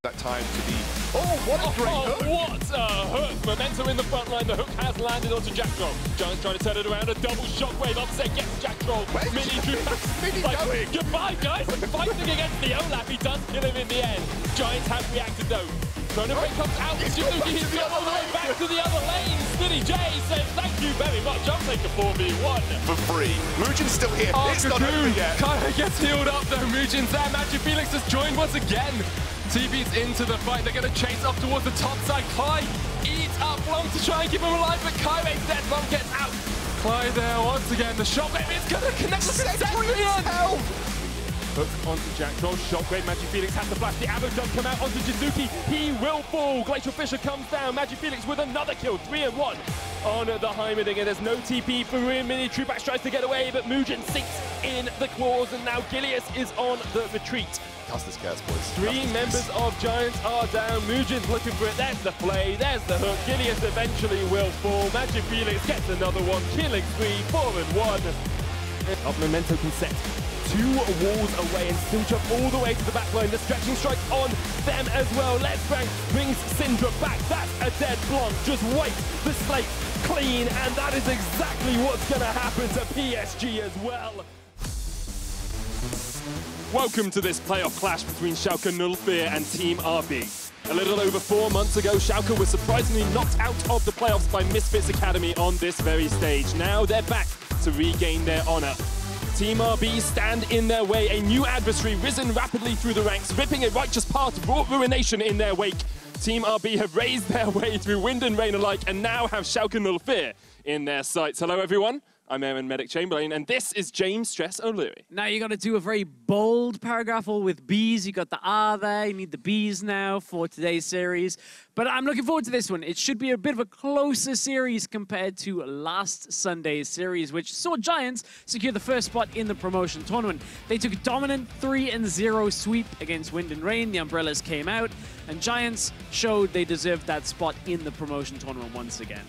that time to be... Oh, what a great hook! What a hook! Momentum in the front line. The hook has landed onto Jack Troll. Giants trying to turn it around. A double shockwave upset gets Jack Troll. Mini Drew going? Goodbye, guys! Fighting against the Olaf. He does kill him in the end. Giants have reacted though. Chronofake comes out. He's got all the way back to the other lane. Snitty J says, thank you very much. I'll take a 4v1. For free. Mugen's still here. Oh, it's not over yet. Kaya gets healed up though. Mugen's there. Magic Felix has joined once again. TV's into the fight. They're going to chase up towards the top side. Kai eats up Blum to try and keep him alive, but Kai makes dead. Blum gets out. Kai there once again. The shockwave is going to connect with Cetrian. Hook onto Jack Troll. Shockwave. Magic Felix has to flash. The Avo jump come out onto Jizuki. He will fall. Glacial Fisher comes down. Magic Felix with another kill. 3-1 on the Heimerdinger. There's no TP for him. Mini Trupax tries to get away, but Mugen sinks in the claws, and now Gilius is on the retreat. Custis cares, boys. Three members of Giants are down. Mugen's looking for it. There's the play. There's the hook. Gilius eventually will fall. Magic Felix gets another one. Killing 3, 4-1. Of Memento can set 2 walls away and still jump all the way to the back line. The stretching strike on them as well. Let's Bang brings Syndra back. That's a dead Blonde. Just wipe the slate clean, and that is exactly what's going to happen to PSG as well. Welcome to this playoff clash between Schalke 04 and Team RB. A little over 4 months ago, Schalke was surprisingly knocked out of the playoffs by Misfits Academy on this very stage. Now they're back to regain their honor. Team RB stand in their way, a new adversary risen rapidly through the ranks, ripping a righteous path brought ruination in their wake. Team RB have raised their way through wind and rain alike and now have Schalke 04 in their sights. Hello everyone. I'm Aaron Medic Chamberlain, and this is James Stress O'Leary. Now you got to do a very bold paragraph all with B's. You got the R there. You need the B's now for today's series. But I'm looking forward to this one. It should be a bit of a closer series compared to last Sunday's series, which saw Giants secure the first spot in the promotion tournament. They took a dominant 3-0 sweep against Wind and Rain. The Umbrellas came out, and Giants showed they deserved that spot in the promotion tournament once again.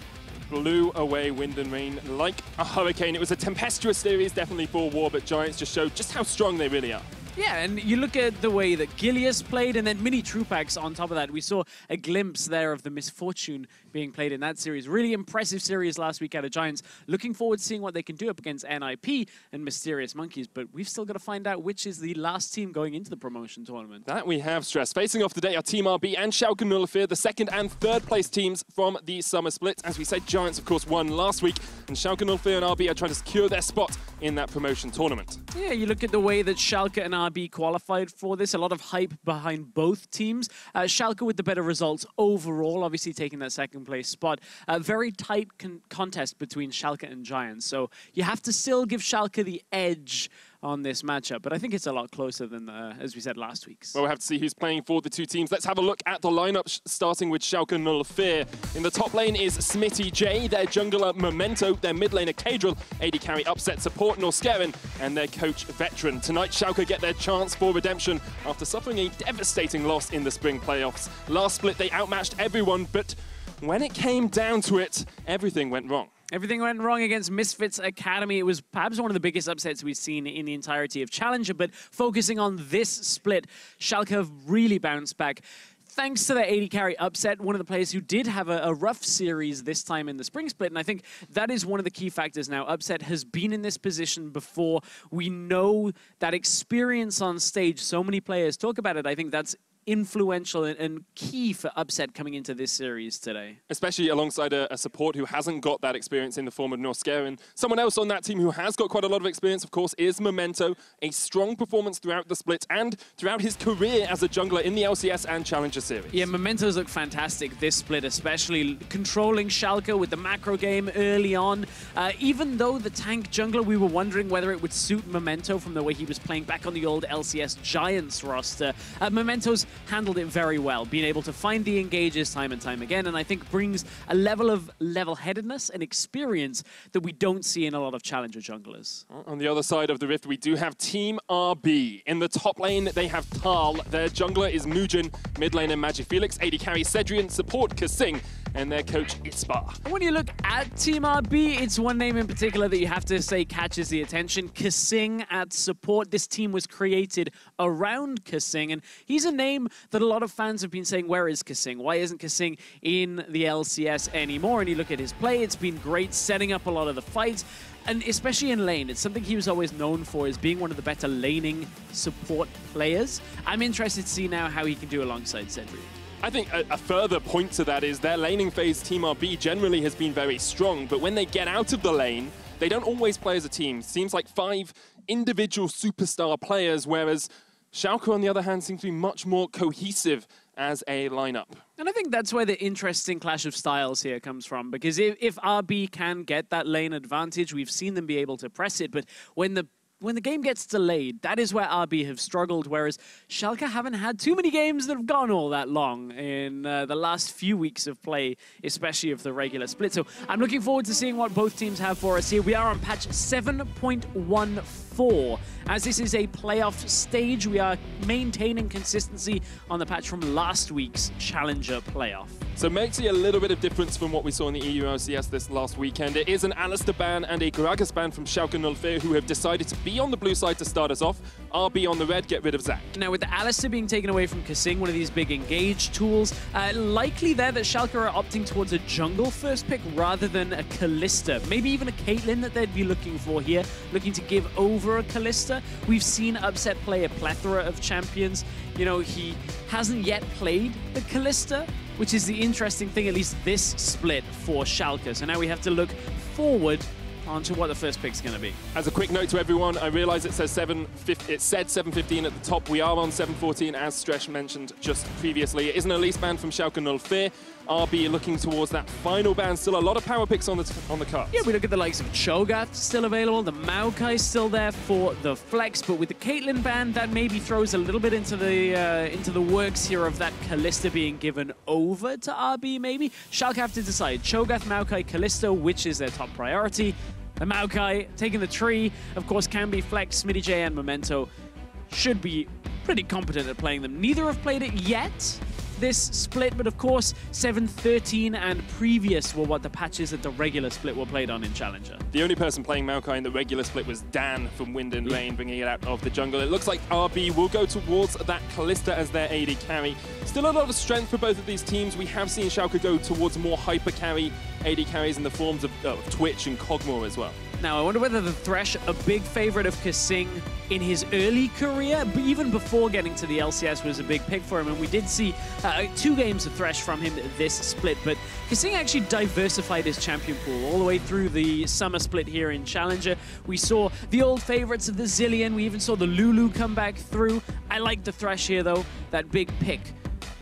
Blew away Wind and Rain like a hurricane. It was a tempestuous series, definitely for War, but Giants just showed just how strong they really are. Yeah, and you look at the way that Gilius played, and then Mini Trupax on top of that. We saw a glimpse there of the misfortune being played in that series. Really impressive series last week out of Giants. Looking forward to seeing what they can do up against NIP and Mysterious Monkeys, but we've still got to find out which is the last team going into the promotion tournament. That we have, Stress. Facing off today are Team RB and Schalke 04, the second and third place teams from the summer split. As we said, Giants, of course, won last week, and Schalke 04 and RB are trying to secure their spot in that promotion tournament. Yeah, you look at the way that Schalke and RB qualified for this, a lot of hype behind both teams. Schalke with the better results overall, obviously taking that second place spot. A very tight contest between Schalke and Giants, so you have to still give Schalke the edge on this matchup, but I think it's a lot closer than, as we said, last week's. Well, we'll have to see who's playing for the two teams. Let's have a look at the lineup, starting with Schalke 04. In the top lane is Smitty J, their jungler Memento, their mid laner Cadril, AD carry Upset support Norskerin, and their coach Veteran. Tonight, Schalke get their chance for redemption after suffering a devastating loss in the spring playoffs. Last split, they outmatched everyone, but when it came down to it, everything went wrong. Everything went wrong against Misfits Academy. It was perhaps one of the biggest upsets we've seen in the entirety of Challenger, but focusing on this split, Schalke have really bounced back. Thanks to their AD carry Upset, one of the players who did have a rough series this time in the spring split, and I think that is one of the key factors now. Upset has been in this position before. We know that experience on stage, so many players talk about it. I think that's influential and key for Upset coming into this series today. Especially alongside a support who hasn't got that experience in the form of Norskerin. Someone else on that team who has got quite a lot of experience, of course, is Memento. A strong performance throughout the split and throughout his career as a jungler in the LCS and Challenger series. Yeah, Mementos look fantastic this split, especially controlling Schalke with the macro game early on. Even though the tank jungler, we were wondering whether it would suit Memento from the way he was playing back on the old LCS Giants roster. Mementos handled it very well, being able to find the engages time and time again, and I think brings a level of level-headedness and experience that we don't see in a lot of challenger junglers. On the other side of the rift, we do have Team RB. In the top lane, they have Tal. Their jungler is Mugen, mid laner Magic Felix, AD carry Cedrian, support Kasing, and their coach Ispar. And when you look at Team RB, it's one name in particular that you have to say catches the attention. Kasing at support. This team was created around Kasing, and he's a name that a lot of fans have been saying, where is Kasing? Why isn't Kasing in the LCS anymore? And you look at his play, it's been great setting up a lot of the fights. And especially in lane, it's something he was always known for, is being one of the better laning support players. I'm interested to see now how he can do alongside Cedric. I think a further point to that is their laning phase, Team RB, generally has been very strong, but when they get out of the lane, they don't always play as a team. Seems like 5 individual superstar players, whereas Schalke, on the other hand, seems to be much more cohesive as a lineup. And I think that's where the interesting clash of styles here comes from, because if RB can get that lane advantage, we've seen them be able to press it, but when the game gets delayed, that is where RB have struggled, whereas Schalke haven't had too many games that have gone all that long in the last few weeks of play, especially of the regular split. So I'm looking forward to seeing what both teams have for us here. We are on patch 7.14. As this is a playoff stage, we are maintaining consistency on the patch from last week's Challenger playoff. So makes a little bit of difference from what we saw in the EUCS this last weekend. It is an Alistair ban and a Gragas ban from Schalke 04 who have decided to be on the blue side to start us off. RB on the red, get rid of Zach. Now with the Alistair being taken away from Kasing, one of these big engage tools, likely there that Schalke are opting towards a jungle first pick rather than a Kalista. Maybe even a Caitlyn that they'd be looking for here, looking to give over a Kalista. We've seen Upset play a plethora of champions. You know, he hasn't yet played the Kalista, which is the interesting thing, at least this split for Schalke. So now we have to look forward onto what the first pick's going to be. As a quick note to everyone, I realize it says 7:15 at the top. We are on 7:14, as Stresh mentioned just previously. It is an Elise ban from Schalke 04. RB looking towards that final ban. Still a lot of power picks on the cards. Yeah, we look at the likes of Cho'Gath still available. The Maokai still there for the flex, but with the Caitlyn ban, that maybe throws a little bit into the works here of that Kalista being given over to RB. Maybe Schalke have to decide: Cho'Gath, Maokai, Kalista, which is their top priority. The Maokai taking the tree, of course, can be flex. Smitty J and Memento should be pretty competent at playing them. Neither have played it yet this split, but of course 7-13 and previous were what the patches at the regular split were played on in Challenger. The only person playing Maokai in the regular split was Dan from Wind and Rain, bringing it out of the jungle. It looks like RB will go towards that Kalista as their AD carry. Still a lot of strength for both of these teams. We have seen Schalke go towards more hyper carry AD carries in the forms of Twitch and Kog'Maw as well. Now, I wonder whether the Thresh, a big favorite of Kasing in his early career, but even before getting to the LCS, was a big pick for him. And we did see 2 games of Thresh from him this split. But Kasing actually diversified his champion pool all the way through the summer split here in Challenger. We saw the old favorites of the Zillion. We even saw the Lulu come back through. I like the Thresh here, though. That big pick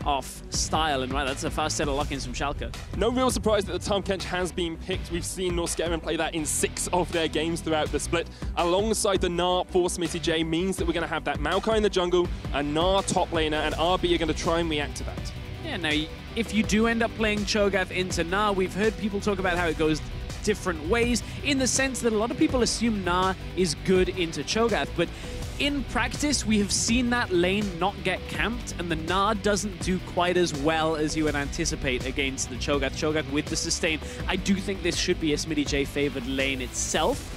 off style, and wow, that's a fast set of lock-ins from Schalke. No real surprise that the Tahm Kench has been picked. We've seen Norskeren play that in 6 of their games throughout the split. Alongside the Gnar for Smitty J means that we're going to have that Maokai in the jungle, a Gnar top laner, and RB are going to try and react to that. Yeah, now, if you do end up playing Cho'Gath into Gnar, we've heard people talk about how it goes different ways, in the sense that a lot of people assume Gnar is good into Cho'Gath, but in practice, we have seen that lane not get camped, and the Gnar doesn't do quite as well as you would anticipate against the Cho'Gath. Cho'Gath with the sustain. I do think this should be a Smitty J favored lane itself.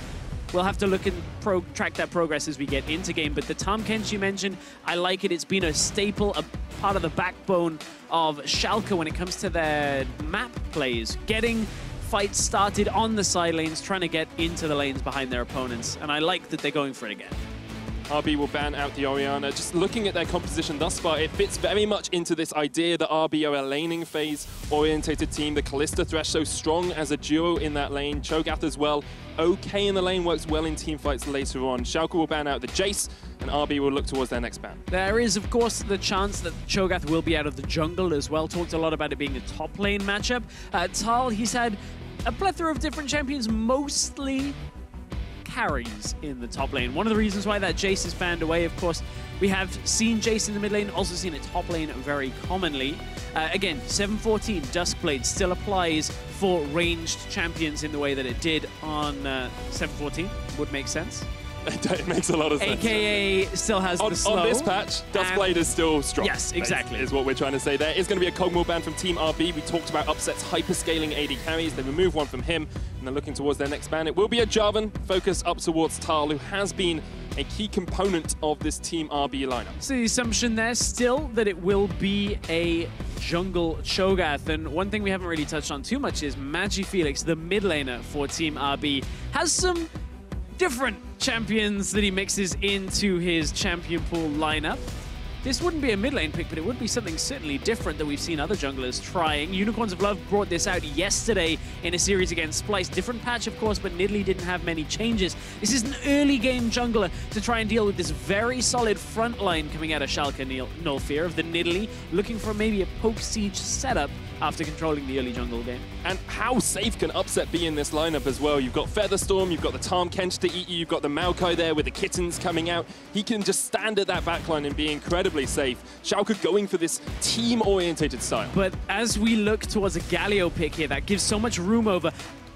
We'll have to look and track that progress as we get into game, but the Tahm Kench you mentioned, I like it. It's been a staple, a part of the backbone of Schalke when it comes to their map plays. Getting fights started on the side lanes, trying to get into the lanes behind their opponents, and I like that they're going for it again. RB will ban out the Orianna. Just looking at their composition thus far, it fits very much into this idea that RB are a laning phase-orientated team. The Kalista Thresh so strong as a duo in that lane. Cho'Gath as well. Okay in the lane, works well in team fights later on. Schalke will ban out the Jace, and RB will look towards their next ban. There is, of course, the chance that Cho'Gath will be out of the jungle as well. Talked a lot about it being a top lane matchup. Tal, he's had a plethora of different champions, mostly carries in the top lane. One of the reasons why that Jace is banned away, of course, we have seen Jace in the mid lane, also seen it top lane very commonly. Again, 714 Duskblade still applies for ranged champions in the way that it did on 714. Would make sense. It makes a lot of sense. AKA still has the slow. On this patch, Duskblade is still strong. Yes, exactly. Is what we're trying to say. There is going to be a Cogmore ban from Team RB. We talked about Upset's hyperscaling AD carries. They removed one from him, and they're looking towards their next ban. It will be a Jarvan, focused up towards Tal, who has been a key component of this Team RB lineup. So the assumption there still that it will be a jungle Cho'Gath, and one thing we haven't really touched on too much is MagiFelix, the mid laner for Team RB, has some different champions that he mixes into his champion pool lineup. This wouldn't be a mid lane pick, but it would be something certainly different that we've seen other junglers trying. Unicorns of Love brought this out yesterday in a series against Splice. Different patch, of course, but Nidalee didn't have many changes. This is an early game jungler to try and deal with this very solid front line coming out of Schalke Nullfear of the Nidalee, looking for maybe a poke siege setup after controlling the early jungle game. And how safe can Upset be in this lineup as well? You've got Featherstorm, you've got the Tarm Kench to eat you, you've got the Maokai there with the kittens coming out. He can just stand at that backline and be incredibly safe. Schalke going for this team-orientated style. But as we look towards a Galio pick here, that gives so much room over.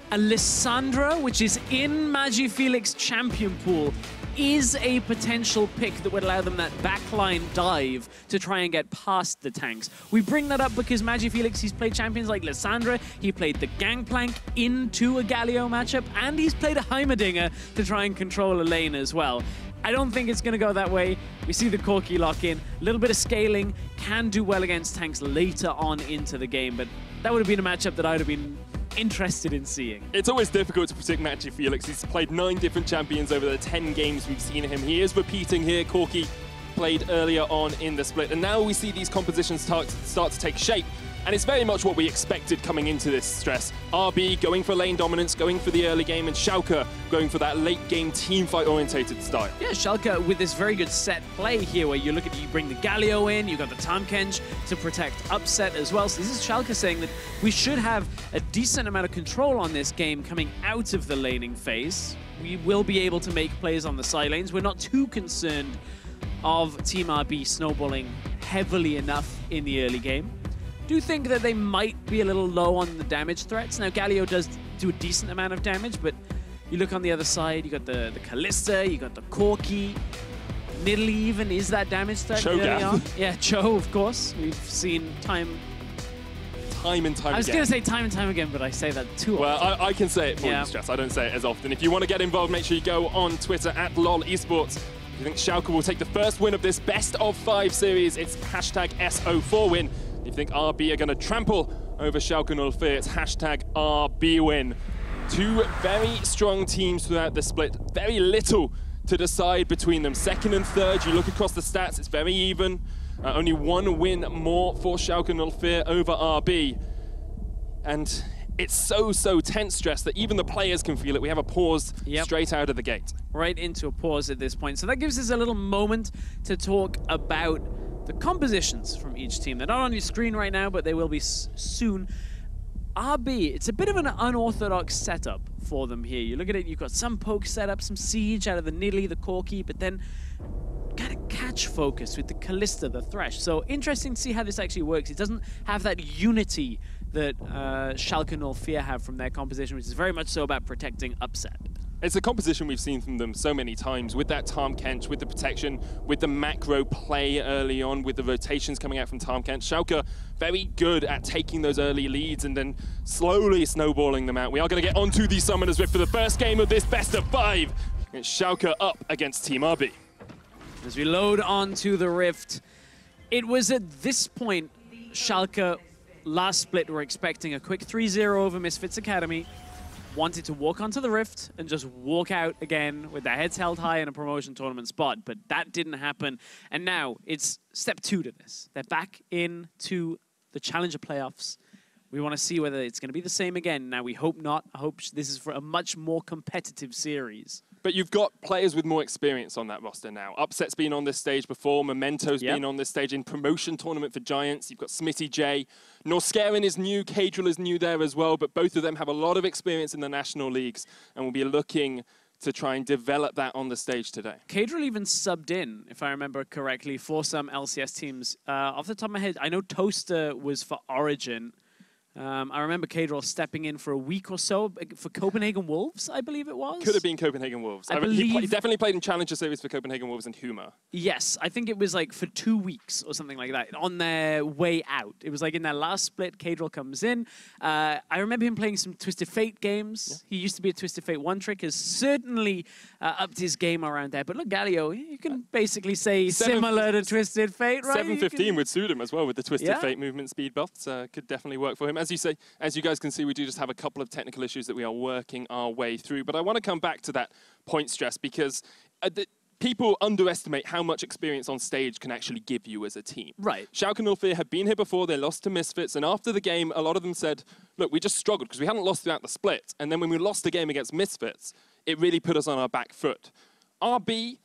Alessandra, which is in MagiFelix champion pool, is a potential pick that would allow them that backline dive to try and get past the tanks. We bring that up because MagiFelix, he's played champions like Lissandra, he played the Gangplank into a Galio matchup, and he's played a Heimerdinger to try and control a lane as well. I don't think it's going to go that way. We see the Corki lock in, a little bit of scaling, can do well against tanks later on into the game, but that would have been a matchup that I would have been interested in seeing. It's always difficult to predict MagiFelix. He's played 9 different champions over the 10 games we've seen him. He is repeating here. Corki played earlier on in the split, and now we see these compositions start to take shape. And it's very much what we expected coming into this stress. RB going for lane dominance, going for the early game, and Schalke going for that late game team fight orientated style. Yeah, Schalke with this very good set play here where you look at, you bring the Galio in, you've got the Tarm Kench to protect Upset as well. So this is Schalke saying that we should have a decent amount of control on this game coming out of the laning phase. We will be able to make plays on the side lanes. We're not too concerned of Team RB snowballing heavily enough in the early game. Do think that they might be a little low on the damage threats. Now, Galio does do a decent amount of damage, but you look on the other side, you got the Kalista, you got the Corki. Nidalee even is that damage threat early on. Yeah, Cho, of course. We've seen time and time again. I was going to say time and time again, but I say that too often. Well, I can say it for you, Stress. I don't say it as often. If you want to get involved, make sure you go on Twitter at LOL Esports. If you think Schalke will take the first win of this best of 5 series, it's hashtag S04 win. If you think RB are going to trample over Schalke 04, it's hashtag RB win. 2 very strong teams throughout the split. Very little to decide between them. Second and third, you look across the stats, it's very even. Only 1 win more for Schalke 04 over RB. And it's so tense, Stress, that even the players can feel it. We have a pause straight out of the gate. Right into a pause at this point. So that gives us a little moment to talk about the compositions from each team. They're not on your screen right now, but they will be soon. RB, it's a bit of an unorthodox setup for them here. You look at it, you've got some poke setup, some siege out of the Nidalee, the Corki, but then kind of catch focus with the Kalista, the Thresh. So interesting to see how this actually works. It doesn't have that unity that Schalke 04 have from their composition, which is very much so about protecting Upset. It's a composition we've seen from them so many times, with that Tarm Kench, with the protection, with the macro play early on, with the rotations coming out from Tarm Kench. Schalke very good at taking those early leads and then slowly snowballing them out. We are going to get onto the Summoner's Rift for the first game of this best of 5. It's Schalke up against Team RB. As we load onto the Rift, it was at this point Schalke last split were expecting a quick 3-0 over Misfits Academy. Wanted to walk onto the Rift and just walk out again with their heads held high in a promotion tournament spot, but that didn't happen. And now it's step 2 to this. They're back into the Challenger playoffs. We want to see whether it's going to be the same again. Now, we hope not. I hope this is for a much more competitive series. But you've got players with more experience on that roster now. Upset's been on this stage before. Memento's been on this stage in promotion tournament for Giants. You've got Smitty J. Norskeren is new. Kadril is new there as well. But both of them have a lot of experience in the national leagues and will be looking to try and develop that on the stage today. Kadril even subbed in, if I remember correctly, for some LCS teams. Off the top of my head, I know Toaster was for Origin. I remember Kadril stepping in for a week or so for Copenhagen Wolves, I believe it was. Could have been Copenhagen Wolves. He definitely played in Challenger Series for Copenhagen Wolves and Huma. Yes, I think it was like for 2 weeks or something like that, on their way out. It was like in their last split, Kadril comes in. I remember him playing some Twisted Fate games. Yeah. He used to be a Twisted Fate one-trick, has certainly upped his game around there. But look, Galio, you can basically say similar to Twisted Fate, right? 715 would suit him as well with the Twisted Fate movement speed buffs. Could definitely work for him. As you say, as you guys can see, we do just have a couple of technical issues that we are working our way through. But I want to come back to that point stress because people underestimate how much experience on stage can actually give you as a team. Right. Schalke and 04 had been here before, they lost to Misfits, and after the game, a lot of them said, look, we just struggled because we hadn't lost throughout the split. And then when we lost the game against Misfits, it really put us on our back foot. RB,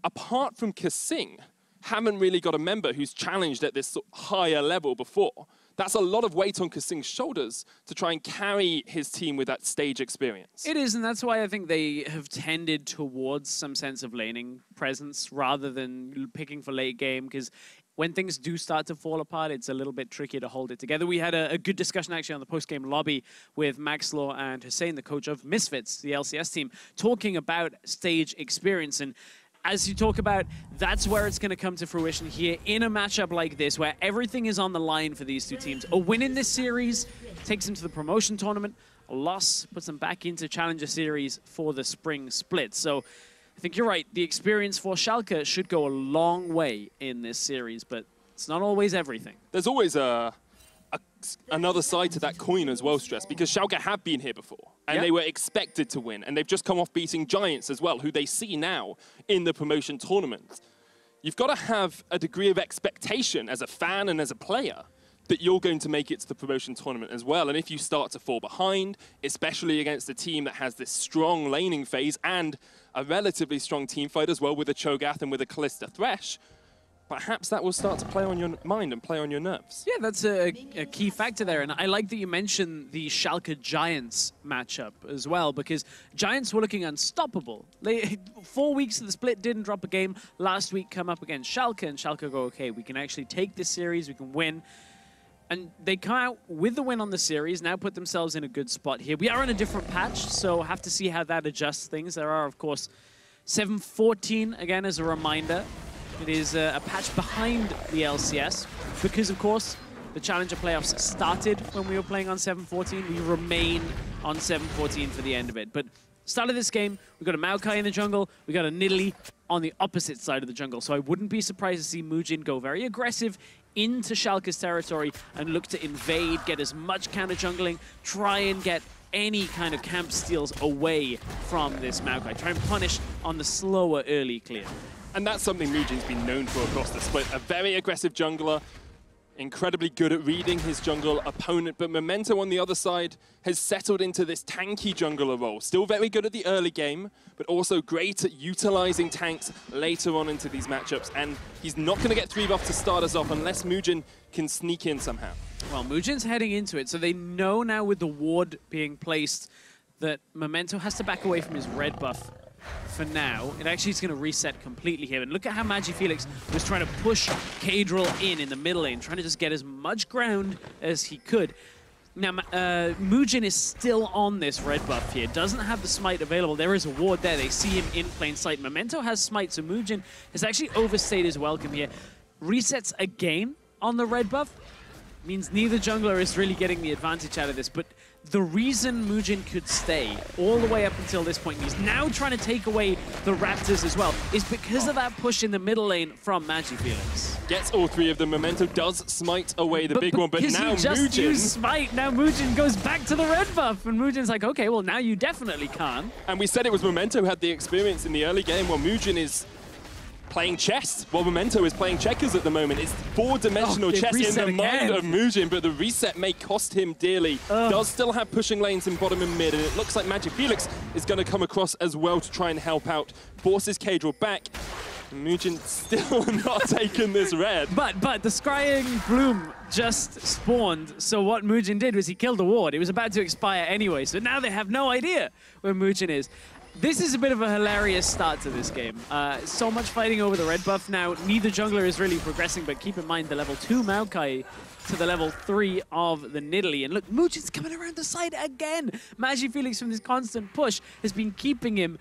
apart from Kasing, haven't really got a member who's challenged at this higher level before. That's a lot of weight on Kasing's shoulders to try and carry his team with that stage experience. It is, and that's why I think they have tended towards some sense of laning presence rather than picking for late game, because when things do start to fall apart, it's a little bit trickier to hold it together. We had a good discussion actually on the post-game lobby with Max Law and Hussein, the coach of Misfits, the LCS team, talking about stage experience. And as you talk about, that's where it's going to come to fruition here in a matchup like this, where everything is on the line for these two teams. A win in this series takes them to the promotion tournament. A loss puts them back into Challenger Series for the spring split. So I think you're right. The experience for Schalke should go a long way in this series, but it's not always everything. There's always another side to that coin as well, Stress, because Schalke have been here before, and they were expected to win, and they've just come off beating Giants as well, who they see now in the promotion tournament. You've got to have a degree of expectation as a fan and as a player that you're going to make it to the promotion tournament as well. And if you start to fall behind, especially against a team that has this strong laning phase and a relatively strong team fight as well with a Cho'Gath and with a Kalista Thresh, perhaps that will start to play on your mind and play on your nerves. Yeah, that's a key factor there. And I like that you mentioned the Schalke Giants matchup as well, because Giants were looking unstoppable. 4 weeks of the split, didn't drop a game. Last week, come up against Schalke, and Schalke go, okay, we can actually take this series, we can win. And they come out with the win on the series, now put themselves in a good spot here. We are on a different patch, so have to see how that adjusts things. There are, of course, 714, again, as a reminder. It is a patch behind the LCS because, of course, the Challenger playoffs started when we were playing on 714. We remain on 714 for the end of it. But start of this game, we've got a Maokai in the jungle, we got a Nidalee on the opposite side of the jungle. So I wouldn't be surprised to see Mujin go very aggressive into Schalke's territory and look to invade, get as much counter jungling, try and get any kind of camp steals away from this Maokai. Try and punish on the slower early clear. And that's something Mujin's been known for across the split. A very aggressive jungler, incredibly good at reading his jungle opponent, but Memento on the other side has settled into this tanky jungler role. Still very good at the early game, but also great at utilizing tanks later on into these matchups. And he's not going to get 3 buff to start us off unless Mujin can sneak in somehow. Well, Mujin's heading into it, so they know now with the ward being placed that Memento has to back away from his red buff. For now, it actually is going to reset completely here. And look at how MagiFelix was trying to push Kadril in the middle lane, trying to just get as much ground as he could. Now, Mujin is still on this red buff here. Doesn't have the smite available. There is a ward there. They see him in plain sight. Memento has smite, so Mujin has actually overstayed his welcome here. Resets again on the red buff. Means neither jungler is really getting the advantage out of this, but the reason Mujin could stay all the way up until this point, he's now trying to take away the Raptors as well, is because of that push in the middle lane from MagiFelix. Gets all 3 of them. Memento does smite away the big one, but now he just Mujin... used smite, now Mujin goes back to the red buff, and Mujin's like, okay, well, now you definitely can't. And we said it was Memento who had the experience in the early game, while Mujin is playing chess, while Memento is playing checkers at the moment. It's 4-dimensional chess in the mind of Mujin, but the reset may cost him dearly. Does still have pushing lanes in bottom and mid, and it looks like MagiFelix is going to come across as well to try and help out. Forces Kadril back. Mujin still not taking this red. But the Scrying Bloom just spawned, so what Mujin did was he killed the ward. It was about to expire anyway, so now they have no idea where Mujin is. This is a bit of a hilarious start to this game. So much fighting over the red buff now. Neither jungler is really progressing, but keep in mind the level 2 Maokai to the level 3 of the Nidalee. And look, Mujin's coming around the side again. Magifelix from this constant push has been keeping him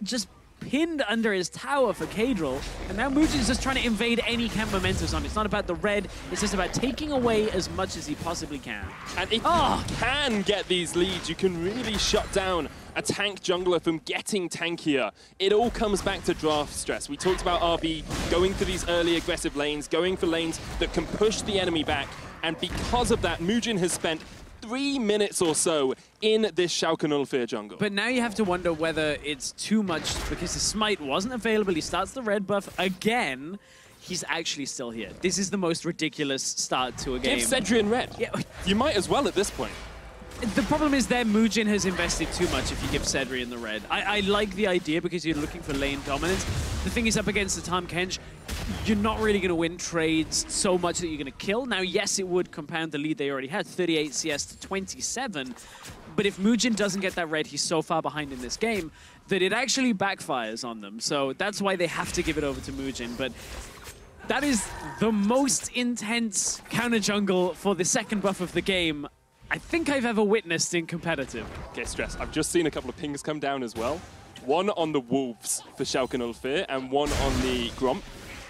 just pinned under his tower for Kadril, and now Mujin's just trying to invade any camp Mementos on. It's not about the red, it's just about taking away as much as he possibly can. And if you can get these leads, you can really shut down a tank jungler from getting tankier. It all comes back to draft stress. We talked about RB going for these early aggressive lanes, going for lanes that can push the enemy back, and because of that, Mujin has spent 3 minutes or so in this Schalke 04 jungle. But now you have to wonder whether it's too much because the smite wasn't available. He starts the red buff again. He's actually still here. This is the most ridiculous start to a game. Give Cedric in red. Yeah. You might as well at this point. The problem is there, Mujin has invested too much if you give Cedric in the red. I like the idea because you're looking for lane dominance. The thing is, up against the Tahm Kench, you're not really going to win trades so much that you're going to kill. Now, yes, it would compound the lead they already had, 38 CS to 27. But if Mujin doesn't get that red, he's so far behind in this game that it actually backfires on them. So that's why they have to give it over to Mujin. But that is the most intense counter jungle for the second buff of the game I think I've ever witnessed in competitive. Okay, Stress, I've just seen a couple of pings come down as well. One on the Wolves for Schalke 04 and one on the Gromp.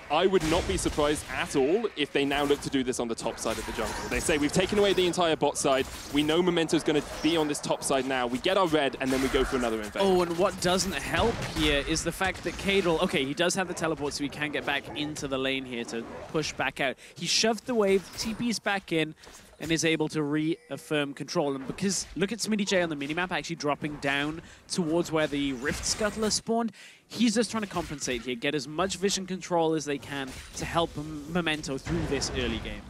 I would not be surprised at all if they now look to do this on the top side of the jungle. They say, we've taken away the entire bot side. We know Memento's going to be on this top side now. We get our red, and then we go for another invade. Oh, and what doesn't help here is the fact that Kadril, okay, he does have the teleport, so he can get back into the lane here to push back out. He shoved the wave, TP's back in, and is able to reaffirm control. And because, look at Smitty J on the minimap actually dropping down towards where the Rift Scuttler spawned, he's just trying to compensate here, get as much vision control as they can to help Memento through this early game.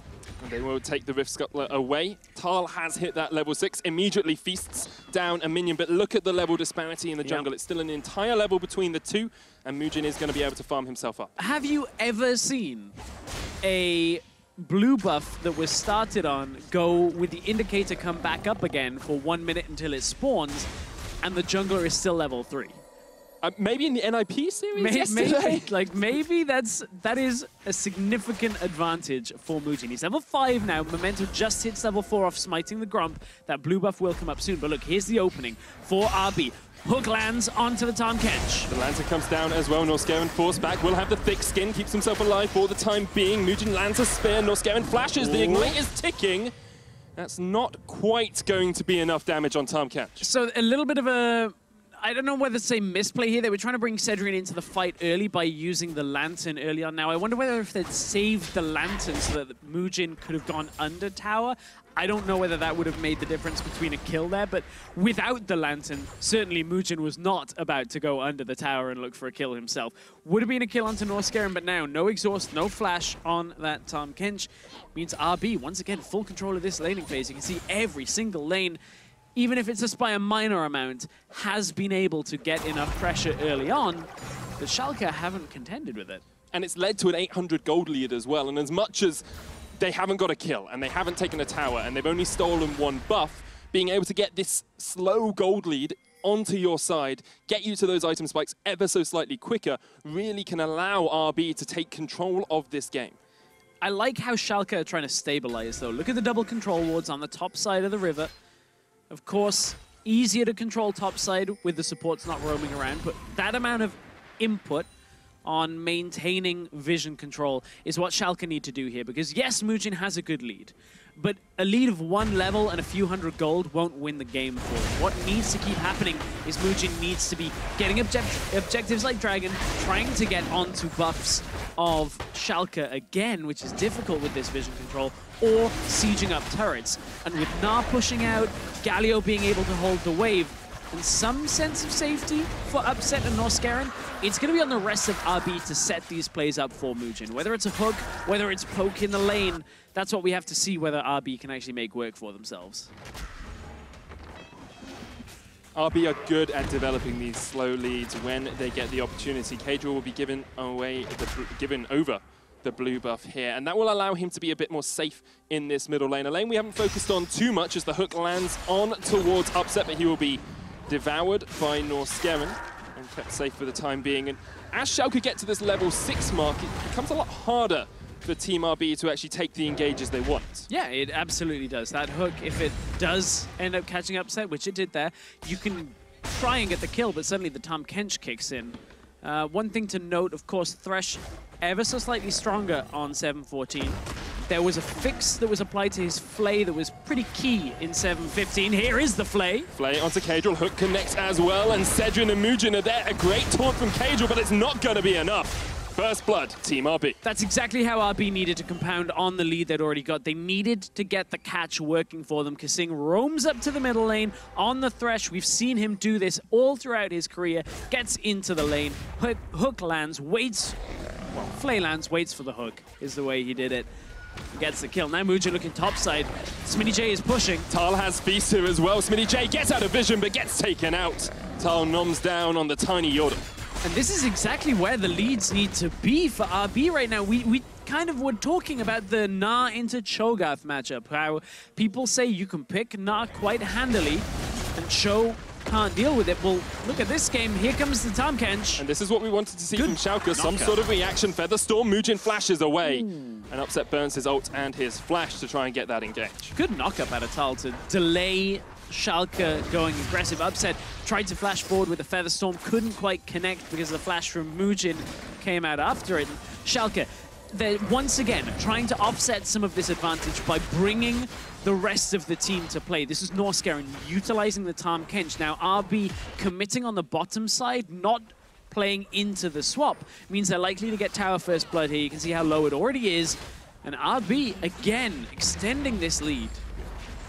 And they will take the Rift Scuttler away. Tal has hit that level 6, immediately feasts down a minion, but look at the level disparity in the jungle. It's still an entire level between the two, and Mujin is going to be able to farm himself up. Have you ever seen a blue buff that was started on go with the indicator come back up again for 1 minute until it spawns, and the jungler is still level 3? Maybe in the NIP series yesterday? Maybe that is a significant advantage for Mujin. He's level 5 now. Memento just hits level 4 off smiting the Gromp. That blue buff will come up soon. But look, here's the opening for RB. Hook lands onto the Tahm Kench. The lantern comes down as well. Norscaron forced back. Will have the thick skin. Keeps himself alive for the time being. Mujin lands a spear. Norscaron flashes. The ignite is ticking. That's not quite going to be enough damage on Tahm Kench. So a little bit of a... I don't know whether to say misplay here. They were trying to bring Cedric into the fight early by using the Lantern early on. Now, I wonder whether if they'd saved the Lantern so that Mujin could have gone under tower. I don't know whether that would have made the difference between a kill there, but without the Lantern, certainly Mujin was not about to go under the tower and look for a kill himself. Would have been a kill onto Norscaron, but now no exhaust, no flash on that Tahm Kench. Means RB, once again, full control of this laning phase. You can see every single lane, even if it's just by a minor amount, has been able to get enough pressure early on, but Schalke haven't contended with it. And it's led to an 800 gold lead as well, and as much as they haven't got a kill, and they haven't taken a tower, and they've only stolen one buff, being able to get this slow gold lead onto your side, get you to those item spikes ever so slightly quicker, really can allow RB to take control of this game. I like how Schalke are trying to stabilize, though. Look at the double control wards on the top side of the river. Of course, easier to control topside with the supports not roaming around, but that amount of input on maintaining vision control is what Schalke need to do here, because yes, Mujin has a good lead, but a lead of 1 level and a few hundred gold won't win the game for him. What needs to keep happening is Mujin needs to be getting objectives like Dragon, trying to get onto buffs of Schalke again, which is difficult with this vision control, or sieging up turrets. And with Gnar pushing out, Galio being able to hold the wave, and some sense of safety for Upset and Norscaron, it's going to be on the rest of RB to set these plays up for Mujin. Whether it's a hook, whether it's poke in the lane, that's what we have to see whether RB can actually make work for themselves. RB are good at developing these slow leads when they get the opportunity. Kadril will be given over the blue buff here, and that will allow him to be a bit more safe in this middle lane. A lane we haven't focused on too much as the hook lands on towards Upset, but he will be devoured by Norskeren and kept safe for the time being. And as Schalke get to this level 6 mark, it becomes a lot harder for Team RB to actually take the engages they want. Yeah, it absolutely does. That hook, if it does end up catching upset, which it did there, you can try and get the kill, but suddenly the Tom Kench kicks in. One thing to note, of course, Thresh ever so slightly stronger on 714. There was a fix that was applied to his Flay that was pretty key in 715. Here is the Flay. Flay onto Cadril, hook connects as well, and Cedrian and Mujin are there. A great taunt from Cadril, but it's not going to be enough. First blood, Team RB. That's exactly how RB needed to compound on the lead they'd already got. They needed to get the catch working for them. Kasing roams up to the middle lane on the Thresh. We've seen him do this all throughout his career. Gets into the lane, hook lands, waits, well, Flay lands, waits for the hook is the way he did it. Gets the kill. Now Mujin looking topside. SmittyJ is pushing. Tal has Feast here as well. SmittyJ gets out of vision, but gets taken out. Tal noms down on the tiny Yordle. And this is exactly where the leads need to be for RB right now. We kind of were talking about the Na into Cho'Gath matchup, how people say you can pick Na quite handily, and Cho can't deal with it. Well, look at this game. Here comes the Tahm Kench. And this is what we wanted to see from Schalke. Some sort of reaction. Featherstorm, Mujin flashes away. And Upset burns his ult and his flash to try and get that engage. Good knockup out of Tal to delay Schalke going aggressive. Upset tried to flash forward with the Featherstorm, couldn't quite connect because the flash from Mujin came out after it. And Schalke, they're once again trying to offset some of this advantage by bringing the rest of the team to play. This is Norskeren utilizing the Tahm Kench. Now RB committing on the bottom side, not playing into the swap, means they're likely to get tower first blood here. You can see how low it already is. And RB, again, extending this lead.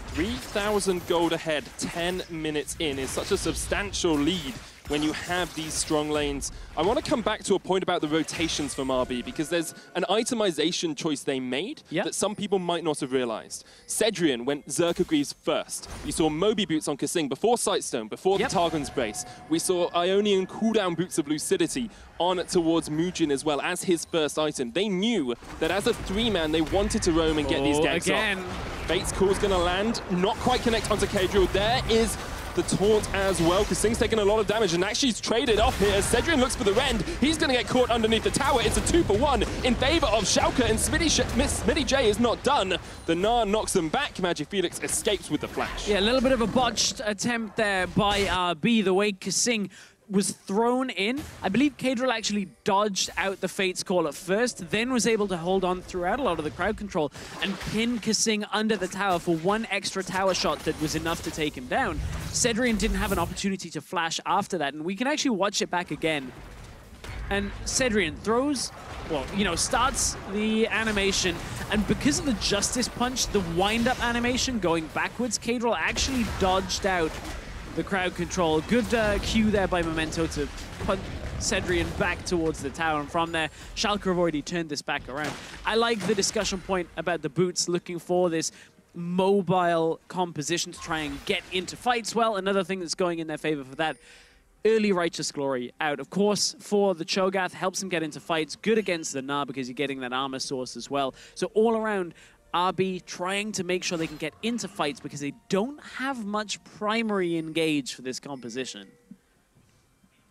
3,000 gold ahead, 10 minutes in is such a substantial lead when you have these strong lanes. I want to come back to a point about the rotations from RB, because there's an itemization choice they made that some people might not have realized. Cedrian went Zerka Greaves first. You saw Moby boots on Kasing before Sightstone, before the Targon's Brace. We saw Ionian cooldown boots of Lucidity on towards Mujin as well as his first item. They knew that as a 3-man, they wanted to roam and get these ganks off. Fate's Call's gonna land, not quite connect onto Cadril. There is the taunt as well. Kasing's taking a lot of damage, and actually he's traded off here. Cedrian looks for the rend. He's going to get caught underneath the tower. It's a 2-for-1 in favor of Schalke, and SmittyJ is not done. The Gnar knocks them back. MagiFelix escapes with the flash. Yeah, a little bit of a botched attempt there by RB, the way Kasing was thrown in. I believe Cadril actually dodged out the Fate's Call at first, then was able to hold on throughout a lot of the crowd control and pin Kasing under the tower for one extra tower shot that was enough to take him down. Cedrian didn't have an opportunity to flash after that, and we can actually watch it back again. And Cedrian throws, well, you know, starts the animation, and because of the Justice Punch, the wind-up animation going backwards, Cadril actually dodged out the crowd control. Good cue there by Memento to punt Cedrian back towards the tower, and from there, Schalke have already turned this back around. I like the discussion point about the boots looking for this mobile composition to try and get into fights. Well, another thing that's going in their favor for that, early Righteous Glory out. Of course, for the Cho'Gath, helps him get into fights. Good against the Gnar because you're getting that armor source as well. So all around, RB trying to make sure they can get into fights because they don't have much primary engage for this composition.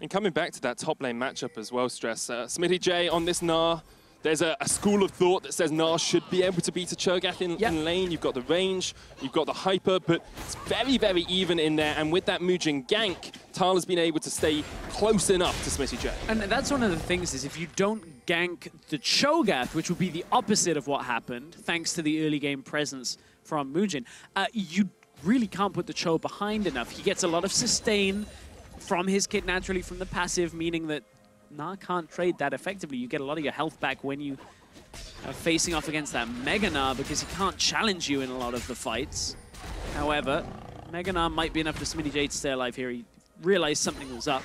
And coming back to that top lane matchup as well, Stress, SmittyJ on this Gnar, there's a school of thought that says Gnar should be able to beat a Cho'Gath in lane. You've got the range, you've got the hyper, but it's very, very even in there. And with that Mujin gank, Tal has been able to stay close enough to SmittyJ. And that's one of the things, is if you don't gank the Cho'Gath, which would be the opposite of what happened, thanks to the early game presence from Mujin, you really can't put the Cho behind enough. He gets a lot of sustain from his kit naturally from the passive, meaning that Gnar can't trade that effectively. You get a lot of your health back when you are facing off against that Mega Gnar because he can't challenge you in a lot of the fights. However, Mega Gnar might be enough for SmittyJ to stay alive here. He realized something was up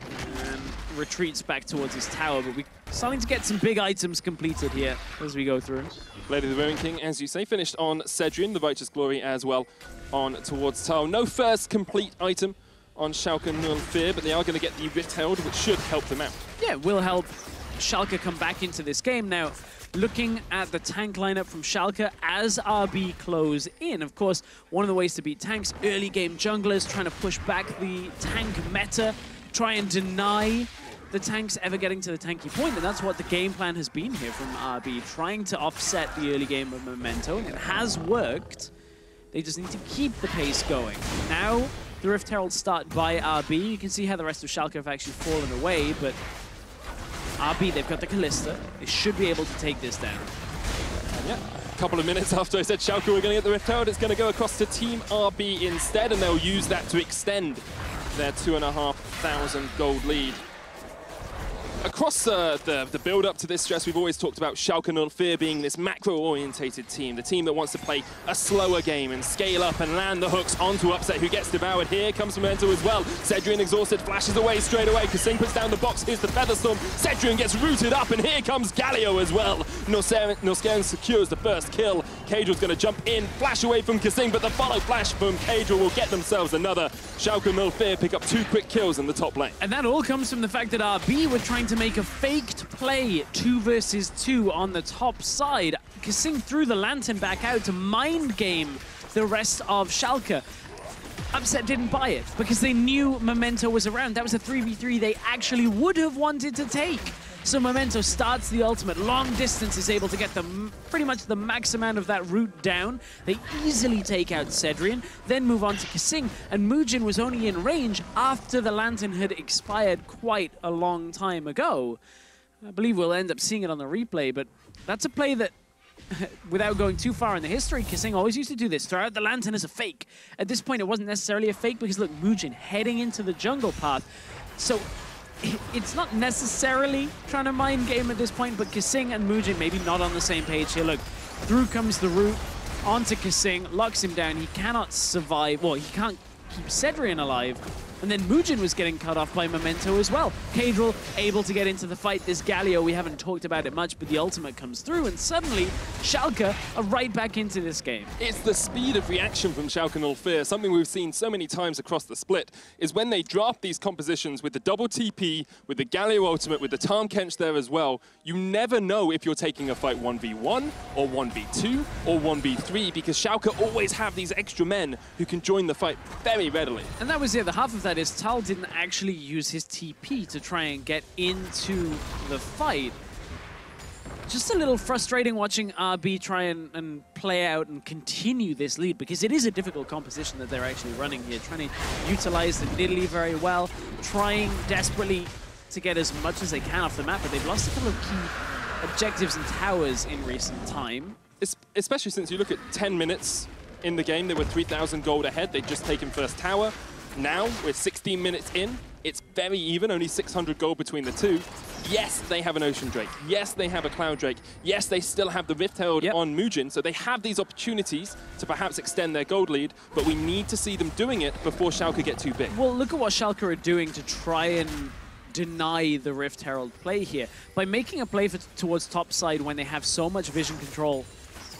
and retreats back towards his tower, but we're starting to get some big items completed here as we go through. Blade of the Ruin King, as you say, finished on Cedrian, the Righteous Glory as well on towards Tal. No first complete item on Schalke Null Fear, but they are going to get the Rift Held, which should help them out. Yeah, will help Schalke come back into this game. Now, Looking at the tank lineup from Schalke as RB close in. Of course, one of the ways to beat tanks, early game junglers trying to push back the tank meta, try and deny the tanks ever getting to the tanky point, and that's what the game plan has been here from RB, trying to offset the early game of Memento, and it has worked. They just need to keep the pace going. Now, the Rift Herald start by RB. You can see how the rest of Schalke have actually fallen away, but RB, they've got the Kalista. They should be able to take this down. Yeah, a couple of minutes after I said Schalke were going to get the Rift Herald, it's going to go across to Team RB instead, and they'll use that to extend their 2,500 gold lead. Across the build-up to this stress, we've always talked about Schalke 04 being this macro-orientated team, the team that wants to play a slower game and scale up and land the hooks onto Upset, who gets devoured. Here comes Memento as well. Cedrian exhausted, flashes away straight away. Kasing puts down the box, here's the Featherstorm. Cedrian gets rooted up, and here comes Galio as well. Norscaran secures the first kill. Caedrel's going to jump in, flash away from Kasing, but the follow flash from Caedrel will get themselves another. Schalke 04 pick up 2 quick kills in the top lane. And that all comes from the fact that RB were trying to make a faked play 2 versus 2 on the top side. Kasing threw the lantern back out to mind game the rest of Schalke. Upset didn't buy it because they knew Memento was around. That was a 3v3 they actually would have wanted to take. So Memento starts the ultimate. Long distance is able to get them pretty much the max amount of that route down. They easily take out Cedrian, then move on to Kasing. And Muujin was only in range after the lantern had expired quite a long time ago. I believe we'll end up seeing it on the replay, but that's a play that, without going too far in the history, Kasing always used to do this, throw out the lantern as a fake. At this point, it wasn't necessarily a fake because, look, Muujin heading into the jungle path. So it's not necessarily trying to mind game at this point, but Kasing and Muujin maybe not on the same page here. Look, through comes the root onto Kasing, locks him down. He cannot survive. Well, he can't keep Cedrian alive. And then Muujin was getting cut off by Memento as well. Caedrel able to get into the fight. This Galio, we haven't talked about it much, but the ultimate comes through, and suddenly Schalke are right back into this game. It's the speed of reaction from Schalke 04. Something we've seen so many times across the split is when they draft these compositions with the double TP, with the Galio ultimate, with the Tahm Kench there as well, you never know if you're taking a fight 1v1 or 1v2 or 1v3, because Schalke always have these extra men who can join the fight very readily. And that was the other half of that, is Tal didn't actually use his TP to try and get into the fight. Just a little frustrating watching RB try and play out and continue this lead, because it is a difficult composition that they're actually running here, trying to utilize the Nidalee very well, trying desperately to get as much as they can off the map, but they've lost a couple of key objectives and towers in recent time. Especially since you look at 10 minutes in the game, they were 3,000 gold ahead. They'd just taken first tower. Now, we're 16 minutes in. It's very even, only 600 gold between the two. Yes, they have an Ocean Drake. Yes, they have a Cloud Drake. Yes, they still have the Rift Herald on Muujin, so they have these opportunities to perhaps extend their gold lead, but we need to see them doing it before Schalke get too big. Well, look at what Schalke are doing to try and deny the Rift Herald play here. By making a play towards top side when they have so much vision control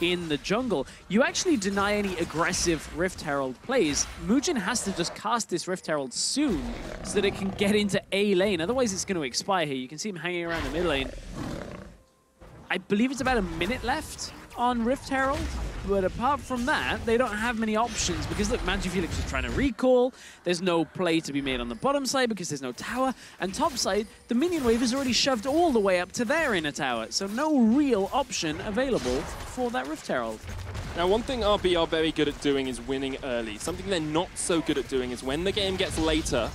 in the jungle, you actually deny any aggressive Rift Herald plays. Muujin has to just cast this Rift Herald soon so that it can get into A lane. Otherwise, it's going to expire here. You can see him hanging around the mid lane. I believe it's about a minute left on Rift Herald, but apart from that, they don't have many options because, look, Magifelix is trying to recall. There's no play to be made on the bottom side because there's no tower. And top side, the minion wave is already shoved all the way up to their inner tower, so no real option available for that Rift Herald. Now, one thing RB are very good at doing is winning early. Something they're not so good at doing is when the game gets later,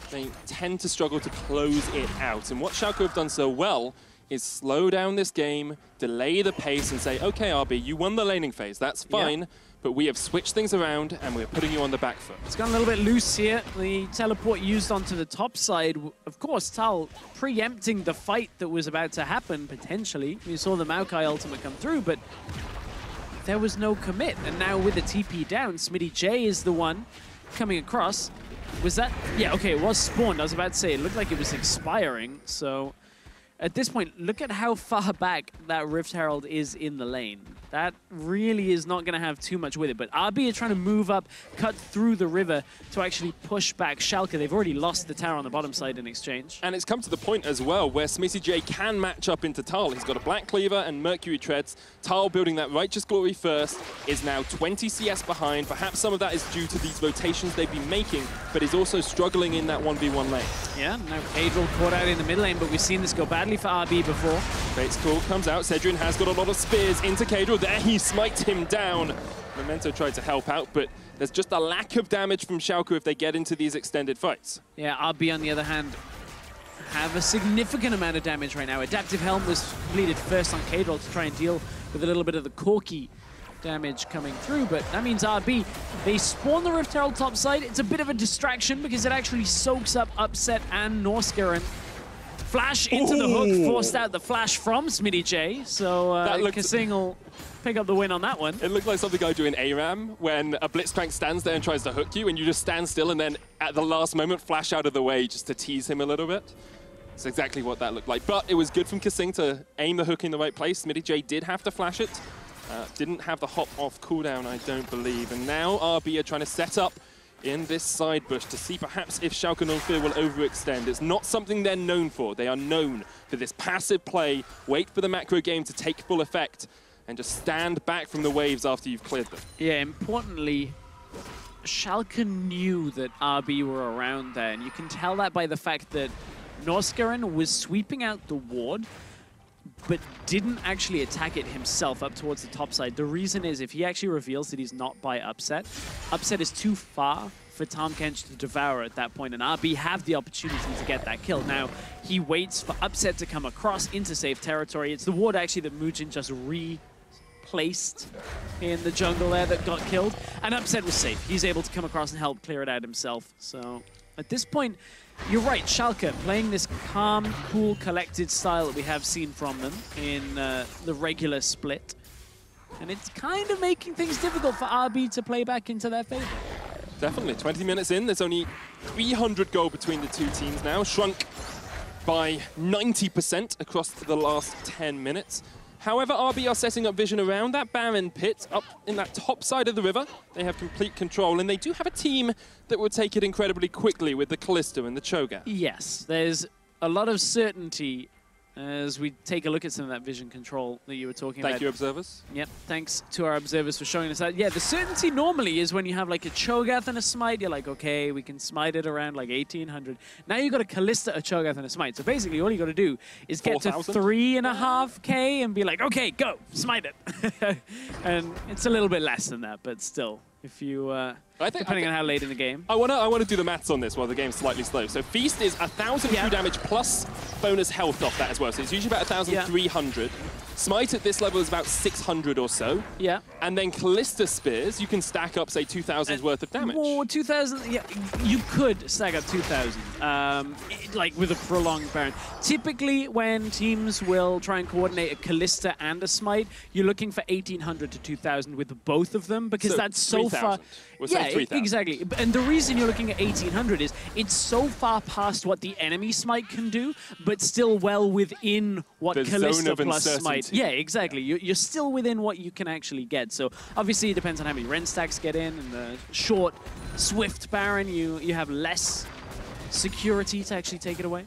they tend to struggle to close it out. And what Schalke have done so well is slow down this game, delay the pace, and say, okay, RB, you won the laning phase, that's fine, but we have switched things around, and we're putting you on the back foot. It's gone a little bit loose here. The teleport used onto the top side. Of course, Tal preempting the fight that was about to happen, potentially. We saw the Maokai ultimate come through, but there was no commit. And now with the TP down, Smitty J is the one coming across. Was that? Yeah, okay, it was spawned. I was about to say, it looked like it was expiring, so at this point, look at how far back that Rift Herald is in the lane. that really is not going to have too much with it. But RB are trying to move up, cut through the river to actually push back Schalke. They've already lost the tower on the bottom side in exchange. And it's come to the point as well where Smitty J can match up into Tal. He's got a Black Cleaver and Mercury Treads. Tal building that Righteous Glory first is now 20 CS behind. Perhaps some of that is due to these rotations they've been making, but is also struggling in that 1v1 lane. Yeah, now Adriel caught out in the mid lane, but we've seen this go badly for RB before. Fate's Call comes out. Cedrian has got a lot of spears into Cadril. There he smites him down. Memento tried to help out, but there's just a lack of damage from Schalke if they get into these extended fights. Yeah, RB on the other hand have a significant amount of damage right now. Adaptive Helm was bleeded first on Cadril to try and deal with a little bit of the Corki damage coming through, but that means RB, they spawn the Rift Herald top side. It's a bit of a distraction because it actually soaks up Upset and Norskeren. Flash into the hook, forced out the flash from Smitty J, so Kasing will pick up the win on that one. It looked like something I do in ARAM when a Blitzcrank stands there and tries to hook you, and you just stand still and then at the last moment flash out of the way just to tease him a little bit. It's exactly what that looked like, but it was good from Kasing to aim the hook in the right place. Smitty J did have to flash it. Didn't have the hop-off cooldown, I don't believe. And now RB are trying to set up in this side bush to see perhaps if Schalke 04 will overextend. It's not something they're known for. They are known for this passive play, wait for the macro game to take full effect, and just stand back from the waves after you've cleared them. Yeah, importantly, Schalke knew that RB were around there, and you can tell that by the fact that Norskeren was sweeping out the ward, but didn't actually attack it himself up towards the top side. The reason is if he actually reveals that he's not by Upset, Upset is too far for Tahm Kench to devour at that point, and RB have the opportunity to get that kill. Now, he waits for Upset to come across into safe territory. It's the ward actually that Mujin just replaced in the jungle there that got killed, and Upset was safe. He's able to come across and help clear it out himself. So at this point, you're right, Schalke playing this calm, cool, collected style that we have seen from them in the regular split. And it's kind of making things difficult for RB to play back into their favor. Definitely. 20 minutes in, there's only 300 goal between the two teams now, shrunk by 90% across the last 10 minutes. However, RB are setting up vision around that Baron pit up in that top side of the river. They have complete control, and they do have a team that will take it incredibly quickly with the Kalista and the Cho'Gath. Yes, there's a lot of certainty as we take a look at some of that vision control that you were talking about. Thank you, observers. Yep, thanks to our observers for showing us that. Yeah, the certainty normally is when you have like a Cho'Gath and a Smite, you're like, okay, we can smite it around like 1800. Now you've got a Kalista, a Cho'Gath, and a Smite. So basically all you got to do is get 4, to 3.5k and be like, okay, go, smite it. And it's a little bit less than that, but still, if you, depending on how late in the game. I wanna do the maths on this while the game's slightly slow. So Feast is 1,000 true damage plus bonus health off that as well. So it's usually about 1,300. Smite at this level is about 600 or so. Yeah. And then Kalista Spears, you can stack up, say, 2,000's worth of damage. More 2,000, yeah, you could stack up 2,000, like with a prolonged Baron. Typically, when teams will try and coordinate a Kalista and a Smite, you're looking for 1,800 to 2,000 with both of them, because so that's so 3, far... We'll yeah, say 3,000. Exactly. And the reason you're looking at 1,800 is it's so far past what the enemy Smite can do, but still well within what the Kalista plus Smite... Yeah, exactly. Yeah. You're still within what you can actually get. So obviously it depends on how many Ren stacks get in, and the short, swift Baron, you have less security to actually take it away.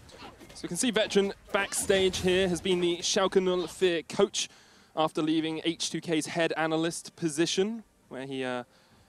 So you can see Veteran backstage here has been the Schalke 04 coach after leaving H2K's head analyst position, where he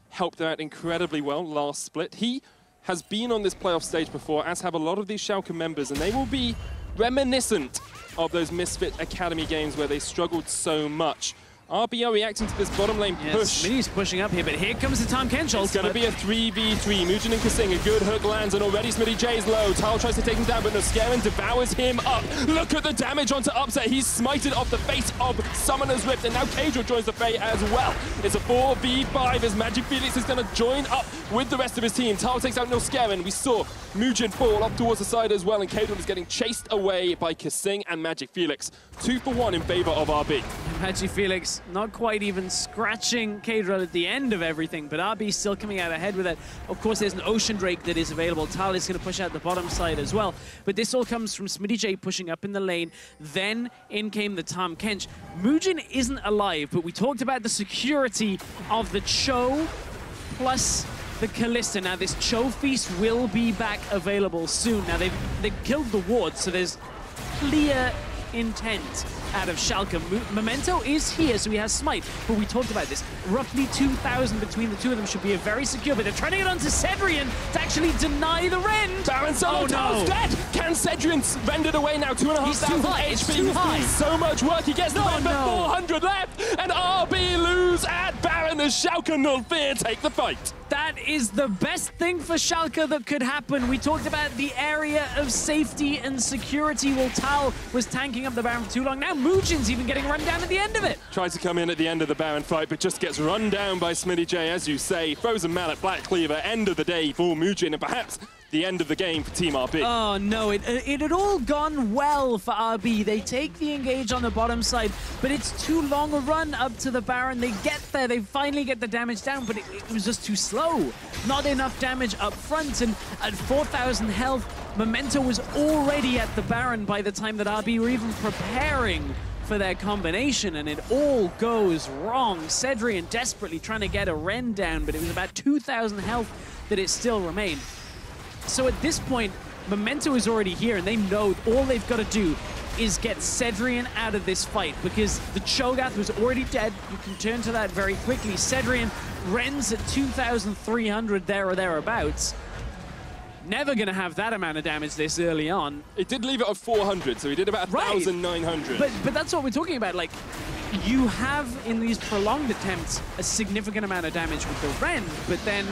helped out incredibly well last split. He has been on this playoff stage before, as have a lot of these Schalke members, and they will be reminiscent of those Misfit Academy games where they struggled so much. RB are reacting to this bottom lane push. Smitty's pushing up here, but here comes the Tahm Kench. It's going to be a 3v3. Mujin and Kasing, a good hook lands, and already Smitty J is low. Tal tries to take him down, but Noskeren devours him up. Look at the damage onto Upset. He's smited off the face of Summoner's Rift, and now Cadril joins the fray as well. It's a 4v5 as Magic Felix is going to join up with the rest of his team. Tal takes out Noskeren. We saw Mujin fall up towards the side as well, and Kadron is getting chased away by Kasing and Magic Felix. 2 for 1 in favor of RB. Magic Felix not quite even scratching Kadron at the end of everything, but RB still coming out ahead with it. Of course, there's an Ocean Drake that is available. Tal is going to push out the bottom side as well. But this all comes from SmittyJ pushing up in the lane. Then in came the Tahm Kench. Mujin isn't alive, but we talked about the security of the Cho plus the Kalista. Now, this Cho Feast will be back available soon. Now, they've killed the ward, so there's clear intent out of Schalke. Memento is here, so he has Smite, but we talked about this. Roughly 2,000 between the two of them should be a very secure, but they're trying to get onto Cedrian to actually deny the rend. Baron solo Tal's dead! Can Cedrian rend it away now? 2,500 HP. It's too high. So much work. He gets the win, but 400 left, and RB lose at Baron as Schalke 04 take the fight. That is the best thing for Schalke that could happen. We talked about the area of safety and security while Tal was tanking up the Baron for too long. Now Mujin's even getting run down at the end of it. Tries to come in at the end of the Baron fight, but just gets run down by SmittyJ, as you say. Frozen Mallet, Black Cleaver, end of the day for Mujin, and perhaps the end of the game for Team RB. Oh no, it had all gone well for RB. They take the engage on the bottom side, but it's too long a run up to the Baron. They get there, they finally get the damage down, but it was just too slow. Not enough damage up front, and at 4,000 health, Memento was already at the Baron by the time that RB were even preparing for their combination, and it all goes wrong. Cedrian desperately trying to get a rend down, but it was about 2,000 health that it still remained. So at this point, Memento is already here, and they know all they've got to do is get Cedrian out of this fight, because the Cho'Gath was already dead. You can turn to that very quickly. Cedrian rends at 2,300 there or thereabouts. Never going to have that amount of damage this early on. It did leave it at 400, so he did about 1,900. But that's what we're talking about. Like, you have, in these prolonged attempts, a significant amount of damage with the rend, but then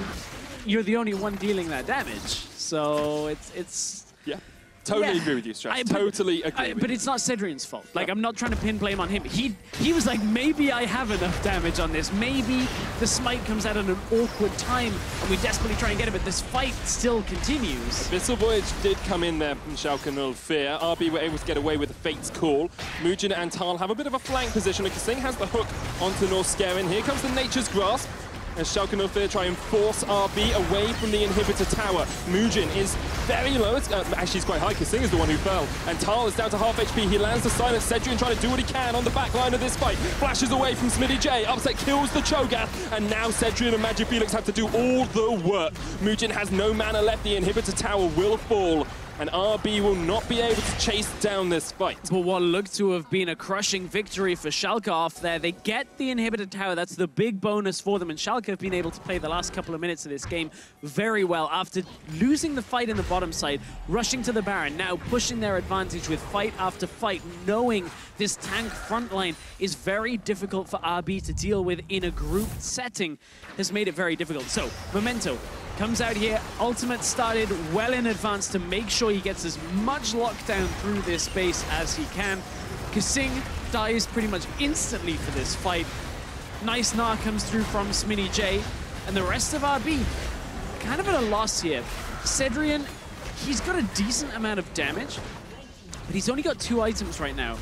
you're the only one dealing that damage. So it's yeah. Totally agree with you, Stress. Totally agree with But it's not Cedrian's fault. Like, I'm not trying to pin blame on him. He was like, maybe I have enough damage on this. Maybe the smite comes out at an awkward time, and we desperately try and get it, but this fight still continues. Abyssal Voyage did come in there from Schalke 04. RB were able to get away with the Fate's Call. Mujin and Tal have a bit of a flank position, and Kasing has the hook onto Norscarin. Here comes the Nature's Grasp, as Schalke 04 try and force RB away from the inhibitor tower. Mujin is very low. Actually, he's quite high. Kasing is the one who fell. And Tal is down to half HP. He lands the silence. Cedrian trying to do what he can on the back line of this fight. Flashes away from SmittyJ. Upset kills the Cho'Gath. And now Cedrian and Magic Felix have to do all the work. Mujin has no mana left. The inhibitor tower will fall, and RB will not be able to chase down this fight. But what looked to have been a crushing victory for Schalke off there, they get the inhibitor tower. That's the big bonus for them, and Schalke have been able to play the last couple of minutes of this game very well. After losing the fight in the bottom side, rushing to the Baron, now pushing their advantage with fight after fight, knowing this tank front line is very difficult for RB to deal with in a group setting, has made it very difficult. So, Memento comes out here. Ultimate started well in advance to make sure he gets as much lockdown through this space as he can. Kasing dies pretty much instantly for this fight. Nice Gnar comes through from SmittyJ, and the rest of RB kind of at a loss here. Cedrian, he's got a decent amount of damage, but he's only got 2 items right now.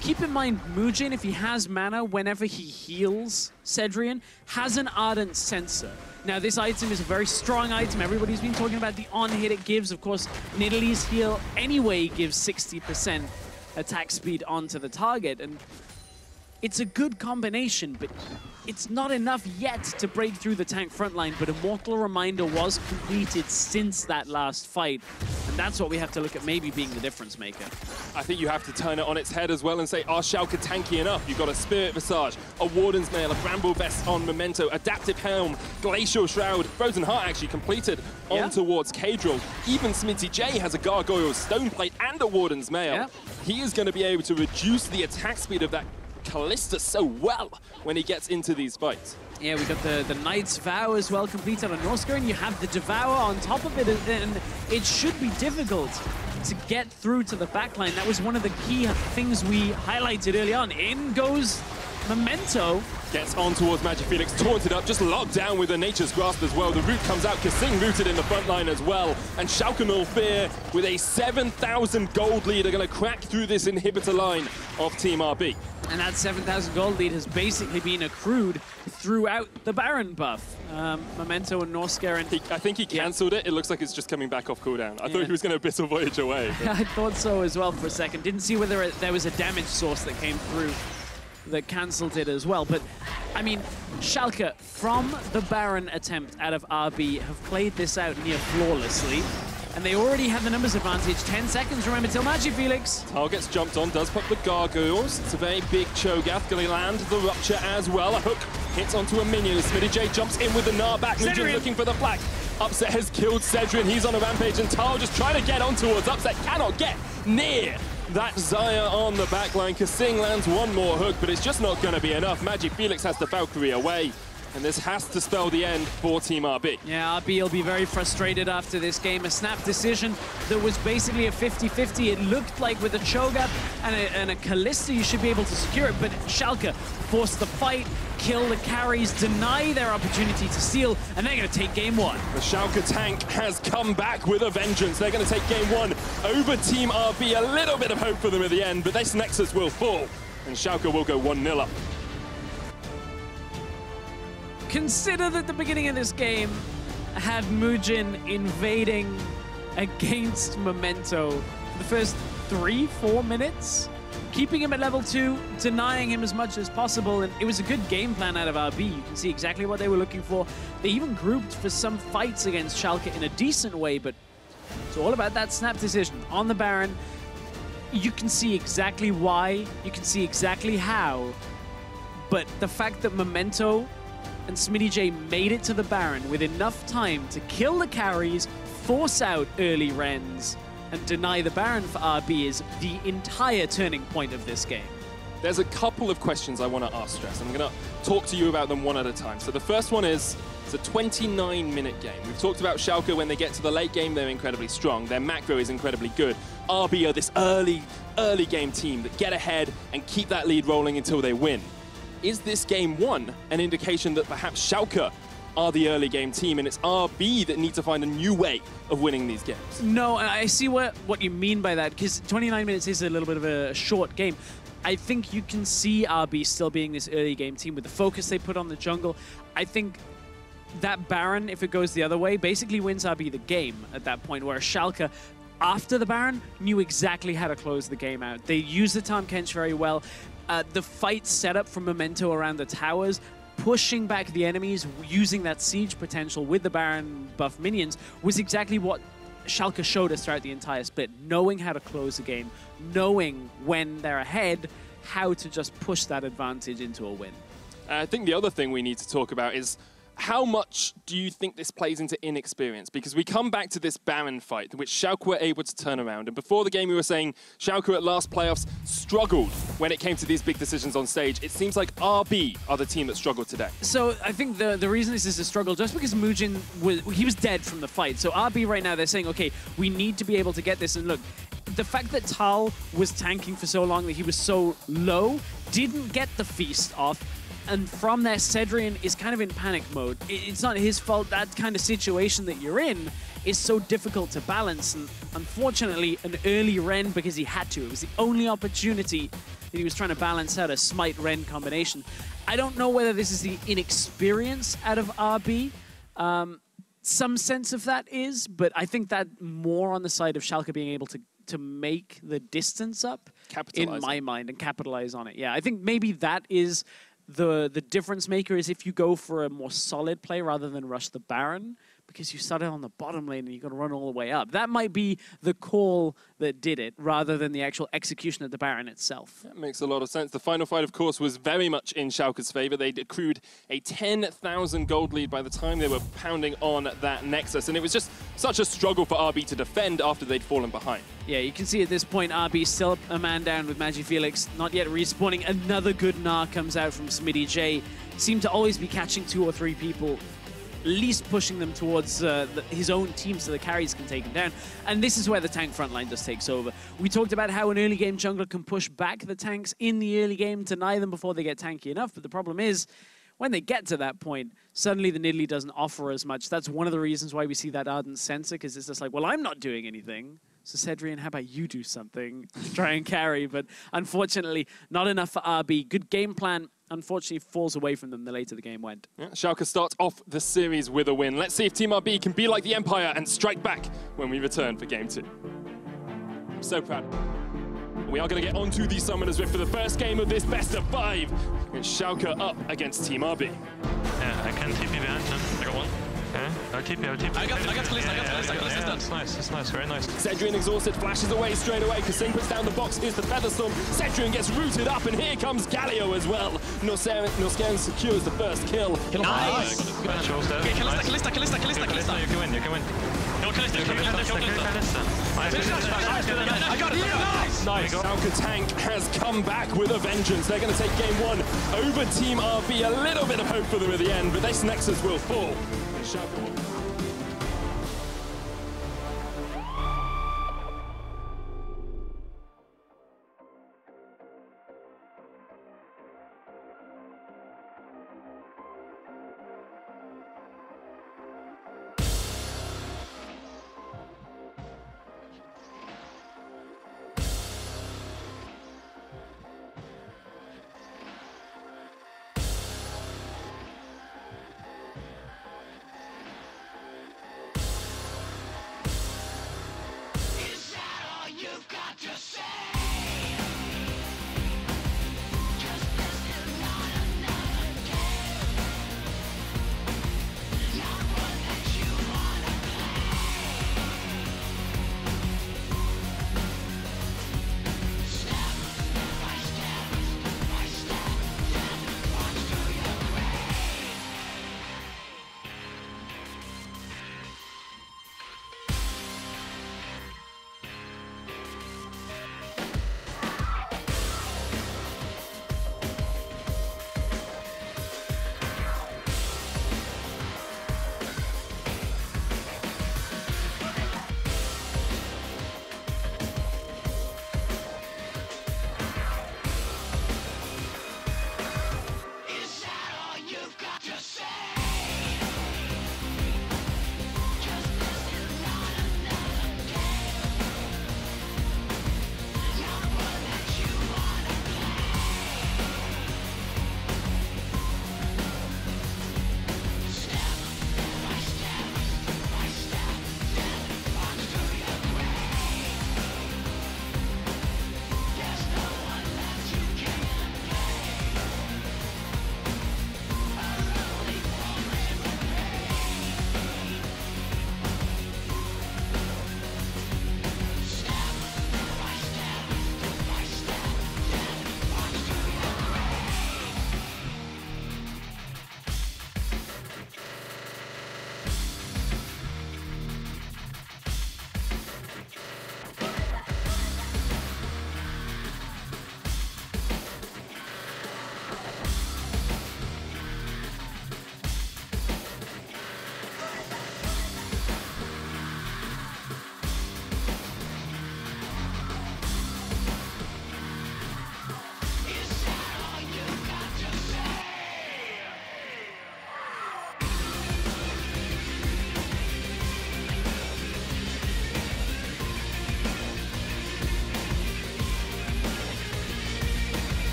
Keep in mind, Mujin, if he has mana, whenever he heals Cedrian, has an Ardent Sensor. Now, this item is a very strong item. Everybody's been talking about the on-hit it gives. Of course, Nidalee's heal anyway gives 60% attack speed onto the target, and it's a good combination, but it's not enough yet to break through the tank front line. But Immortal Reminder was completed since that last fight, and that's what we have to look at maybe being the difference maker. I think you have to turn it on its head as well and say, are Schalke tanky enough? You've got a Spirit Visage, a Warden's Mail, a Bramble Vest on Memento, Adaptive Helm, Glacial Shroud, Frozen Heart actually completed on towards Kadril. Even SmittyJ has a Gargoyle Stone Plate and a Warden's Mail. Yeah. He is going to be able to reduce the attack speed of that Kalista so well when he gets into these fights. Yeah, we got the Knight's Vow as well completed on Norscarin, and you have the Devour on top of it, and it should be difficult to get through to the backline. That was one of the key things we highlighted early on. In goes Memento gets on towards Magic Felix, taunted up, just locked down with a Nature's Grasp as well. The root comes out, Kasing rooted in the front line as well. And Schalke 04 with a 7,000 gold lead are going to crack through this inhibitor line of Team RB. And that 7,000 gold lead has basically been accrued throughout the Baron buff. Memento and Norskeren. I think he cancelled it. It looks like it's just coming back off cooldown. I thought he was going to Abyssal Voyage away. I thought so as well for a second. Didn't see whether there was a damage source that came through that cancelled it as well. But, I mean, Schalke, from the Baron attempt out of RB, have played this out near flawlessly. And they already have the numbers advantage. 10 seconds, remember, till Magic Felix. Target's jumped on, does pop the Gargoyles. It's a very big Cho'Gath, going to land the Rupture as well. A hook hits onto a minion. Smitty J jumps in with the Gnar back. Nugent looking for the flag. Upset has killed Cedrian. He's on a rampage, and Tal just trying to get on towards Upset. Cannot get near that Xayah on the backline. Kasing lands one more hook, but it's just not going to be enough. Magic Felix has the Valkyrie away. And this has to spell the end for Team RB. Yeah, RB will be very frustrated after this game. A snap decision that was basically a 50-50. It looked like with a Cho'Gath and a Kalista, you should be able to secure it. But Schalke forced the fight, kill the carries, deny their opportunity to steal, and they're going to take game one. The Schalke tank has come back with a vengeance. They're going to take game one over Team RB. A little bit of hope for them at the end, but this Nexus will fall, and Schalke will go 1-0 up. Consider that the beginning of this game had Mugen invading against Memento for the first 3-4 minutes, keeping him at level 2, denying him as much as possible, and it was a good game plan out of RB. You can see exactly what they were looking for. They even grouped for some fights against Schalke in a decent way, but it's all about that snap decision on the Baron. You can see exactly why, you can see exactly how, but the fact that Memento and Smitty J made it to the Baron with enough time to kill the carries, force out early Rens, and deny the Baron for RB is the entire turning point of this game. There's a couple of questions I want to ask, Stress. I'm going to talk to you about them one at a time. So the first one is, it's a 29-minute game. We've talked about Schalke. When they get to the late game, they're incredibly strong. Their macro is incredibly good. RB are this early game team that get ahead and keep that lead rolling until they win. Is this game one an indication that perhaps Schalke are the early game team and it's RB that need to find a new way of winning these games? No, I see what you mean by that, because 29 minutes is a little bit of a short game. I think you can see RB still being this early game team with the focus they put on the jungle. I think that Baron, if it goes the other way, basically wins RB the game at that point, where Schalke, after the Baron, knew exactly how to close the game out. They used the Tahm Kench very well. The fight set up from Memento around the towers, pushing back the enemies, using that siege potential with the Baron buff minions, was exactly what Schalke showed us throughout the entire split. Knowing how to close the game, knowing when they're ahead, how to just push that advantage into a win. I think the other thing we need to talk about is how much do you think this plays into inexperience? Because we come back to this Baron fight, which Schalke were able to turn around. And before the game, we were saying Schalke at last playoffs struggled when it came to these big decisions on stage. It seems like RB are the team that struggled today. So I think the reason this is a struggle, just because Mugen was dead from the fight. So RB right now, they're saying, okay, we need to be able to get this. And look, the fact that Tal was tanking for so long, that he was so low, didn't get the feast off. And from there, Cedrian is kind of in panic mode. It's not his fault. That kind of situation that you're in is so difficult to balance. And unfortunately, an early Ren, because he had to. It was the only opportunity that he was trying to balance out a Smite-Ren combination. I don't know whether this is the inexperience out of RB. Some sense of that is, but I think that more on the side of Schalke being able to make the distance up, in my mind, and capitalize on it. Yeah, I think maybe that is the difference maker, is if you go for a more solid play rather than rush the Baron, because you started on the bottom lane and you've got to run all the way up. That might be the call that did it, rather than the actual execution of the Baron itself. That makes a lot of sense. The final fight, of course, was very much in Schalke's favor. They accrued a 10,000 gold lead by the time they were pounding on that Nexus, and it was just such a struggle for RB to defend after they'd fallen behind. Yeah, you can see at this point, RB still a man down with Magic Felix, not yet respawning. Another good Gnar comes out from Smitty J. Seemed to always be catching 2 or 3 people least pushing them towards his own team so the carries can take him down. And this is where the tank frontline just takes over. We talked about how an early game jungler can push back the tanks in the early game, deny them before they get tanky enough, but the problem is, when they get to that point, suddenly the Nidalee doesn't offer as much. That's one of the reasons why we see that Ardent Sensor, because it's just like, well, I'm not doing anything. So Cedrian, how about you do something to try and carry? But unfortunately, not enough for RB. Good game plan, unfortunately, falls away from them the later the game went. Yeah, Schalke starts off the series with a win. Let's see if Team RB can be like the Empire and strike back when we return for Game 2. I'm so proud. We are going to get onto the Summoner's Rift for the first game of this best of 5. It's Schalke up against Team RB. Yeah, I can TP behind him. I got one. Yeah, I'll TP. I got Kalista. That's nice, that's nice, very nice. Cedrian exhausted, flashes away straight away. Kasing puts down the box, is the Featherstorm. Cedrian gets rooted up, and here comes Galio as well. Norscan secures the first kill. Nice! Okay, Kalista. you can win. Kill Kalista. I got it! Nice. Schalke tank has come back with a vengeance. They're going to take game 1 over Team RB. A little bit of hope for them at the end, but this Nexus will fall. Schalke.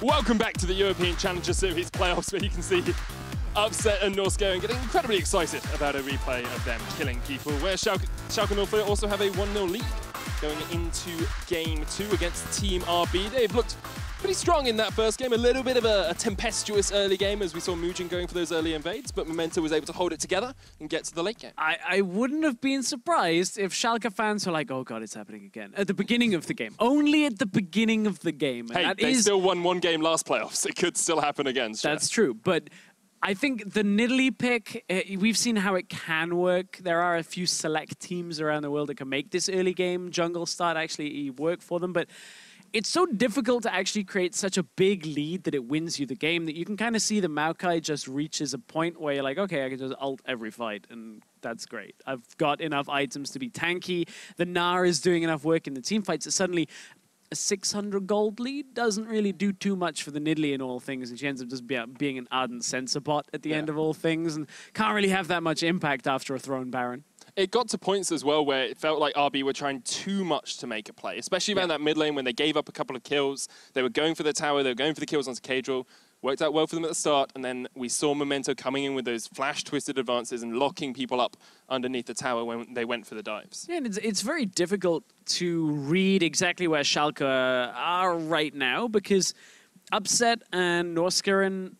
Welcome back to the European Challenger Series playoffs, where you can see Upset and Norskeren getting incredibly excited about a replay of them killing people, where Schalke 04 also have a 1-0 lead going into Game 2 against Team RB. They've looked pretty strong in that first game, a little bit of a tempestuous early game as we saw Mujin going for those early invades, but Memento was able to hold it together and get to the late game. I wouldn't have been surprised if Schalke fans were like, oh god, it's happening again, at the beginning of the game. Only at the beginning of the game. And hey, they still won one game last playoffs. It could still happen again. Sure. That's true, but I think the Nidalee pick, we've seen how it can work. There are a few select teams around the world that can make this early game jungle start actually work for them, but it's so difficult to actually create such a big lead that it wins you the game that you can kind of see the Maokai just reaches a point where you're like, okay, I can just ult every fight, and that's great. I've got enough items to be tanky. The Gnar is doing enough work in the team fights that suddenly a 600 gold lead doesn't really do too much for the Nidalee in all things, and she ends up just being an ardent sensor bot at the end of all things, and can't really have that much impact after a thrown Baron. It got to points as well where it felt like RB were trying too much to make a play, especially around that mid lane when they gave up a couple of kills. They were going for the tower, they were going for the kills onto Cadril. Worked out well for them at the start, and then we saw Memento coming in with those flash-twisted advances and locking people up underneath the tower when they went for the dives. Yeah, and it's very difficult to read exactly where Schalke are right now, because Upset and Norskeren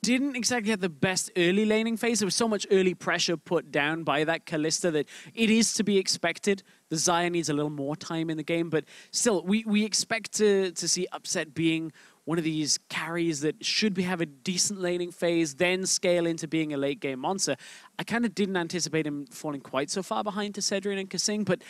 didn't exactly have the best early laning phase. There was so much early pressure put down by that Kalista that it is to be expected. The Xayah needs a little more time in the game, but still, we expect to see Upset being one of these carries that should have a decent laning phase, then scale into being a late game monster. I kind of didn't anticipate him falling quite so far behind to Cedrian and Kasing, but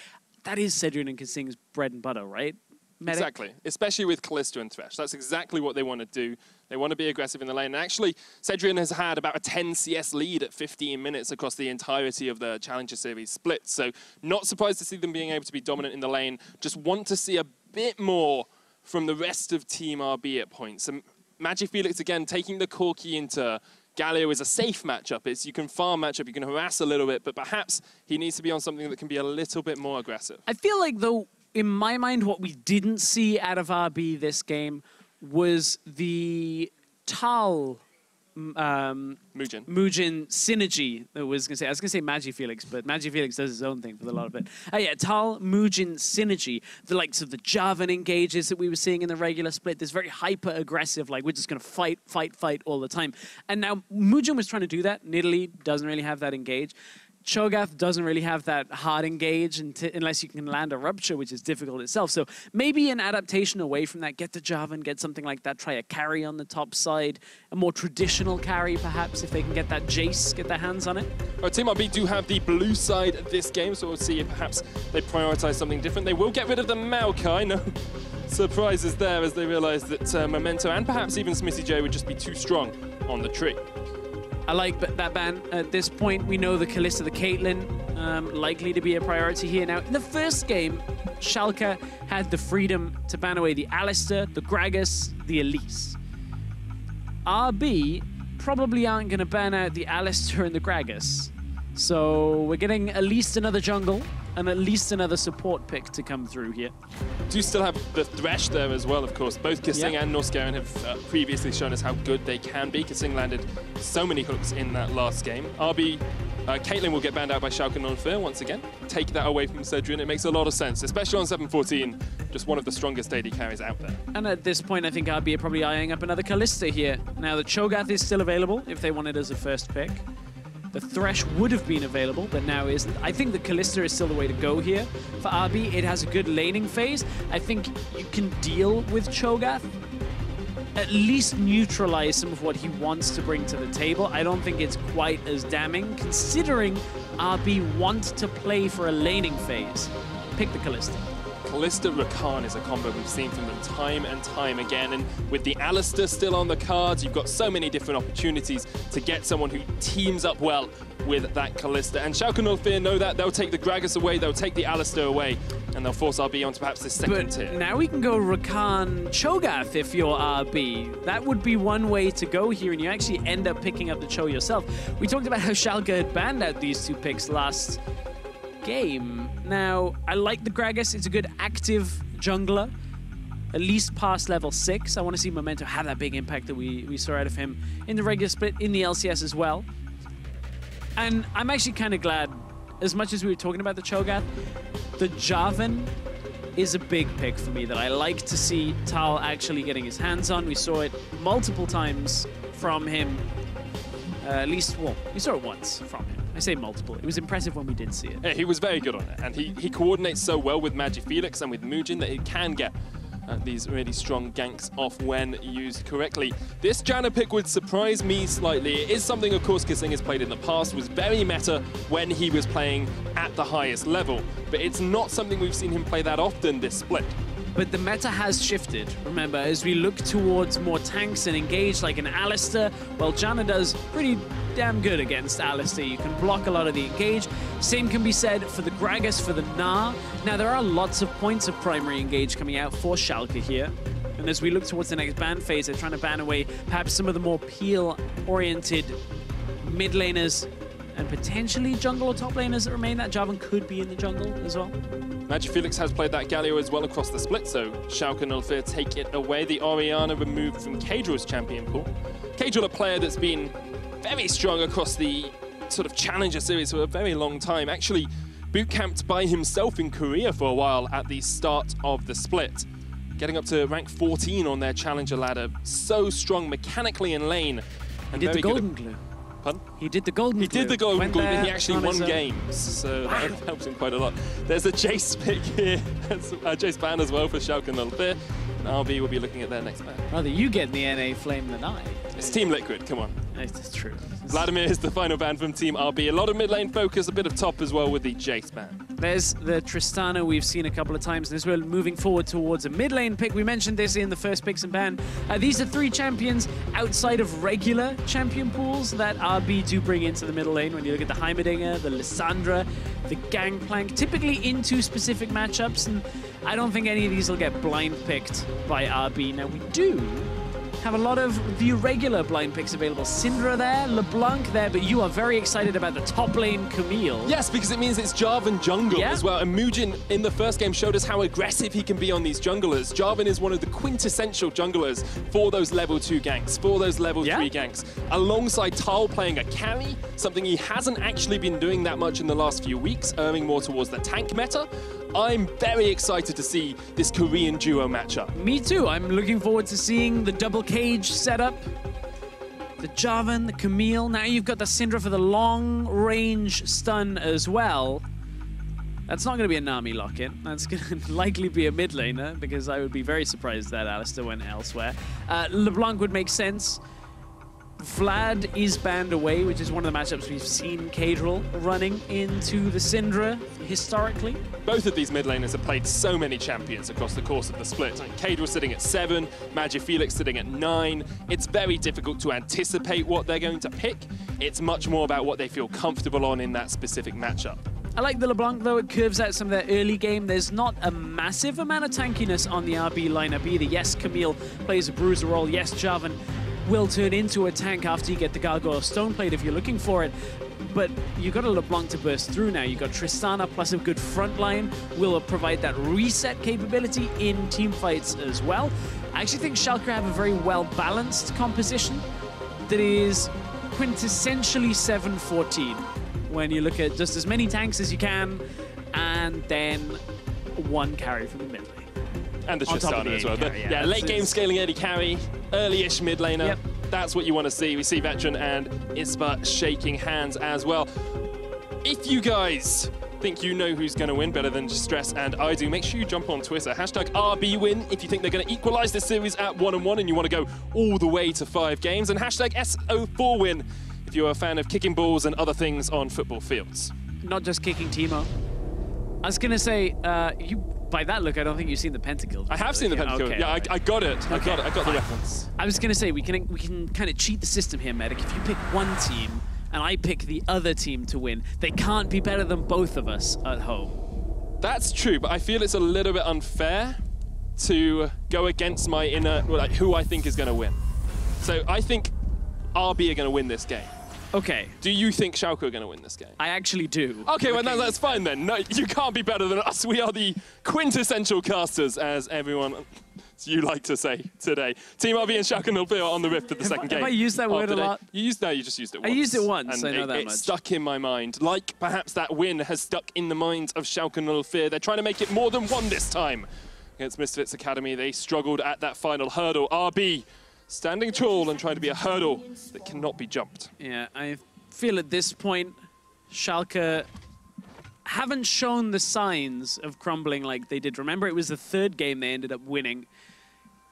that is Cedrian and Kasing's bread and butter, right? Medic. Exactly, especially with Kalista and Thresh. That's exactly what they want to do. They want to be aggressive in the lane. And actually, Cedrian has had about a 10 CS lead at 15 minutes across the entirety of the Challenger Series split. So not surprised to see them being able to be dominant in the lane. Just want to see a bit more from the rest of Team RB at points. And Magifelix, again, taking the core key into Galio is a safe matchup. You can farm matchup, you can harass a little bit, but perhaps he needs to be on something that can be a little bit more aggressive. I feel like, though, in my mind, what we didn't see out of RB this game was the Tal Mujin synergy. I was going to say Magifelix, but Magifelix does his own thing for a lot of it. Yeah, Tal Mujin synergy, the likes of the Jarvan engages that we were seeing in the regular split, this very hyper aggressive, like we're just going to fight all the time. And now Mujin was trying to do that. Nidalee doesn't really have that engage. Cho'Gath doesn't really have that hard engage unless you can land a Rupture, which is difficult itself. So maybe an adaptation away from that, get the Jarvan, get something like that, try a carry on the top side, a more traditional carry perhaps, if they can get that Jace, get their hands on it. Well, Team RB do have the blue side this game, so we'll see if perhaps they prioritize something different. They will get rid of the Maokai, no surprises there, as they realize that Memento and perhaps even Smithy J would just be too strong on the tree. I like that ban. At this point, we know the Kalista, the Caitlyn, likely to be a priority here. Now, in the first game, Schalke had the freedom to ban away the Alistar, the Gragas, the Elise. RB probably aren't going to ban out the Alistar and the Gragas. So we're getting at least another jungle and at least another support pick to come through here. Do still have the Thresh there as well, of course. Both Kasing and Norskeren have previously shown us how good they can be. Kasing landed so many hooks in that last game. Caitlyn will get banned out by Schalke 04 once again. Take that away from Cedrian. It makes a lot of sense, especially on 7-14. Just one of the strongest AD carries out there. And at this point, I think RB are probably eyeing up another Kalista here. Now that Cho'Gath is still available, if they want it as a first pick. The Thresh would have been available, but now isn't. I think the Kalista is still the way to go here. For RB, it has a good laning phase. I think you can deal with Cho'Gath, at least neutralize some of what he wants to bring to the table. I don't think it's quite as damning, considering RB want to play for a laning phase. Pick the Kalista. Kalista Rakan is a combo we've seen from them time and time again, and with the Alistar still on the cards, you've got so many different opportunities to get someone who teams up well with that Kalista. And Schalke 04 know that. They'll take the Gragas away, they'll take the Alistar away, and they'll force RB onto perhaps the second tier. Now we can go Rakan Cho'Gath if you're RB. That would be one way to go here, and you actually end up picking up the Cho yourself. We talked about how Schalke had banned out these two picks last game. Now, I like the Gragas. It's a good active jungler. at least past level 6. I want to see Memento have that big impact that we saw out of him in the regular split, in the LCS as well. And I'm actually kind of glad, as much as we were talking about the Cho'Gath, the Jarvan is a big pick for me that I like to see Tal actually getting his hands on. We saw it multiple times from him. At least, well, we saw it once from him. I say multiple. It was impressive when we did see it. Yeah, he was very good on it, and he coordinates so well with MagiFelix and with Muujin that he can get these really strong ganks off when used correctly. This Janna pick would surprise me slightly. It is something, of course, Kissing has played in the past, was very meta when he was playing at the highest level, but it's not something we've seen him play that often this split. But the meta has shifted, remember, as we look towards more tanks and engage like an Alistar. Well, Janna does pretty damn good against Alistar. You can block a lot of the engage. Same can be said for the Gragas, for the Gnar. Now, there are lots of points of primary engage coming out for Schalke here. And as we look towards the next ban phase, they're trying to ban away perhaps some of the more peel-oriented mid laners and potentially jungle or top laners that remain. That Jarvan could be in the jungle as well. MagiFelix has played that Galio as well across the split, so Schalke 04 take it away. The Orianna removed from Kadril's champion pool. Kadril, a player that's been very strong across the sort of Challenger series for a very long time. Actually bootcamped by himself in Korea for a while at the start of the split. Getting up to rank 14 on their Challenger ladder. So strong mechanically in lane. And he did the golden glue. Pardon? He did the golden glue. He did the golden glue, and he actually won his games, so that helps him quite a lot. There's a Jace pick here, Jace ban as well for Schalke 04. RB will be looking at their next ban. Rather you get the NA flame than I. It's Team Liquid, come on. That's true. Vladimir is the final ban from Team RB. A lot of mid lane focus, a bit of top as well with the Jace ban. There's the Tristana we've seen a couple of times, and as we're moving forward towards a mid lane pick, we mentioned this in the first picks and ban. These are 3 champions outside of regular champion pools that RB do bring into the middle lane. When you look at the Heimerdinger, the Lissandra, the Gangplank, typically into specific matchups, and I don't think any of these will get blind picked by RB. Now, we do have a lot of the regular blind picks available. Syndra there, LeBlanc there, but you are very excited about the top lane Camille. Yes, because it means it's Jarvan jungle as well. And Muujin in the first game showed us how aggressive he can be on these junglers. Jarvan is one of the quintessential junglers for those level 2 ganks, for those level 3 ganks. Alongside Tal playing a carry, something he hasn't actually been doing that much in the last few weeks, erring more towards the tank meta. I'm very excited to see this Korean duo matchup. Me too. I'm looking forward to seeing the double cage setup. The Jarvan, the Camille. Now you've got the Syndra for the long range stun as well. That's not going to be a Nami lock-in. That's going to likely be a mid laner, because I would be very surprised that Alistar went elsewhere. LeBlanc would make sense. Vlad is banned away, which is one of the matchups we've seen Kadril running into the Syndra historically. Both of these mid laners have played so many champions across the course of the split. Kadril sitting at 7, MagiFelix sitting at 9. It's very difficult to anticipate what they're going to pick. It's much more about what they feel comfortable on in that specific matchup. I like the LeBlanc, though. It curves out some of their early game. There's not a massive amount of tankiness on the RB lineup either. Yes, Camille plays a bruiser role. Yes, Jarvan will turn into a tank after you get the Gargoyle Stoneplate if you're looking for it. But you've got a LeBlanc to burst through now. You've got Tristana plus a good front line will provide that reset capability in team fights as well. I actually think Schalke have a very well-balanced composition that is quintessentially 7-14. When you look at just as many tanks as you can, and then 1 carry from the mid lane. And the Tristana as well. Yeah, late game scaling early carry, early-ish mid laner. Yep. That's what you want to see. We see Veteran and Ispa shaking hands as well. If you guys think you know who's going to win better than Stress and I do, make sure you jump on Twitter. #RBWin if you think they're going to equalize this series at 1-1 and you want to go all the way to 5 games. And #S04win if you're a fan of kicking balls and other things on football fields. Not just kicking Teemo. I was going to say, by that look, I don't think you've seen the Pentakill. I have seen the Pentakill. Okay, yeah, I got it. I got the reference. I was going to say, we can kind of cheat the system here, Medic. If you pick one team and I pick the other team to win, they can't be better than both of us at home. That's true, but I feel it's a little bit unfair to go against my inner, like, who I think is going to win. So I think RB are going to win this game. Okay. Do you think Schalke are going to win this game? I actually do. Okay, well, that's fine then. No, you can't be better than us. We are the quintessential casters, as everyone you like to say today. Team RB and Schalke 04 on the rift for the second game. Have I used that word a lot? You just used it once. I used it once, and I know that it much. stuck in my mind. Like perhaps that win has stuck in the minds of Schalke 04. They're trying to make it more than one this time. Against Misfits Academy, they struggled at that final hurdle. RB standing tall and trying to be a hurdle that cannot be jumped. Yeah, I feel at this point, Schalke haven't shown the signs of crumbling like they did. Remember, it was the third game they ended up winning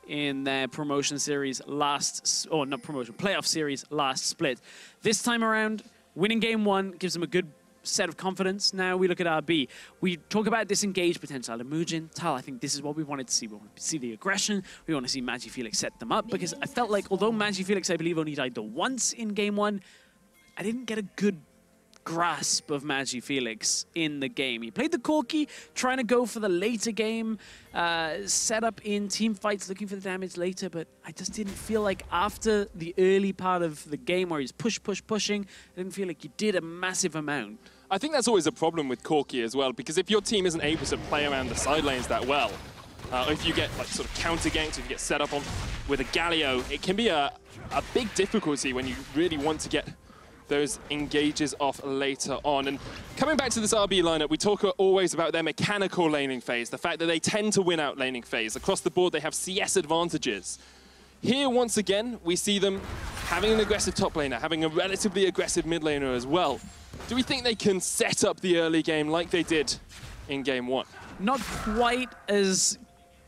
in their promotion series playoff series last split. This time around, winning game one gives them a good set of confidence. Now we look at RB. We talk about disengaged potential out of Mujin, Tal. I think this is what we wanted to see. We want to see the aggression. We want to see Magi Felix set them up, because I felt like although Magi Felix, I believe, only died once in game one, I didn't get a good grasp of Magi Felix in the game. He played the Corki, trying to go for the later game, set up in team fights, looking for the damage later, but I just didn't feel like after the early part of the game where he's pushing, I didn't feel like he did a massive amount. I think that's always a problem with Corki as well, because if your team isn't able to play around the side lanes that well, if you get like sort of counter ganked, if you get set up on with a Galio, it can be a big difficulty when you really want to get those engages off later on. And coming back to this RB lineup, we talk always about their mechanical laning phase, the fact that they tend to win out laning phase. Across the board, they have CS advantages. Here, once again, we see them having an aggressive top laner, having a relatively aggressive mid laner as well. Do we think they can set up the early game like they did in game one? Not quite as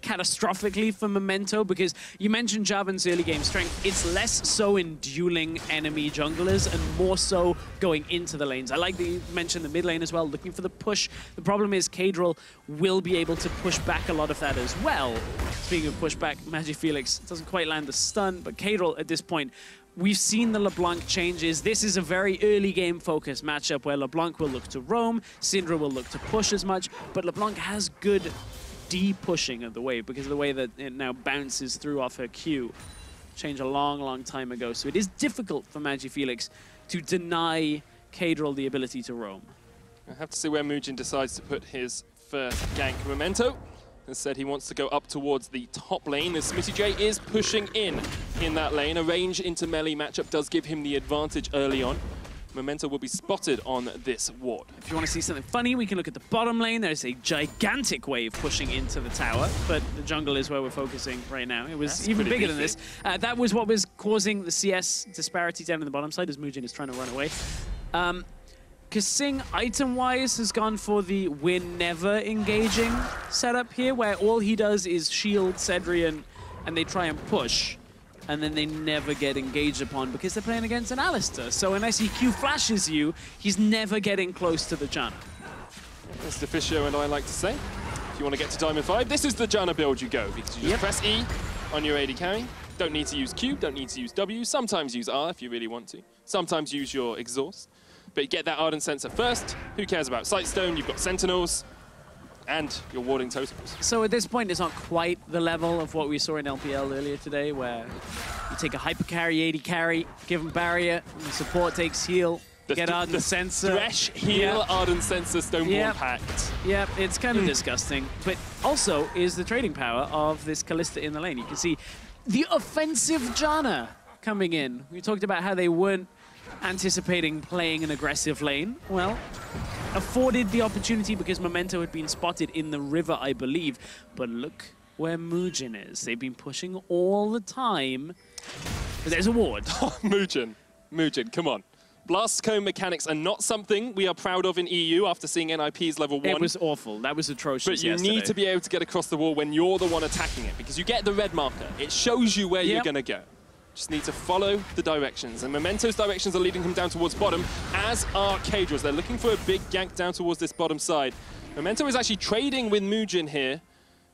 catastrophically for Memento, because you mentioned Javan's early game strength. It's less so in dueling enemy junglers and more so going into the lanes. I like that you mentioned the mid lane as well, looking for the push. The problem is Kadril will be able to push back a lot of that as well. Speaking of pushback, Magi Felix doesn't quite land the stun, but Kadril at this point, we've seen the LeBlanc changes. This is a very early game focused matchup where LeBlanc will look to roam, Syndra will look to push as much, but LeBlanc has good de-pushing of the wave because of the way that it now bounces through off her Q. Changed a long time ago. So it is difficult for Magi Felix to deny Kadril the ability to roam. I have to see where Mujin decides to put his first gank. Memento has said he wants to go up towards the top lane as Smitty J is pushing in that lane. A range into melee matchup does give him the advantage early on. Memento will be spotted on this ward. If you want to see something funny, we can look at the bottom lane. There's a gigantic wave pushing into the tower, but the jungle is where we're focusing right now. It was even bigger than this. That was what was causing the CS disparity down in the bottom side as Mujin is trying to run away. Kasing, item-wise, has gone for the we're never engaging setup here, where all he does is shield Cedrian and they try and push. And then they never get engaged upon because they're playing against an Alistar. So unless he Q flashes you, he's never getting close to the Janna. As Deficio and I like to say, if you want to get to Diamond 5, this is the Janna build you go, because you just press E on your AD carry. Don't need to use Q, don't need to use W. Sometimes use R if you really want to. Sometimes use your exhaust. But you get that Ardent Sensor first. Who cares about Sightstone? You've got Sentinels. And your warding totems. So at this point, it's not quite the level of what we saw in LPL earlier today, where you take a hyper carry, AD carry, give him barrier, and the support takes heal, get Ardent Sensor. Thresh, heal, Ardent Sensor, Stoneborn Pact. Yeah, it's kind of disgusting. But also is the trading power of this Kalista in the lane. You can see the offensive Janna coming in. We talked about how they weren't anticipating playing an aggressive lane. Well, afforded the opportunity because Memento had been spotted in the river, I believe. But look where Mujin is. They've been pushing all the time. But there's a ward. Mujin, come on. Blast cone mechanics are not something we are proud of in EU after seeing NIP's level 1. It was awful. That was atrocious. But you need to be able to get across the wall when you're the one attacking it, because you get the red marker. It shows you where you're going to go. Just need to follow the directions. And Memento's directions are leading him down towards bottom, as are Kadril's. They're looking for a big gank down towards this bottom side. Memento is actually trading with Mujin here,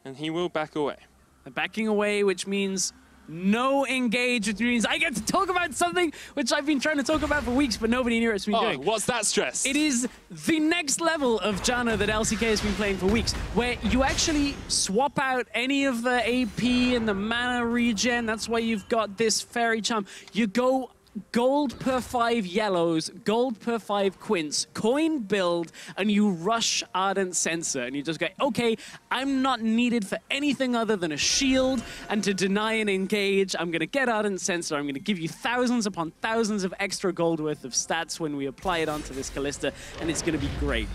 and he will back away. They're backing away, which means no engage, which means I get to talk about something which I've been trying to talk about for weeks, but nobody near it's been doing. What's that stress? It is the next level of Janna that LCK has been playing for weeks, where you actually swap out any of the AP and the mana regen. That's why you've got this Fairy Charm. You go gold per 5 yellows, gold per 5 quints, coin build, and you rush Ardent Sensor, and you just go, okay, I'm not needed for anything other than a shield, and to deny and engage, I'm going to get Ardent Sensor, I'm going to give you thousands upon thousands of extra gold worth of stats when we apply it onto this Kalista, and it's going to be great.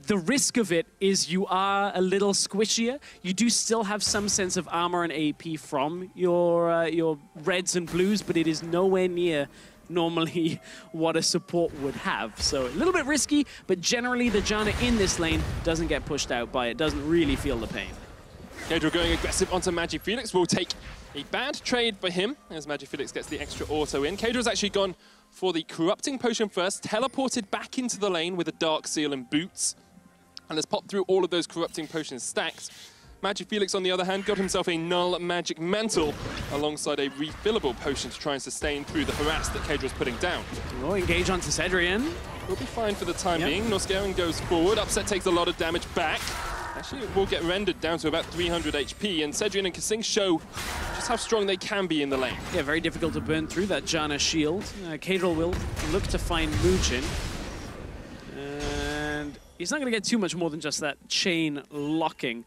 The risk of it is you are a little squishier. You do still have some sense of armor and AP from your reds and blues, but it is nowhere near normally what a support would have. So a little bit risky, but generally the Janna in this lane doesn't get pushed out by it, doesn't really feel the pain. Kedra going aggressive onto MagiFelix will take a bad trade for him as MagiFelix gets the extra auto in. Kedra's actually gone for the Corrupting Potion first, teleported back into the lane with a Dark Seal and boots, and has popped through all of those Corrupting Potions stacked. MagiFelix, on the other hand, got himself a Null Magic Mantle alongside a refillable potion to try and sustain through the harass that Kedra's putting down. Oh, engage onto Cedrian. We'll be fine for the time being. Norscarin goes forward. Upset takes a lot of damage back. Actually, it will get rendered down to about 300 HP, and Cedrian and Kasing show just how strong they can be in the lane. Yeah, very difficult to burn through that Janna shield. Kadril will look to find Muujin. And he's not going to get too much more than just that chain locking.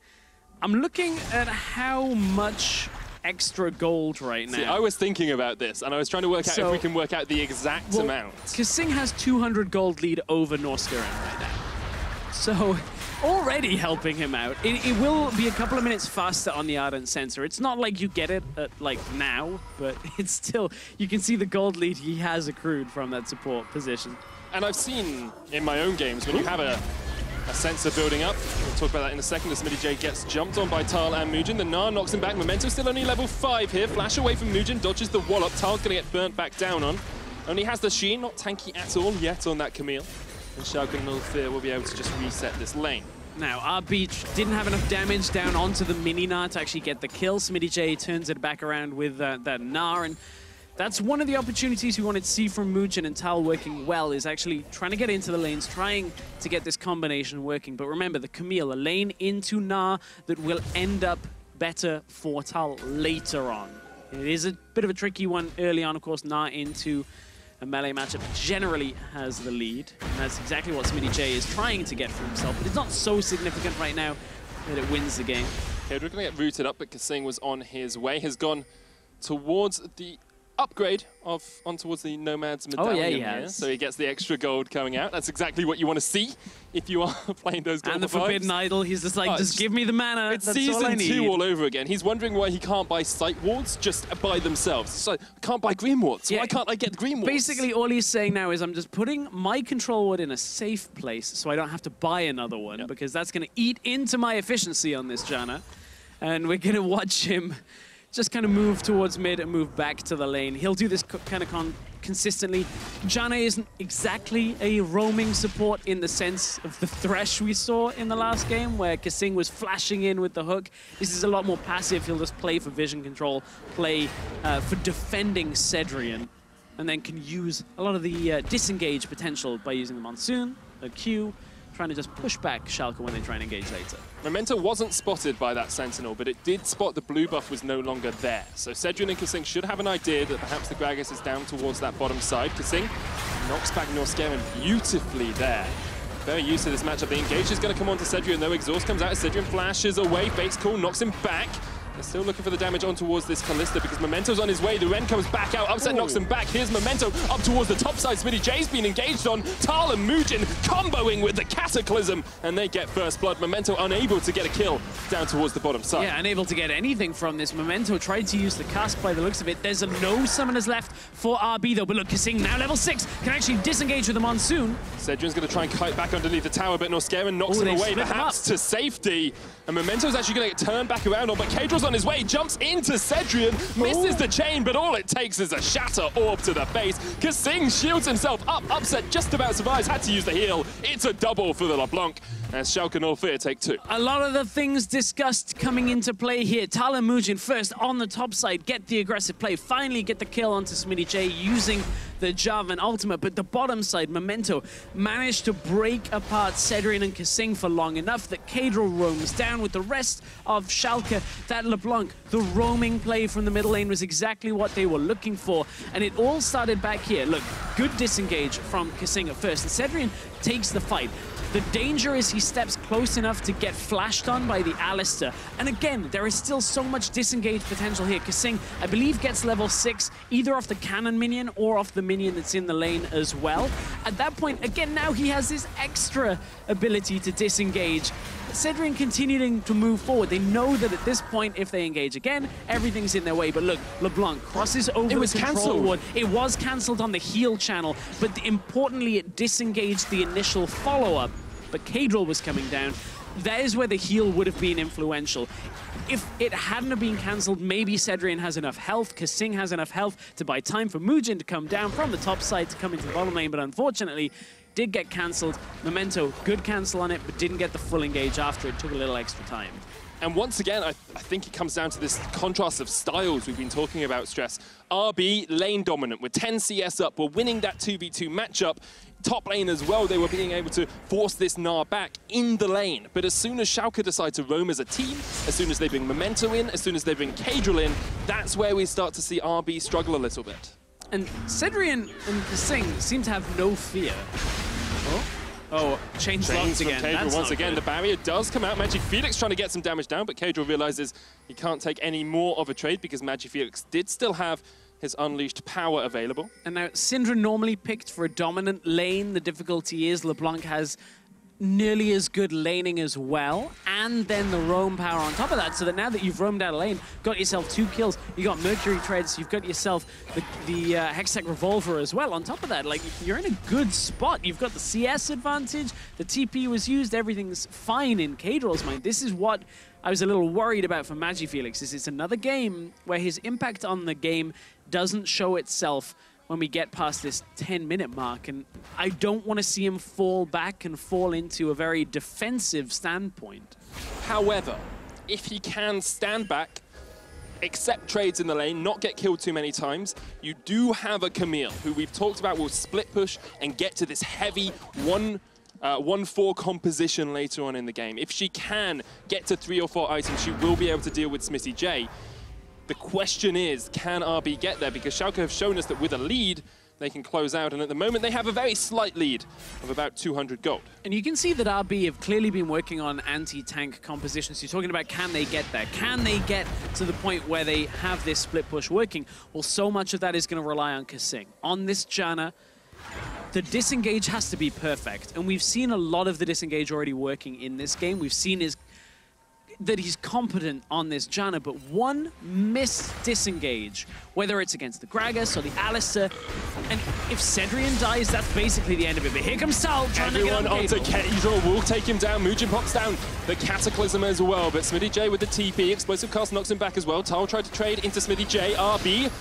I'm looking at how much extra gold right now. See, I was thinking about this, and I was trying to work out if we can work out the exact amount. Kasing has 200 gold lead over Norscarin right now. So already helping him out. It will be a couple of minutes faster on the Ardent Sensor. It's not like you get it at, like now, but it's still, you can see the gold lead he has accrued from that support position. And I've seen in my own games when you have a sensor building up. We'll talk about that in a second as SmittyJ gets jumped on by Tal and Muujin. The Gnar knocks him back. Memento still only level 5 here. Flash away from Muujin, dodges the wallop. Tal's going to get burnt back down on. Only has the Sheen, not tanky at all yet on that Camille. And Schalke 04 will be able to just reset this lane. Now, RB didn't have enough damage down onto the mini Gnar to actually get the kill. SmittyJ turns it back around with that Gnar, and that's one of the opportunities we wanted to see from Muujin and Tal working well, is actually trying to get into the lanes, trying to get this combination working. But remember, the Camille, a lane into Gnar that will end up better for Tal later on. It is a bit of a tricky one early on, of course. Gnar into a melee matchup generally has the lead, and that's exactly what SmittyJ is trying to get for himself, but it's not so significant right now that it wins the game. Okay, we're going to get rooted up, but Kasing was on his way, has gone towards the upgrade on towards the Nomad's medallion. Oh yeah, he here. has. So he gets the extra gold coming out. That's exactly what you want to see if you are playing those gold. And the Forbidden Idol, he's just like, just give me the mana. It's That's all I season need. 2 all over again. He's wondering why he can't buy sight wards just by themselves. So I can't buy green wards. Yeah. Why can't I get green wards? Basically, all he's saying now is I'm just putting my control ward in a safe place so I don't have to buy another one, because that's going to eat into my efficiency on this Janna. And we're going to watch him just kind of move towards mid and move back to the lane. He'll do this kind of consistently. Janna isn't exactly a roaming support in the sense of the Thresh we saw in the last game, where Kasing was flashing in with the hook. This is a lot more passive. He'll just play for vision control, play for defending Cedrian, and then can use a lot of the disengage potential by using the Monsoon, a Q, trying to just push back Schalke when they try and engage later. Memento wasn't spotted by that Sentinel, but it did spot the blue buff was no longer there. So Cedrian and Kasing should have an idea that perhaps the Gragas is down towards that bottom side. Kasing knocks back Norscarin beautifully there. Very used to this matchup. The engage is going to come on to Cedrian, though. Exhaust comes out as Cedrian flashes away. Fate's Call knocks him back. They're still looking for the damage on towards this Kalista because Memento's on his way. The Ren comes back out. Upset knocks him back. Here's Memento up towards the top side. SmittyJ's been engaged on. Tal and Muujin comboing with the Cataclysm, and they get first blood. Memento unable to get a kill down towards the bottom side. Yeah, unable to get anything from this. Memento tried to use the cast by the looks of it. There's no summoners left for RB, though. But look, Kasing now level 6 can actually disengage with the Monsoon. Cedrian's going to try and kite back underneath the tower, but Norscarin knocks him away, perhaps to safety. And Memento's actually going to get turned back around on, but Kedra's on his way, jumps into Cedrian, misses the chain, but all it takes is a shatter orb to the face. Kasing shields himself up, Upset just about survives, had to use the heal. It's a double for the LeBlanc, as Schalke 04 take 2. A lot of the things discussed coming into play here. Tal and Muujin first on the top side, get the aggressive play, finally get the kill onto SmittyJ using the Jarvan ultimate, but the bottom side, Memento, managed to break apart Cedrian and Kasing for long enough that Kadril roams down with the rest of Schalke. That LeBlanc, the roaming play from the middle lane was exactly what they were looking for, and it all started back here. Look, good disengage from Kasing at first, and Cedrian takes the fight. The danger is he steps close enough to get flashed on by the Alistair. And again, there is still so much disengaged potential here. Kasing, I believe, gets level 6, either off the cannon minion or off the minion that's in the lane as well. At that point, again, now he has this extra ability to disengage. Cedrian continuing to move forward. They know that at this point, if they engage again, everything's in their way. But look, LeBlanc crosses over the control ward. It was cancelled on the heal channel, but importantly, it disengaged the initial follow-up. But Kadril was coming down. That is where the heal would have been influential. If it hadn't have been cancelled, maybe Cedrian has enough health, Kasing has enough health to buy time for Mujin to come down from the top side to come into the bottom lane, but unfortunately, did get cancelled. Memento, good cancel on it, but didn't get the full engage after. It took a little extra time. And once again, I think it comes down to this contrast of styles we've been talking about, Stress. RB, lane dominant, with 10 CS up, were winning that 2v2 matchup. Top lane as well, they were being able to force this Gnar back in the lane. But as soon as Schalke decide to roam as a team, as soon as they bring Memento in, as soon as they bring Kadril in, that's where we start to see RB struggle a little bit. And Cedrian and Kasing seem to have no fear. Oh, chains locked again. Kadril once again. The barrier does come out. Magic Felix trying to get some damage down, but Kadril realizes he can't take any more of a trade because Magic Felix did still have his unleashed power available. And now Syndra normally picked for a dominant lane. The difficulty is LeBlanc has nearly as good laning as well, and then the roam power on top of that, so that now that you've roamed out a lane, got yourself 2 kills, you got Mercury Treads, you've got yourself the Hextech Revolver as well on top of that. Like, you're in a good spot. You've got the CS advantage, the TP was used, everything's fine in Kadril's mind. This is what I was a little worried about for Magi Felix, is it's another game where his impact on the game doesn't show itself when we get past this 10-minute mark, and I don't want to see him fall back and fall into a very defensive standpoint. However, if he can stand back, accept trades in the lane, not get killed too many times, you do have a Camille, who we've talked about will split push and get to this heavy 1-4 composition later on in the game. If she can get to 3 or 4 items, she will be able to deal with Smithy J. The question is, can RB get there? Because Schalke have shown us that with a lead, they can close out. And at the moment, they have a very slight lead of about 200 gold. And you can see that RB have clearly been working on anti-tank compositions. You're talking about, can they get there? Can they get to the point where they have this split push working? Well, so much of that is going to rely on Kasing. On this Janna, the disengage has to be perfect. And we've seen a lot of the disengage already working in this game. We've seen that he's competent on this Janna, but one missed disengage, whether it's against the Gragas or the Alistair, and if Cedrian dies, that's basically the end of it. But here comes Tal trying to get on onto Kadril will take him down. Mujin pops down the Cataclysm as well, but Smithy J with the TP. Explosive Cast knocks him back as well. Tal tried to trade into Smithy J. RB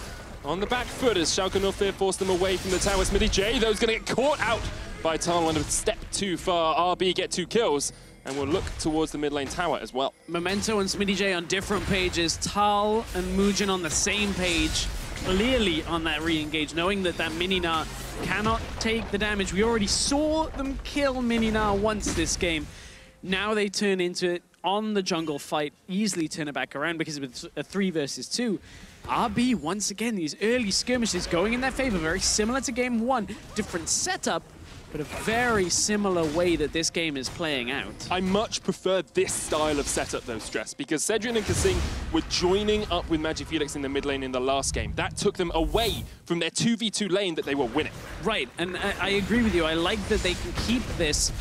on the back foot as Schalke no fear forced them away from the tower. Smithy J, though, is going to get caught out by Tal on a step too far. RB get 2 kills. And we'll look towards the mid lane tower as well. Memento and Smitty J on different pages. Tal and Mujin on the same page. Clearly on that re-engage, knowing that that Mini-Gnar cannot take the damage. We already saw them kill Mini-Gnar once this game. Now they turn into it on the jungle fight, easily turn it back around because it's a 3 versus 2. RB, once again, these early skirmishes going in their favor, very similar to game 1. Different setup, but a very similar way that this game is playing out. I much prefer this style of setup though, Stress, because Cedrian and Kasing were joining up with Magi Felix in the mid lane in the last game. That took them away from their 2v2 lane that they were winning. Right, and I agree with you. I like that they can keep this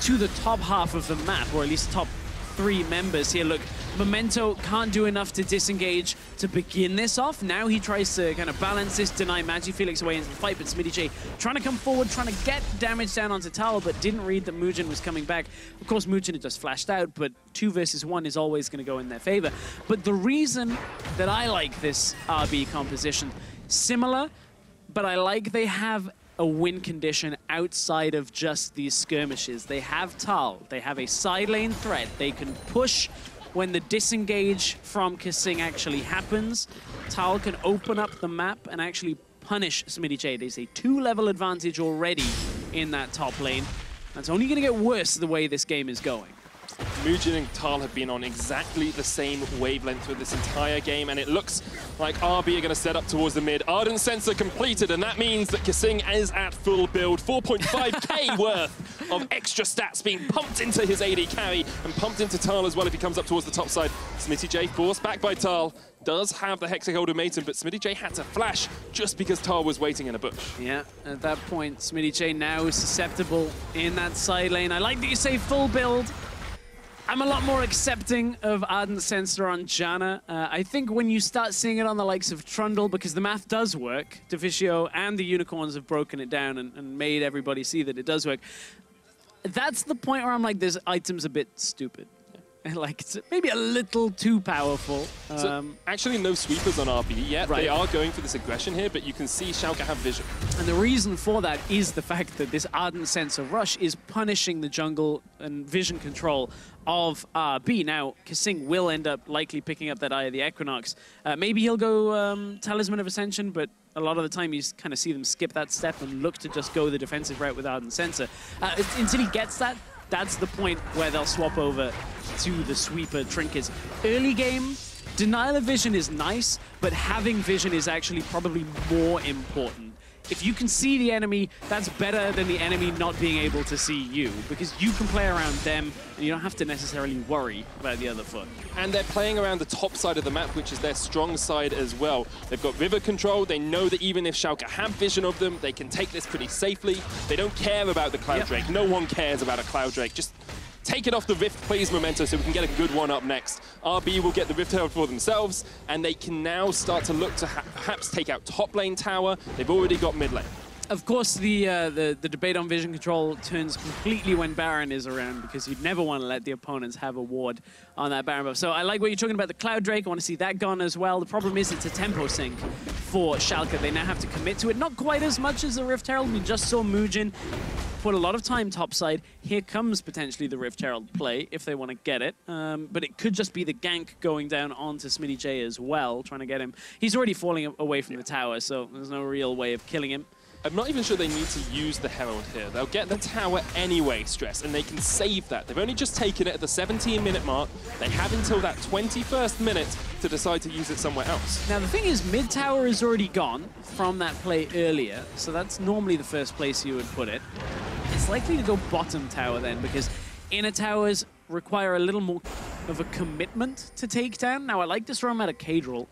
to the top half of the map, or at least top 3 members here. Look, Memento can't do enough to disengage to begin this off. Now he tries to kind of balance this, deny Magi Felix away into the fight, but Smitty J trying to come forward, trying to get damage down onto Tower, but didn't read that Mujin was coming back. Of course, Mujin had just flashed out, but 2 versus 1 is always going to go in their favor. But the reason that I like this RB composition, similar, but I like they have a win condition outside of just these skirmishes. They have Tal, they have a side lane threat, they can push when the disengage from Kasing actually happens. Tal can open up the map and actually punish SmittyJ. It is a 2-level advantage already in that top lane. That's only going to get worse the way this game is going. Mujin and Tal have been on exactly the same wavelength for this entire game, and it looks like RB are going to set up towards the mid. Ardent Sensor completed, and that means that Kasing is at full build. 4.5k worth of extra stats being pumped into his AD carry and pumped into Tal as well if he comes up towards the top side. SmittyJ forced back by Tal. Does have the Hexic ultimatum, but SmittyJ had to flash just because Tal was waiting in a bush. Yeah, at that point, SmittyJ now is susceptible in that side lane. I like that you say full build. I'm a lot more accepting of Ardent Sensor on Janna. I think when you start seeing it on the likes of Trundle, because the math does work, Deficio and the Unicorns have broken it down and made everybody see that it does work. That's the point where I'm like, this item's a bit stupid. Like, it's maybe a little too powerful. So actually no sweepers on RB yet. Right. They are going for this aggression here, but you can see Schalke have vision. And the reason for that is the fact that this Ardent Sensor rush is punishing the jungle and vision control of RB. Now, Kasing will end up likely picking up that Eye of the Equinox. Maybe he'll go Talisman of Ascension, but a lot of the time you kind of see them skip that step and look to just go the defensive route with Ardent Sensor. Until he gets that, that's the point where they'll swap over to the sweeper trinkets. Early game, denial of vision is nice, but having vision is actually probably more important. If you can see the enemy, that's better than the enemy not being able to see you, because you can play around them and you don't have to necessarily worry about the other foot. And they're playing around the top side of the map, which is their strong side as well. They've got river control. They know that even if Schalke have vision of them, they can take this pretty safely. They don't care about the Cloud Drake. No one cares about a Cloud Drake. Just take it off the Rift, please, Memento, so we can get a good one up next. RB will get the Rift Herald for themselves, and they can now start to look to perhaps take out top lane tower. They've already got mid lane. Of course, the debate on vision control turns completely when Baron is around, because you'd never want to let the opponents have a ward on that Baron buff. So I like what you're talking about, the Cloud Drake. I want to see that gone as well. The problem is it's a tempo sink for Schalke. They now have to commit to it. Not quite as much as the Rift Herald. We just saw Mujin put a lot of time topside. Here comes potentially the Rift Herald play if they want to get it. But it could just be the gank going down onto SmittyJ as well, trying to get him. He's already falling away from the tower, so there's no real way of killing him. I'm not even sure they need to use the Herald here. They'll get the tower anyway, Stress, and they can save that. They've only just taken it at the 17-minute mark. They have until that 21st minute to decide to use it somewhere else. Now, the thing is, mid-tower is already gone from that play earlier, so that's normally the first place you would put it. It's likely to go bottom tower then, because inner towers require a little more of a commitment to take down. Now, I like this roam out of Cadril,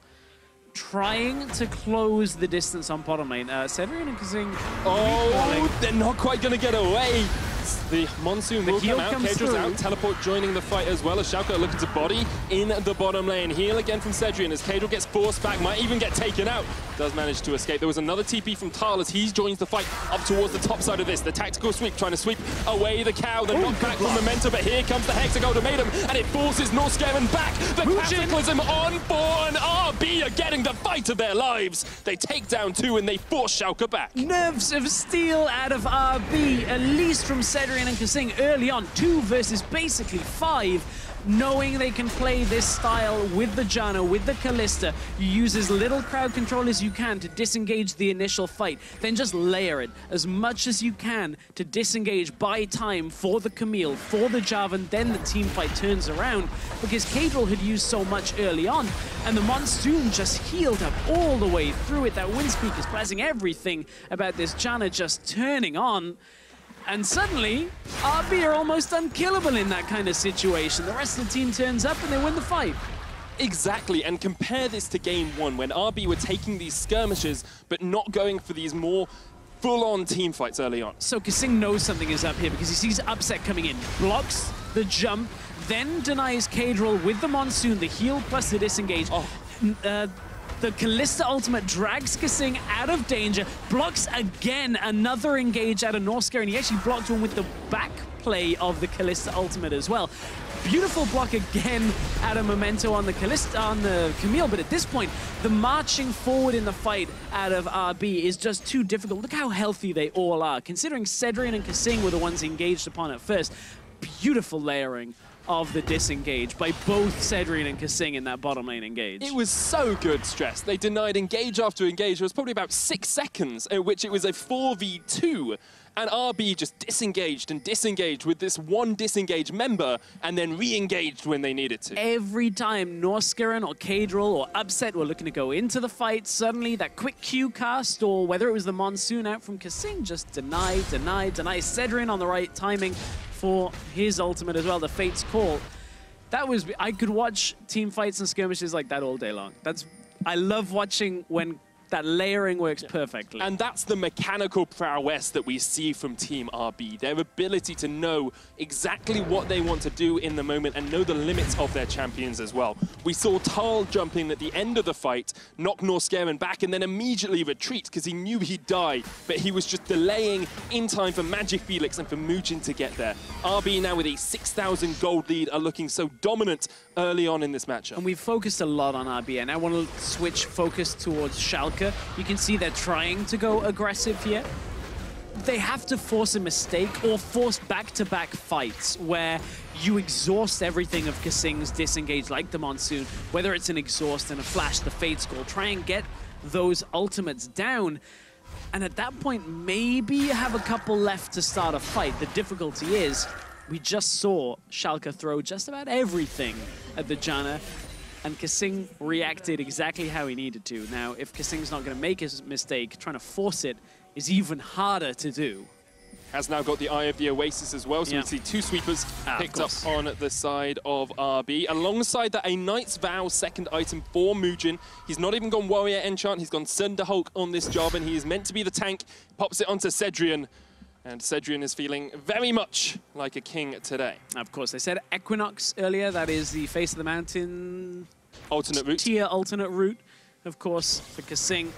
trying to close the distance on bottom lane. Severin and Kasing. Oh, they're not quite going to get away. The Monsoon will come out. Cadril's out. Teleport joining the fight as well as Schalke are looking to body in the bottom lane. Heal again from Cedrian as Cadril gets forced back. Might even get taken out. Does manage to escape. There was another TP from Tal as he joins the fight up towards the top side of this. The tactical sweep trying to sweep away the cow. The knockback from Memento, but here comes the Hexic ultimatum and it forces Norskeren back. The Cataclysm on board and RB are getting the fight of their lives. They take down 2 and they force Schalke back. Nerves of steel out of RB, at least from Cedrian and Kasing early on. 2 versus basically 5. Knowing they can play this style with the Janna, with the Kalista, you use as little crowd control as you can to disengage the initial fight. Then just layer it as much as you can to disengage, buy time for the Camille, for the Jarvan, then the team fight turns around. Because Cadril had used so much early on, and the Monsoon just healed up all the way through it. That Windspeak is blessing everything about this Janna just turning on. And suddenly, RB are almost unkillable in that kind of situation. The rest of the team turns up and they win the fight. Exactly, and compare this to game 1 when RB were taking these skirmishes but not going for these more full-on team fights early on. So Kasing knows something is up here because he sees Upset coming in, blocks the jump, then denies Cadril with the Monsoon, the heal plus the disengage. The Kalista ultimate drags Kasing out of danger, blocks again another engage out of Norskeren, and he actually blocked one with the back play of the Kalista ultimate as well. Beautiful block again out of Memento on the Kalista, on the Camille, but at this point, the marching forward in the fight out of RB is just too difficult. Look how healthy they all are, considering Cedrian and Kasing were the ones engaged upon at first. Beautiful layering of the disengage by both Cedrian and Kasing in that bottom lane engage. It was so good, Stress. They denied engage after engage. It was probably about 6 seconds in which it was a 4v2. And RB just disengaged and disengaged with this one disengaged member and then re-engaged when they needed to. Every time Norskiren or Kadril or Upset were looking to go into the fight, suddenly that quick Q cast or whether it was the Monsoon out from Kasing just denied. Cedrian on the right timing for his ultimate as well, the Fate's Call. That was, I could watch team fights and skirmishes like that all day long. I love watching when that layering works perfectly. And that's the mechanical prowess that we see from Team RB. Their ability to know exactly what they want to do in the moment and know the limits of their champions as well. We saw Tal jump in at the end of the fight, knock Norskiren back, and then immediately retreat because he knew he'd die, but he was just delaying in time for Magic Felix and for Mujin to get there. RB now with a 6,000 gold lead are looking so dominant early on in this matchup. And we've focused a lot on RB, and I want to switch focus towards Schalke. You can see they're trying to go aggressive here. They have to force a mistake or force back-to-back fights where you exhaust everything of Kasing's disengage like the Monsoon, whether it's an exhaust and a flash, the Fate's Call, try and get those ultimates down. And at that point, maybe you have a couple left to start a fight. The difficulty is, we just saw Schalke throw just about everything at the Janna, and Kasing reacted exactly how he needed to. Now, if Kasing's not going to make a mistake, trying to force it is even harder to do. Has now got the Eye of the Oasis as well, so we see 2 sweepers picked up on the side of RB. Alongside that, a Knight's Vow second item for Mujin. He's not even gone Warrior Enchant, he's gone Thunderhulk on this job, and he is meant to be the tank. Pops it onto Cedrian. And Cedrian is feeling very much like a king today. Of course, they said Equinox earlier. That is the face of the mountain alternate route. Tier alternate route, of course, for Kasing.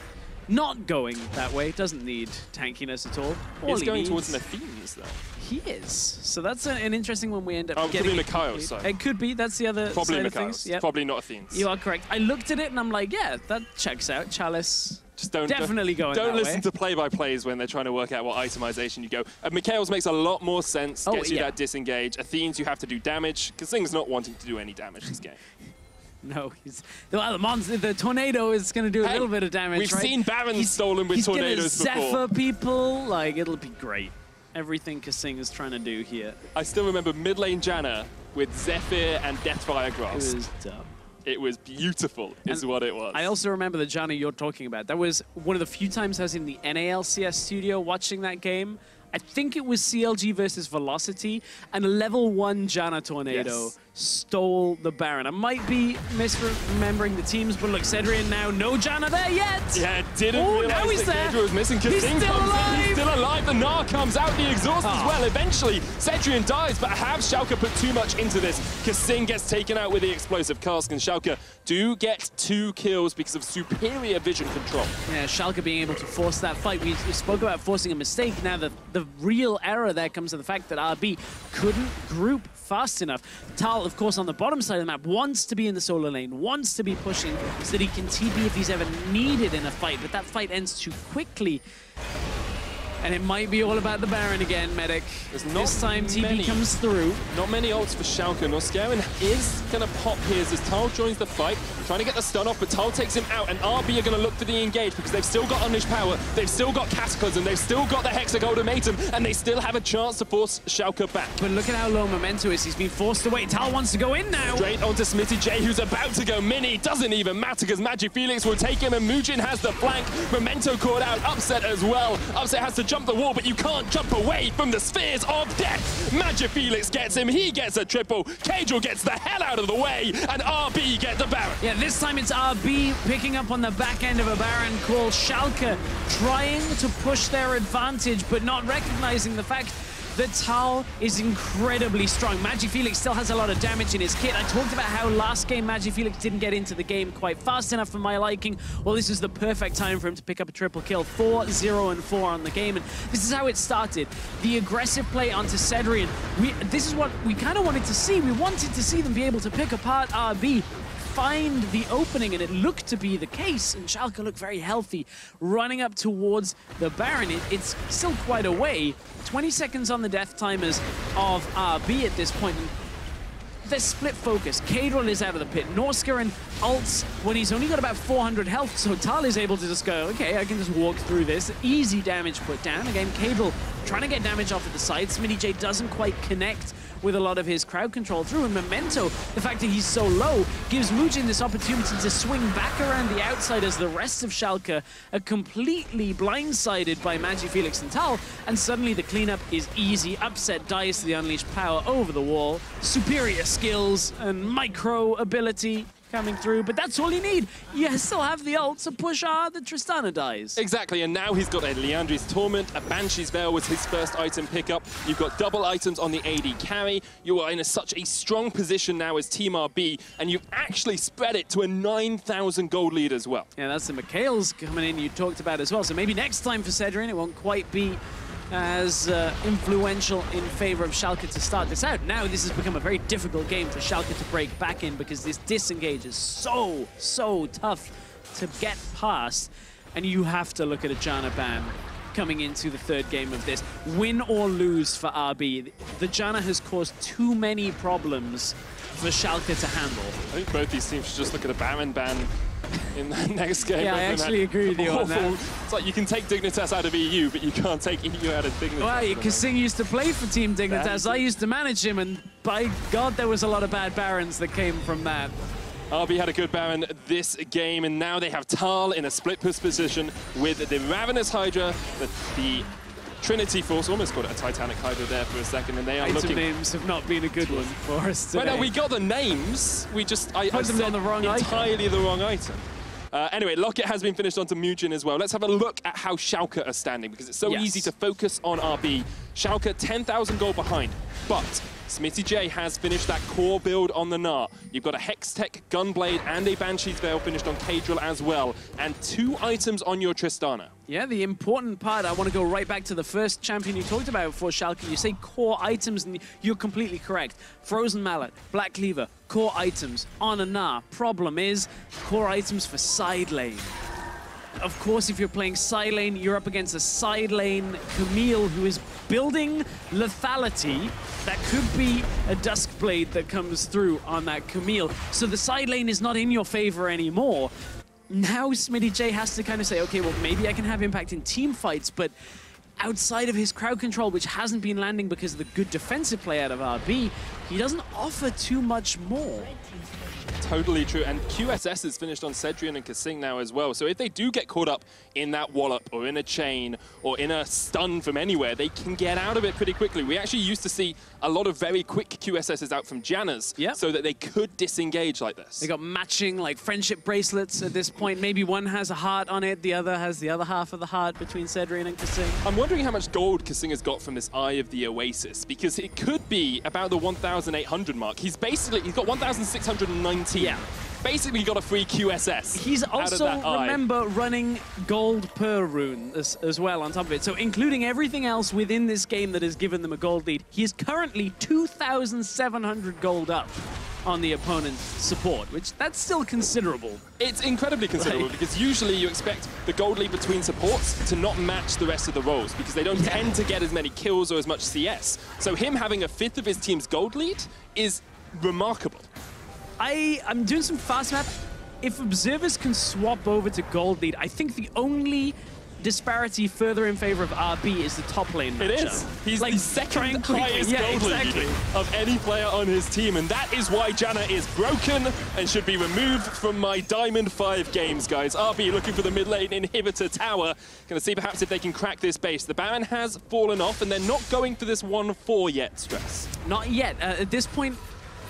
Not going that way. Doesn't need tankiness at all. He's going towards an Athenes, though. He is. So that's an interesting one we end up getting. Could be Mikhail, sorry. It could be. That's the other probably side Mikhail. of things. Yep. Probably not Athenes. You are correct. I looked at it and I'm like, yeah, that checks out. Chalice. Just don't listen to play-by-plays when they're trying to work out what itemization you go. Mikhail's makes a lot more sense, gets you that disengage. Athenes, you have to do damage. Kasing's not wanting to do any damage this game. No, the tornado is going to do a little bit of damage. We've seen Barons stolen with tornadoes before. He's going to Zephyr people. Like, it'll be great. Everything Kasing is trying to do here. I still remember mid lane Janna with Zephyr and Deathfire Grasp. It was dumb. It was beautiful, is what it was. I also remember the Janna you're talking about. That was one of the few times I was in the NALCS studio watching that game. I think it was CLG versus Velocity, and a level 1 Janna tornado stole the Baron. I might be misremembering the teams, but look, Cedrian now, no Janna there yet. Yeah, didn't realize that Kedra was missing. He's still alive. He's still alive. The Gnar comes out, the exhaust as well. Eventually, Cedrian dies, but have Schalke put too much into this? Kasing gets taken out with the explosive cask, and Schalke do get 2 kills because of superior vision control. Yeah, Schalke being able to force that fight. We spoke about forcing a mistake. Now the real error there comes to the fact that RB couldn't group fast enough. Tal, of course, on the bottom side of the map, wants to be in the solo lane, wants to be pushing so that he can TP if he's ever needed in a fight, but that fight ends too quickly. And it might be all about the Baron again, Medic. This time TP comes through. Not many ults for Schalke. Norskiren is going to pop here as Tal joins the fight, trying to get the stun off, but Tal takes him out, and RB are going to look for the engage because they've still got Unleashed Power, they've still got Cataclysm, they've still got the Hexag Ultimatum, and they still have a chance to force Schalke back. But look at how low Memento is. He's been forced away. Tal wants to go in now. Straight onto Smitty J, who's about to go mini. Doesn't even matter because Magic Felix will take him, and Mujin has the flank. Memento caught out. Upset as well. Upset has to jump the wall, but you can't jump away from the spheres of death. Magic Felix gets him. He gets a triple. Kadril gets the hell out of the way, and RB get the Baron. Yeah, this time it's RB picking up on the back end of a Baron call. Schalke trying to push their advantage, but not recognizing the fact that Tal is incredibly strong. Magic Felix still has a lot of damage in his kit. I talked about how last game Magic Felix didn't get into the game quite fast enough for my liking. Well, this is the perfect time for him to pick up a triple kill. 4-0-4 on the game, and this is how it started. The aggressive play onto Cedrian. This is what we kind of wanted to see. We wanted to see them be able to pick apart RB, find the opening, and it looked to be the case, and Schalke looked very healthy, running up towards the Baron. It's still quite a way. 20 seconds on the death timers of RB at this point. they're split focus. Kadril is out of the pit. Norskarin ults when he's only got about 400 health, so Tal is able to just go, okay, I can just walk through this. Easy damage put down. Again, Kadril trying to get damage off at the side. SmittyJ doesn't quite connect with a lot of his crowd control through, and Memento, the fact that he's so low, gives Mujin this opportunity to swing back around the outside as the rest of Schalke are completely blindsided by MagiFelix and Tal, and suddenly the cleanup is easy. Upset dice the unleashed power over the wall, superior skills and micro ability coming through, but that's all you need. You still have the ult to push the Tristana dies. Exactly, and now he's got a Leandri's Torment, a Banshee's Veil was his first item pickup. You've got double items on the AD carry. You are in such a strong position now as Team RB, and you've actually spread it to a 9,000 gold lead as well. Yeah, that's the Mikhail's coming in you talked about as well, so maybe next time for Cedric it won't quite be as influential in favor of Schalke to start this out. Now this has become a very difficult game for Schalke to break back in because this disengage is so tough to get past, and you have to look at a Janna ban coming into the third game of this. Win or lose for RB, the Janna has caused too many problems for Schalke to handle. I think both these teams should just look at a Baron ban in the next game. Yeah, I actually agree with you on that. It's like you can take Dignitas out of EU, but you can't take EU out of Dignitas. Well, Kasing used to play for Team Dignitas. I used to manage him, and by God, there was a lot of bad Barons that came from that. RB had a good Baron this game, and now they have Tal in a split push position with the Ravenous Hydra, the Trinity Force, almost called it a Titanic Hydra there for a second, and they are looking... names have not been a good one for us today. Well, no, we got the names, we just... I put them on the wrong entirely the wrong item. Anyway, Locket has been finished onto Mujin as well. Let's have a look at how Schalke are standing, because it's so easy to focus on RB. Schalke 10,000 gold behind, but SmittyJ has finished that core build on the Gnar. You've got a Hextech Gunblade and a Banshee's Veil finished on Kadril as well, and 2 items on your Tristana. Yeah, the important part, I want to go right back to the first champion you talked about for Schalke. You say core items, and you're completely correct. Frozen Mallet, Black Cleaver, core items on a Gnar. Problem is, core items for side lane. Of course, if you're playing side lane, you're up against a side lane Camille who is building lethality. That could be a Duskblade that comes through on that Camille. So the side lane is not in your favor anymore. Now SmittyJ has to kind of say, okay, well, maybe I can have impact in team fights, but outside of his crowd control, which hasn't been landing because of the good defensive play out of RB, he doesn't offer too much more. Totally true, and QSS is finished on Cedrian and Kasing now as well, so if they do get caught up in that wallop or in a chain or in a stun from anywhere, they can get out of it pretty quickly. We actually used to see a lot of very quick QSSs out from Janna's so that they could disengage like this. They got matching like friendship bracelets at this point. Maybe one has a heart on it, the other has the other half of the heart between Cedrian and Kasing. I'm wondering how much gold Kasing has got from this Eye of the Oasis, because it could be about the 1,800 mark. He's got 1,619. Yeah. Basically got a free QSS. He's also, remember, running gold per rune as well on top of it. So including everything else within this game that has given them a gold lead, he is currently 2,700 gold up on the opponent's support, which that's still considerable. It's incredibly considerable because usually you expect the gold lead between supports to not match the rest of the roles because they don't tend to get as many kills or as much CS. So him having a fifth of his team's gold lead is remarkable. I'm doing some fast math. If observers can swap over to gold lead, I think the only disparity further in favor of RB is the top lane matchup. It is. He's like the second highest gold lead of any player on his team, and that is why Janna is broken and should be removed from my Diamond 5 games, guys. RB looking for the mid lane inhibitor tower. Gonna see perhaps if they can crack this base. The Baron has fallen off, and they're not going for this 1-4 yet, Stress. Not yet. At this point,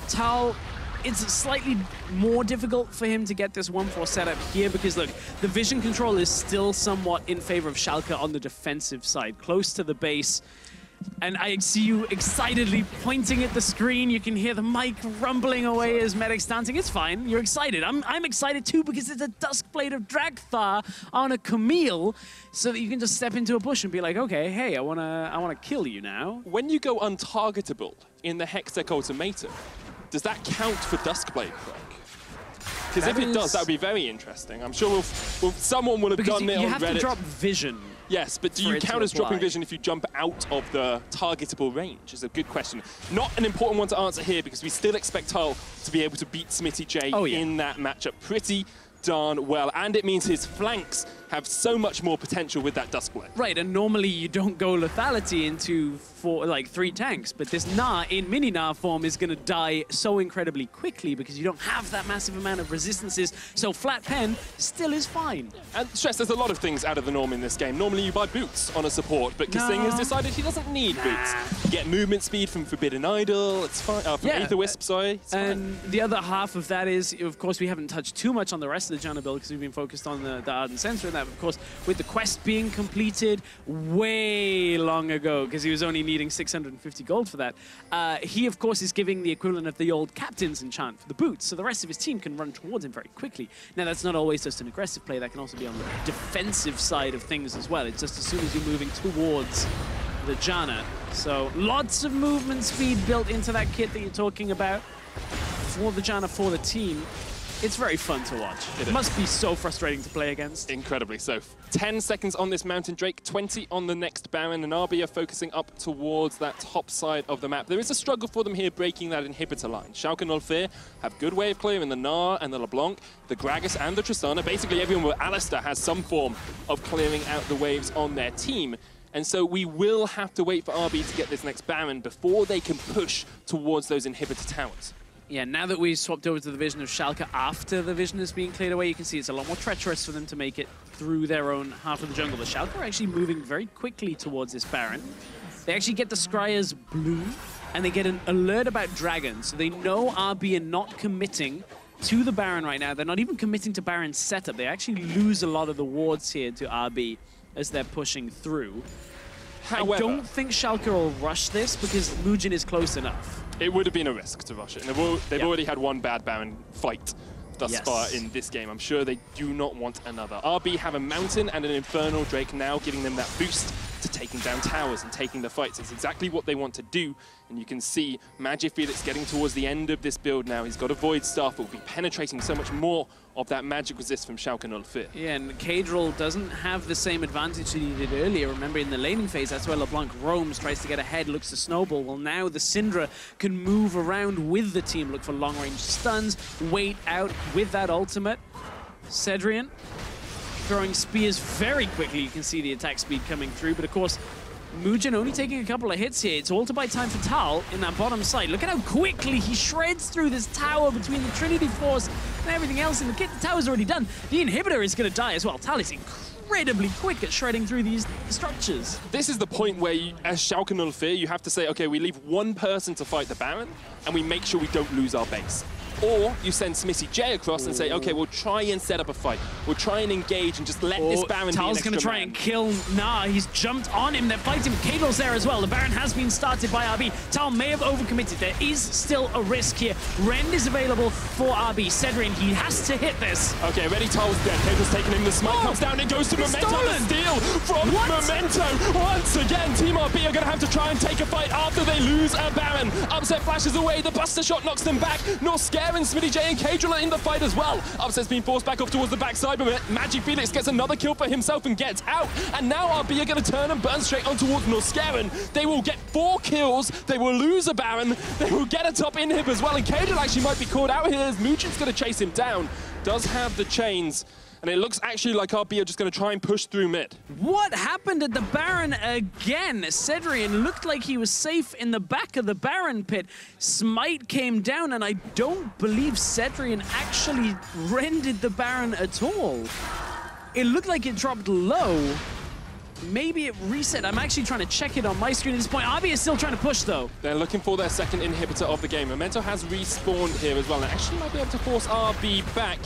Tal... It's slightly more difficult for him to get this 1-4 setup here because, look, the vision control is still somewhat in favor of Schalke on the defensive side, close to the base. And I see you excitedly pointing at the screen. You can hear the mic rumbling away as Medic's dancing. It's fine. You're excited. I'm excited too because it's a Duskblade of Dragthar on a Camille so that you can just step into a bush and be like, okay, hey, I wanna kill you now. When you go untargetable in the Hextech Ultimatum, does that count for Duskblade, Craig? Because if it does, that would be very interesting. I'm sure someone will have done it on Reddit. You have to drop vision Yes, but do you count as dropping vision if you jump out of the targetable range? Is a good question. Not an important one to answer here because we still expect Tile to be able to beat Smitty J in that matchup pretty darn well. And it means his flanks have so much more potential with that Duskblade. Right, and normally you don't go lethality into 3 tanks, but this Gnar in mini Gnar form is going to die so incredibly quickly because you don't have that massive amount of resistances, so flat pen still is fine. And Stress, there's a lot of things out of the norm in this game. Normally you buy boots on a support, but Kasing has decided he doesn't need boots. You get movement speed from Forbidden Idol, it's fine, from Aether Wisp, sorry. And the other half of that is, of course, we haven't touched too much on the rest of the Janna build because we've been focused on the Ardent Sensor and that, of course, with the quest being completed way long ago, because he was only needing 650 gold for that. He, of course, is giving the equivalent of the old Captain's enchant for the boots, so the rest of his team can run towards him very quickly. Now, that's not always just an aggressive play. That can also be on the defensive side of things as well. It's just as soon as you're moving towards the Janna. So lots of movement speed built into that kit that you're talking about for the Janna, for the team. It's very fun to watch. It must be so frustrating to play against. Incredibly so. 10 seconds on this Mountain Drake, 20 on the next Baron, and RB are focusing up towards that top side of the map. There is a struggle for them here breaking that inhibitor line. Schalke and Ulfir have good way of clearing the Gnar and the LeBlanc, the Gragas and the Tristana. Basically everyone with Alistar has some form of clearing out the waves on their team. And so we will have to wait for RB to get this next Baron before they can push towards those inhibitor towers. Yeah, now that we swapped over to the vision of Schalke after the vision is being cleared away, you can see it's a lot more treacherous for them to make it through their own half of the jungle. The Schalke are actually moving very quickly towards this Baron. They actually get the Scryer's blue, and they get an alert about dragons. So they know RB are not committing to the Baron right now. They're not even committing to Baron's setup. They actually lose a lot of the wards here to RB as they're pushing through. However, I don't think Schalke will rush this because Mugen is close enough. It would have been a risk to rush it. And they've already had one bad Baron fight thus far in this game. I'm sure they do not want another. RB have a Mountain and an Infernal Drake now, giving them that boost to taking down towers and taking the fights. It's exactly what they want to do. And you can see Magifelix getting towards the end of this build now. He's got a Void Staff, will be penetrating so much more of that magic resist from Schalke and Ulfir. Yeah, and Kadril doesn't have the same advantage that he did earlier. Remember, in the laning phase, that's where LeBlanc roams, tries to get ahead, looks to snowball. Well, now the Syndra can move around with the team, look for long-range stuns, wait out with that ultimate. Cedrian throwing spears very quickly. You can see the attack speed coming through, but of course, Mugen only taking a couple of hits here. It's all to buy time for Tal in that bottom side. Look at how quickly he shreds through this tower between the Trinity Force and everything else in the kit. The tower's already done. The inhibitor is going to die as well. Tal is incredibly quick at shredding through these structures. This is the point where, as Schalke and Ulfir, you have to say, okay, we leave one person to fight the Baron, and we make sure we don't lose our base. Or you send Smitty J across and say, okay, we'll try and set up a fight. We'll try and engage and just let this Baron be an extra man. Tal's going to try and kill Gnar. He's jumped on him. They're fighting. Kadril's there as well. The Baron has been started by RB. Tal may have overcommitted. There is still a risk here. Rend is available for RB. Cedrian, he has to hit this. Okay, ready. Tal's dead. Kadril's taking him. The smite comes down. It goes to Memento. The steal from Memento. Once again, Team RB are going to have to try and take a fight after they lose a Baron. Upset flashes away. The Buster Shot knocks them back. Norscare and Smitty J and Kadril are in the fight as well. Upset's been forced back off towards the backside, but Magifelix gets another kill for himself and gets out. And now RB are going to turn and burn straight on towards Norscaren. They will get 4 kills. They will lose a Baron. They will get a top inhib as well. And Kadril actually might be caught out here as Mugen's going to chase him down. Does have the chains. And it looks actually like RB are just going to try and push through mid. What happened at the Baron again? Cedrian looked like he was safe in the back of the Baron pit. Smite came down, and I don't believe Cedrian actually rended the Baron at all. It looked like it dropped low. Maybe it reset. I'm actually trying to check it on my screen at this point. RB is still trying to push, though. They're looking for their second inhibitor of the game. Memento has respawned here as well, and actually might be able to force RB back.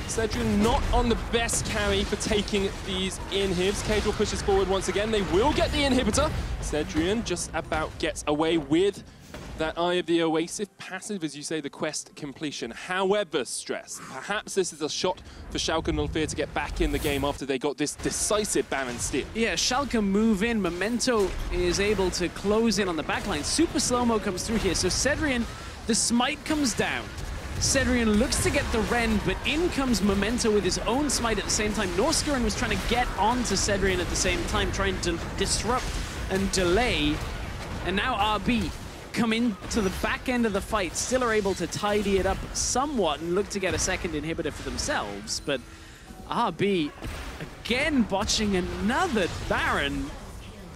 Cedrian not on the best carry for taking these inhibs. Kadril pushes forward once again. They will get the inhibitor. Cedrian just about gets away with that Eye of the Oasis passive, as you say, the quest completion. However, Stress, perhaps this is a shot for Schalke and Ulfir to get back in the game after they got this decisive Baron steal. Yeah, Schalke move in. Memento is able to close in on the backline. Super slow-mo comes through here. So Cedrian, the smite comes down. Cedrian looks to get the Rend, but in comes Memento with his own smite at the same time. Norskiren was trying to get onto Cedrian at the same time, trying to disrupt and delay. And now RB come into the back end of the fight, still are able to tidy it up somewhat and look to get a second inhibitor for themselves. But RB, again, botching another Baron.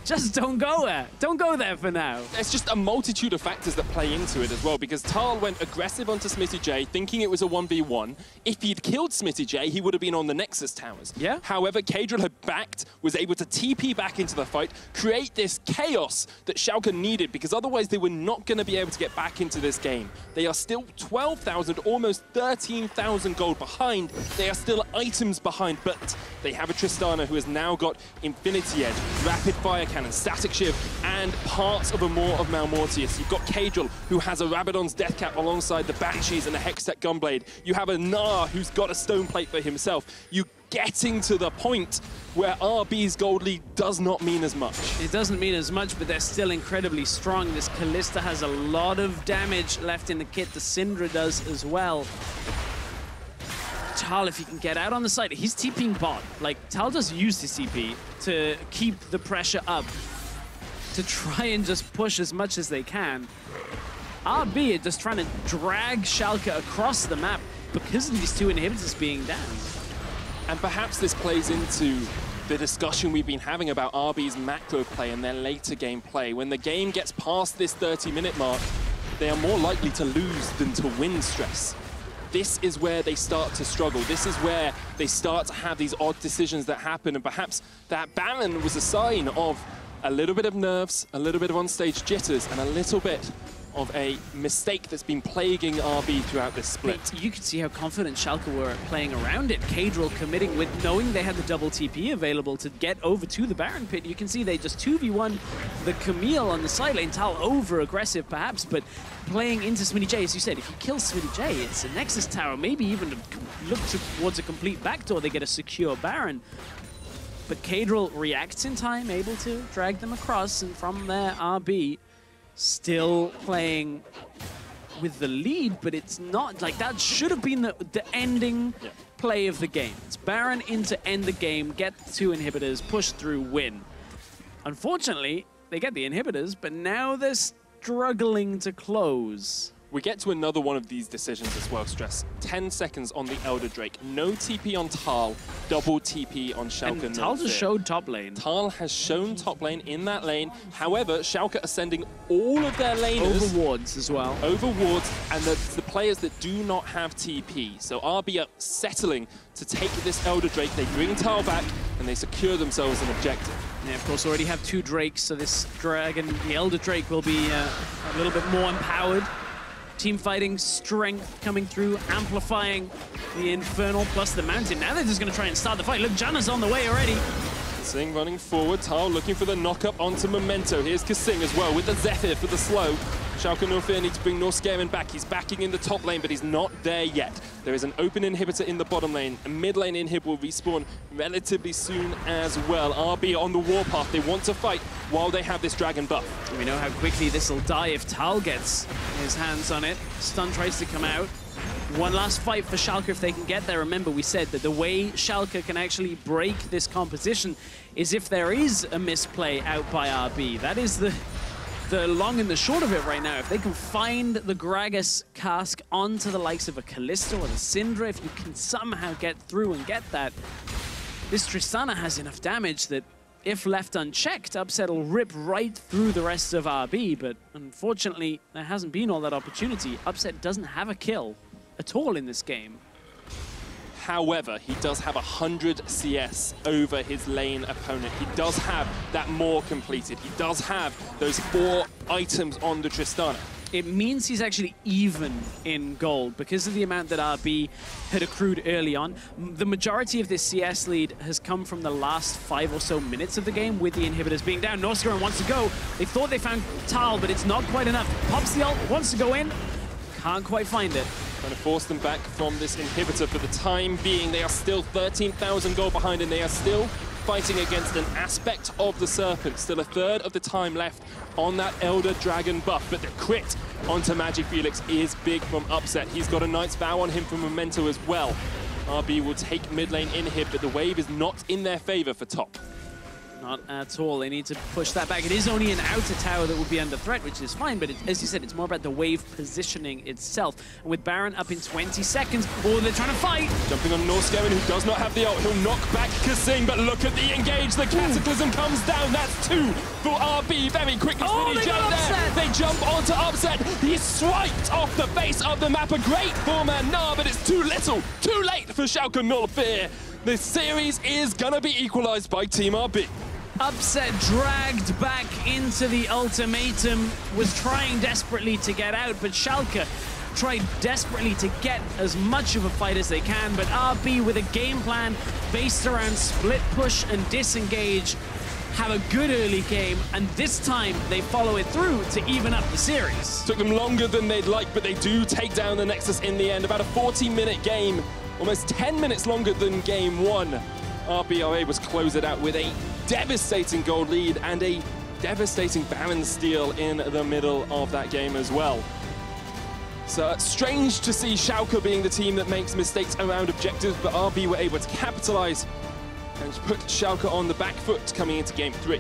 Just don't go there. Don't go there for now. There's just a multitude of factors that play into it as well, because Tal went aggressive onto Smitty J, thinking it was a 1v1. If he'd killed Smitty J, he would have been on the Nexus towers. Yeah. However, Kadril had backed, was able to TP back into the fight, create this chaos that Schalke needed, because otherwise they were not going to be able to get back into this game. They are still 12,000, almost 13,000 gold behind. They are still items behind, but they have a Tristana who has now got Infinity Edge, Rapid Fire Cannon, Static Shiv, and parts of a Maw of Malmortius. You've got Kadril, who has a Rabadon's Death Cap alongside the Banshees and the Hextech Gunblade. You have a Gnar, who's got a Stone Plate for himself. You getting to the point where RB's gold lead does not mean as much. It doesn't mean as much, but they're still incredibly strong. This Kalista has a lot of damage left in the kit. The Syndra does as well. Tal, if he can get out on the side, he's TPing bot. Like, Tal does use his TP to keep the pressure up, to try and just push as much as they can. RB are just trying to drag Schalke across the map because of these two inhibitors being down. And perhaps this plays into the discussion we've been having about RB's macro play and their later game play. When the game gets past this 30-minute mark, they are more likely to lose than to win stress. This is where they start to struggle. This is where they start to have these odd decisions that happen, and perhaps that Baron was a sign of a little bit of nerves, a little bit of onstage jitters, and a little bit of a mistake that's been plaguing RB throughout this split. You could see how confident Schalke were at playing around it. Kadril committing with knowing they had the double TP available to get over to the Baron pit. You can see they just 2v1 the Camille on the side lane. Tal over aggressive perhaps, but playing into Smitty J, as you said, if he kills Smitty J, it's a Nexus tower, maybe even to look towards a complete backdoor, they get a secure Baron. But Kadril reacts in time, able to drag them across, and from there, RB still playing with the lead, but it's not like that. Should have been the ending play of the game. It's Baron in to end the game, get the two inhibitors, push through, win. Unfortunately, they get the inhibitors, but now they're struggling to close. We get to another one of these decisions as well, Stress. 10 seconds on the Elder Drake. No TP on Tal, double TP on Schalke. And Tal just showed top lane. Tal has shown top lane in that lane. However, Schalke are sending all of their laners over wards as well. Over wards, and the players that do not have TP. So RB are settling to take this Elder Drake. They bring Tal back, and they secure themselves an objective. They, of course, already have two Drakes, so this dragon, the Elder Drake, will be a little bit more empowered. Team fighting strength coming through, amplifying the Infernal plus the Mountain. Now they're just going to try and start the fight. Look, Janna's on the way already. Kasing running forward. Tal looking for the knock-up onto Memento. Here's Kasing as well with the Zephyr for the slow. Schalke no fear need to bring Norskiren back. He's backing in the top lane, but he's not there yet. There is an open inhibitor in the bottom lane. A mid lane inhib will respawn relatively soon as well. RB on the warpath. They want to fight while they have this dragon buff. We know how quickly this will die if Tal gets his hands on it. Stun tries to come out. One last fight for Schalke if they can get there. Remember, we said that the way Schalke can actually break this composition is if there is a misplay out by RB. That is the long and the short of it right now. If they can find the Gragas cask onto the likes of a Kalista or the Syndra, if you can somehow get through and get that, this Tristana has enough damage that if left unchecked, Upset will rip right through the rest of RB, but unfortunately, there hasn't been all that opportunity. Upset doesn't have a kill at all in this game. However, he does have 100 CS over his lane opponent. He does have that Maw completed. He does have those 4 items on the Tristana. It means he's actually even in gold because of the amount that RB had accrued early on. The majority of this CS lead has come from the last 5 or so minutes of the game with the inhibitors being down. Norskiren wants to go. They thought they found Tal, but it's not quite enough. Pops the ult, wants to go in, can't quite find it. Trying to force them back from this inhibitor for the time being. They are still 13,000 gold behind, and they are still fighting against an aspect of the Serpent. Still a third of the time left on that Elder Dragon buff, but the crit onto MagiFelix is big from Upset. He's got a Knight's Vow on him from Memento as well. RB will take mid lane in here, but the wave is not in their favor for top. Not at all. They need to push that back. It is only an outer tower that will be under threat, which is fine, but as you said, it's more about the wave positioning itself. And with Baron up in 20 seconds, oh, they're trying to fight! Jumping on Norskaven, who does not have the ult. He'll knock back Kasing, but look at the engage. The Cataclysm comes down. That's 2 for RB. Very quickly, they got Upset! They jump onto Upset. He's swiped off the face of the map. A great 4-man Gnar, but it's too little, too late for Schalke 04. This series is gonna be equalized by Team RB. Upset dragged back into the ultimatum, was trying desperately to get out, but Schalke tried desperately to get as much of a fight as they can, but RB with a game plan based around split push and disengage have a good early game, and this time they follow it through to even up the series. Took them longer than they'd like, but they do take down the Nexus in the end. About a 40-minute game, almost 10 minutes longer than game 1. RB are able to close it out with a devastating gold lead and a devastating Baron steal in the middle of that game as well. So strange to see Schalke being the team that makes mistakes around objectives, but RB were able to capitalize and put Schalke on the back foot coming into game 3.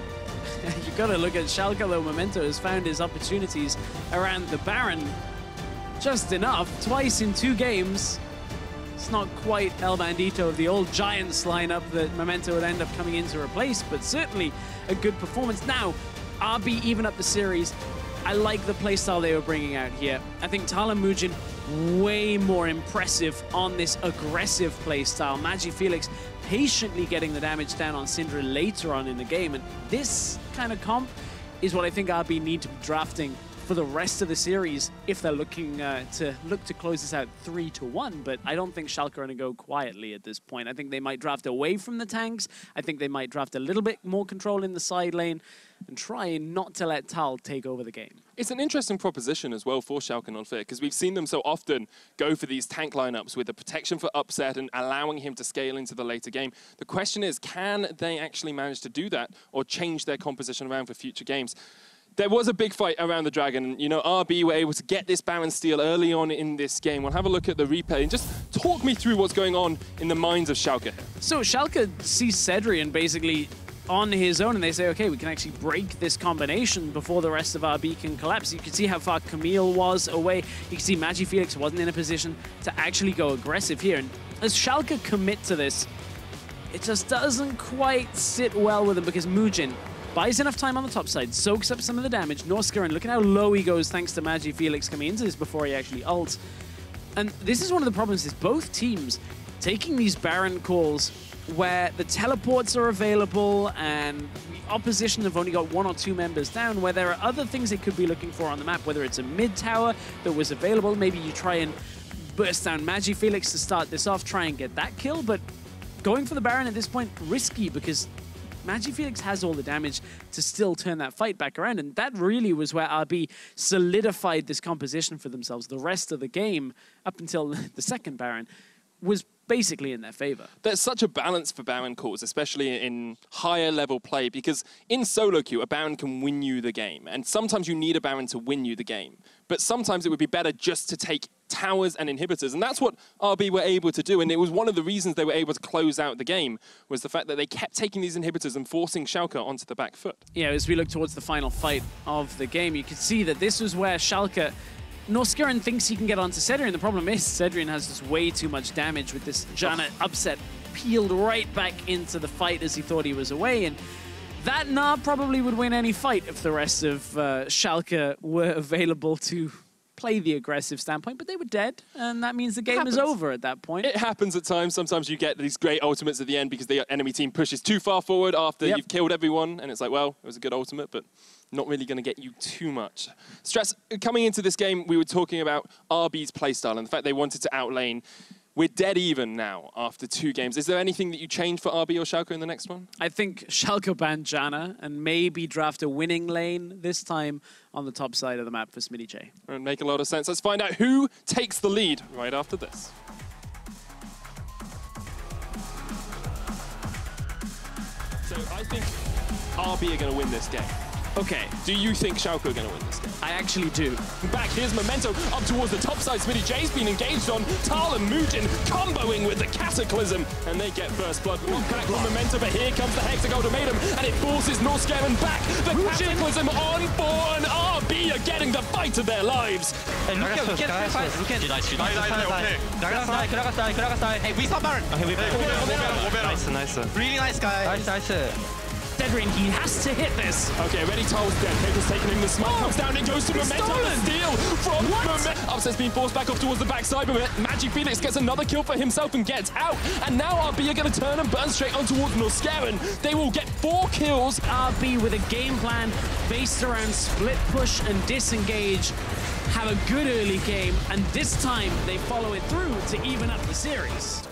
You've got to look at Schalke, though. Memento has found his opportunities around the Baron just enough. Twice in 2 games. It's not quite El Bandito of the old Giants lineup that Memento would end up coming in to replace, but certainly a good performance. Now, RB even up the series. I like the playstyle they were bringing out here. I think Talon Mujin way more impressive on this aggressive playstyle. MagiFelix patiently getting the damage down on Syndra later on in the game, and this kind of comp is what I think RB need to be drafting for the rest of the series if they're looking to close this out 3-1, but I don't think Schalke are going to go quietly at this point. I think they might draft away from the tanks. I think they might draft a little bit more control in the side lane and try not to let Tal take over the game. It's an interesting proposition as well for Schalke 04, because we've seen them so often go for these tank lineups with the protection for Upset and allowing him to scale into the later game. The question is, can they actually manage to do that or change their composition around for future games? There was a big fight around the Dragon. You know, RB were able to get this Baron steal early on in this game. We'll have a look at the replay and just talk me through what's going on in the minds of Schalke. So Schalke sees Cedrian basically on his own, and they say, okay, we can actually break this combination before the rest of RB can collapse. You can see how far Camille was away. You can see MagiFelix wasn't in a position to actually go aggressive here. And as Schalke commit to this, it just doesn't quite sit well with them, because Mujin buys enough time on the top side, soaks up some of the damage. Norskaven, look at how low he goes thanks to MagiFelix coming into this before he actually ults. And this is one of the problems, is both teams taking these Baron calls where the teleports are available and the opposition have only got 1 or 2 members down, where there are other things they could be looking for on the map, whether it's a mid tower that was available. Maybe you try and burst down MagiFelix to start this off, try and get that kill, but going for the Baron at this point, risky, because MagiFelix has all the damage to still turn that fight back around, and that really was where RB solidified this composition for themselves. The rest of the game, up until the second Baron, was basically in their favor. There's such a balance for Baron calls, especially in higher level play, because in solo queue, a Baron can win you the game, and sometimes you need a Baron to win you the game. But sometimes it would be better just to take towers and inhibitors, and that's what RB were able to do, and it was one of the reasons they were able to close out the game, was the fact that they kept taking these inhibitors and forcing Schalke onto the back foot. Yeah, as we look towards the final fight of the game, you can see that this was where Schalke, Norskaven thinks he can get onto Cedrian. The problem is Cedrian has just way too much damage with this Janna Upset peeled right back into the fight as he thought he was away, and that Gnar probably would win any fight if the rest of Schalke were available to play the aggressive standpoint, but they were dead, and that means the game is over at that point. It happens at times. Sometimes you get these great ultimates at the end because the enemy team pushes too far forward after you've killed everyone, and it's like, well, it was a good ultimate, but not really going to get you too much. Stress, coming into this game, we were talking about RB's playstyle and the fact they wanted to outlane. We're dead even now after 2 games. Is there anything that you change for RB or Schalke in the next one? I think Schalke ban Janna and maybe draft a winning lane, this time on the top side of the map for Smitty J. It would make a lot of sense. Let's find out who takes the lead right after this. So I think RB are going to win this game. Okay, Do you think Schalke are going to win this game? I actually do. Back, here's Memento up towards the top side. Smitty J's been engaged on. Tal and Mujin comboing with the Cataclysm, and they get first blood. Back from Memento, but here comes the Hexagol Ultimatum, and it forces Norskeren back. The Cataclysm on board, and RB are getting the fight of their lives. Hey, look at Hey, we saw Baron. Okay, we Nice, nice. Really nice guy. Deadrin, he has to hit this. Okay, ready, Tal's dead. Paper's taking him. The smite comes down and goes to Memento. stolen. Steal from Memento. Upset's being forced back off towards the backside of it. Magic Felix gets another kill for himself and gets out. And now RB are going to turn and burn straight on towards Norskeren. They will get 4 kills. RB with a game plan based around split push and disengage. Have a good early game, and this time they follow it through to even up the series.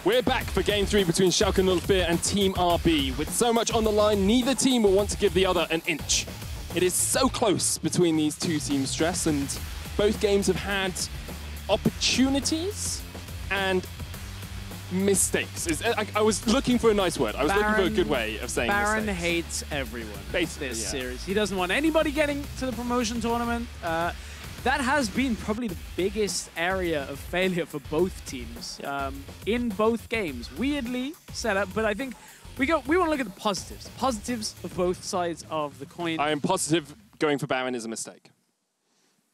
We're back for Game 3 between Schalke 04 and Team RB. With so much on the line, neither team will want to give the other an inch. It is so close between these two teams, Stress, and both games have had opportunities and mistakes. I was looking for a nice word. I was looking for a good way of saying Baron mistakes. hates everyone Basically, this yeah. series. He doesn't want anybody getting to the promotion tournament. That has been probably the biggest area of failure for both teams in both games. Weirdly set up, but I think we want to look at the positives. Positives of both sides of the coin. I am positive going for Baron is a mistake.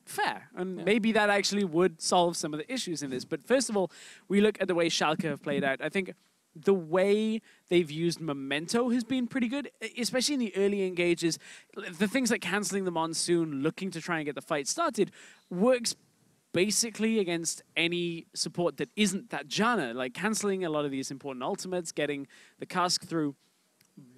Fair, and maybe that actually would solve some of the issues in this. But first of all, we look at the way Schalke have played out. I think the way they've used Memento has been pretty good, especially in the early engages. The things like cancelling the Monsoon, looking to try and get the fight started, works basically against any support that isn't that Janna, like cancelling a lot of these important ultimates, getting the cask through.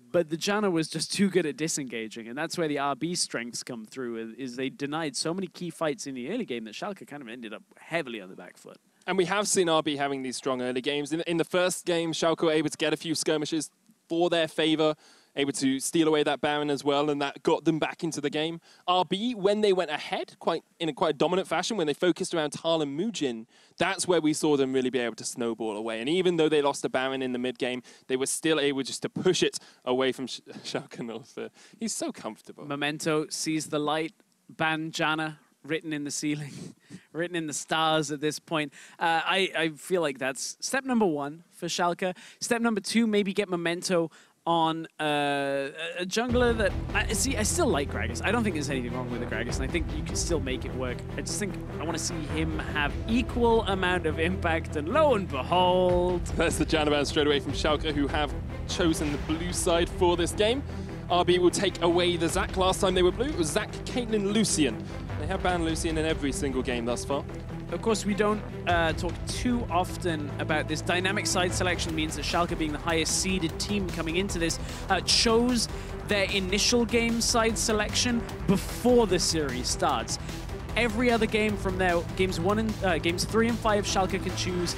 But the Janna was just too good at disengaging, and that's where the RB strengths come through, is they denied so many key fights in the early game that Schalke kind of ended up heavily on the back foot. And we have seen RB having these strong early games. In the first game, Schalke were able to get a few skirmishes for their favor, able to steal away that Baron as well, and that got them back into the game. RB, when they went ahead in a quite dominant fashion, when they focused around Tal and Mujin, that's where we saw them really be able to snowball away. And even though they lost a Baron in the mid-game, they were still able just to push it away from Schalke 04. He's so comfortable. Memento sees the light, ban Janna, written in the ceiling, written in the stars at this point. I feel like that's step number one for Schalke. Step number two, maybe get Memento on a jungler that... I still like Gragas. I don't think there's anything wrong with the Gragas, and I think you can still make it work. I just think I want to see him have equal amount of impact, and lo and behold... That's the Janna ban straight away from Schalke, who have chosen the blue side for this game. RB will take away the Zac. Last time they were blue, it was Zac, Caitlyn, Lucian. They have banned Lucian in every single game thus far. Of course, we don't talk too often about this. Dynamic side selection means that Schalke, being the highest seeded team coming into this, chose their initial game side selection before the series starts. Every other game from there, games 3 and 5, Schalke can choose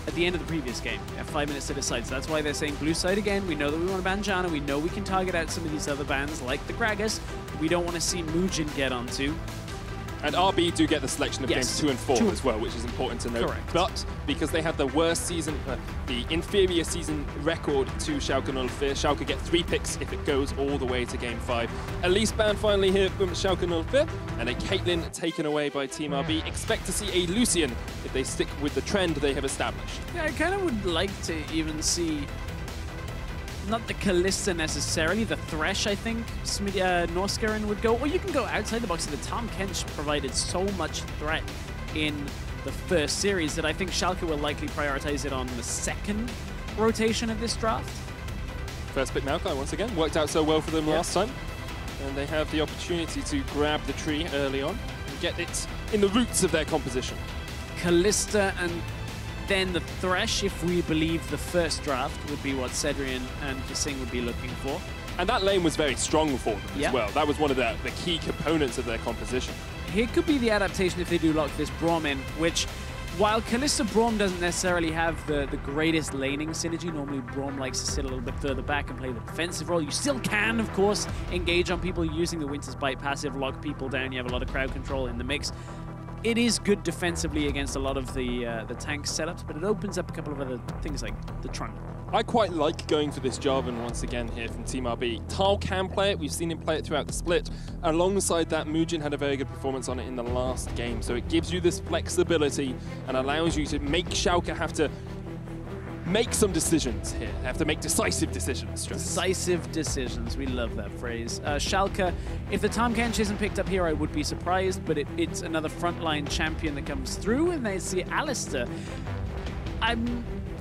at the end of the previous game. They have 5 minutes to decide, so that's why they're saying blue side again. We know that we want to ban Janna. We know we can target out some of these other bans, like the Gragas. We don't want to see Mujin get onto. And RB do get the selection of games 2 and 4 as well, which is important to note. Correct. But because they had the worst season, the inferior season record to Schalke 04, Schalke get 3 picks if it goes all the way to Game 5. Elise ban finally here from Schalke 04, and a Caitlyn taken away by Team RB. Expect to see a Lucian if they stick with the trend they have established. Yeah, I kind of would like to even see, not the Kalista necessarily, the Thresh, I think Norskeren would go. Or you can go outside the box. The Tom Kench provided so much threat in the first series that I think Schalke will likely prioritize it on the second rotation of this draft. First pick Maokai once again. Worked out so well for them last time. And they have the opportunity to grab the tree early on and get it in the roots of their composition. Kalista and then the Thresh, if we believe the first draft, would be what Cedrian and Kising would be looking for. And that lane was very strong for them as well. That was one of the key components of their composition. Here could be the adaptation if they do lock this Braum in, which, while Kalista Braum doesn't necessarily have the greatest laning synergy, normally Braum likes to sit a little bit further back and play the defensive role. You still can, of course, engage on people using the Winter's Bite passive, lock people down. You have a lot of crowd control in the mix. It is good defensively against a lot of the tank setups, but it opens up a couple of other things like the trunk. I quite like going for this Jarvan once again here from Team RB. Tal can play it. We've seen him play it throughout the split. Alongside that, Mujin had a very good performance on it in the last game. So it gives you this flexibility and allows you to make Schalke have to make some decisions here. They have to make decisive decisions. Decisive decisions. We love that phrase. Schalke, if the Tom Kench isn't picked up here, I would be surprised, but it's another frontline champion that comes through, and they see Alistair.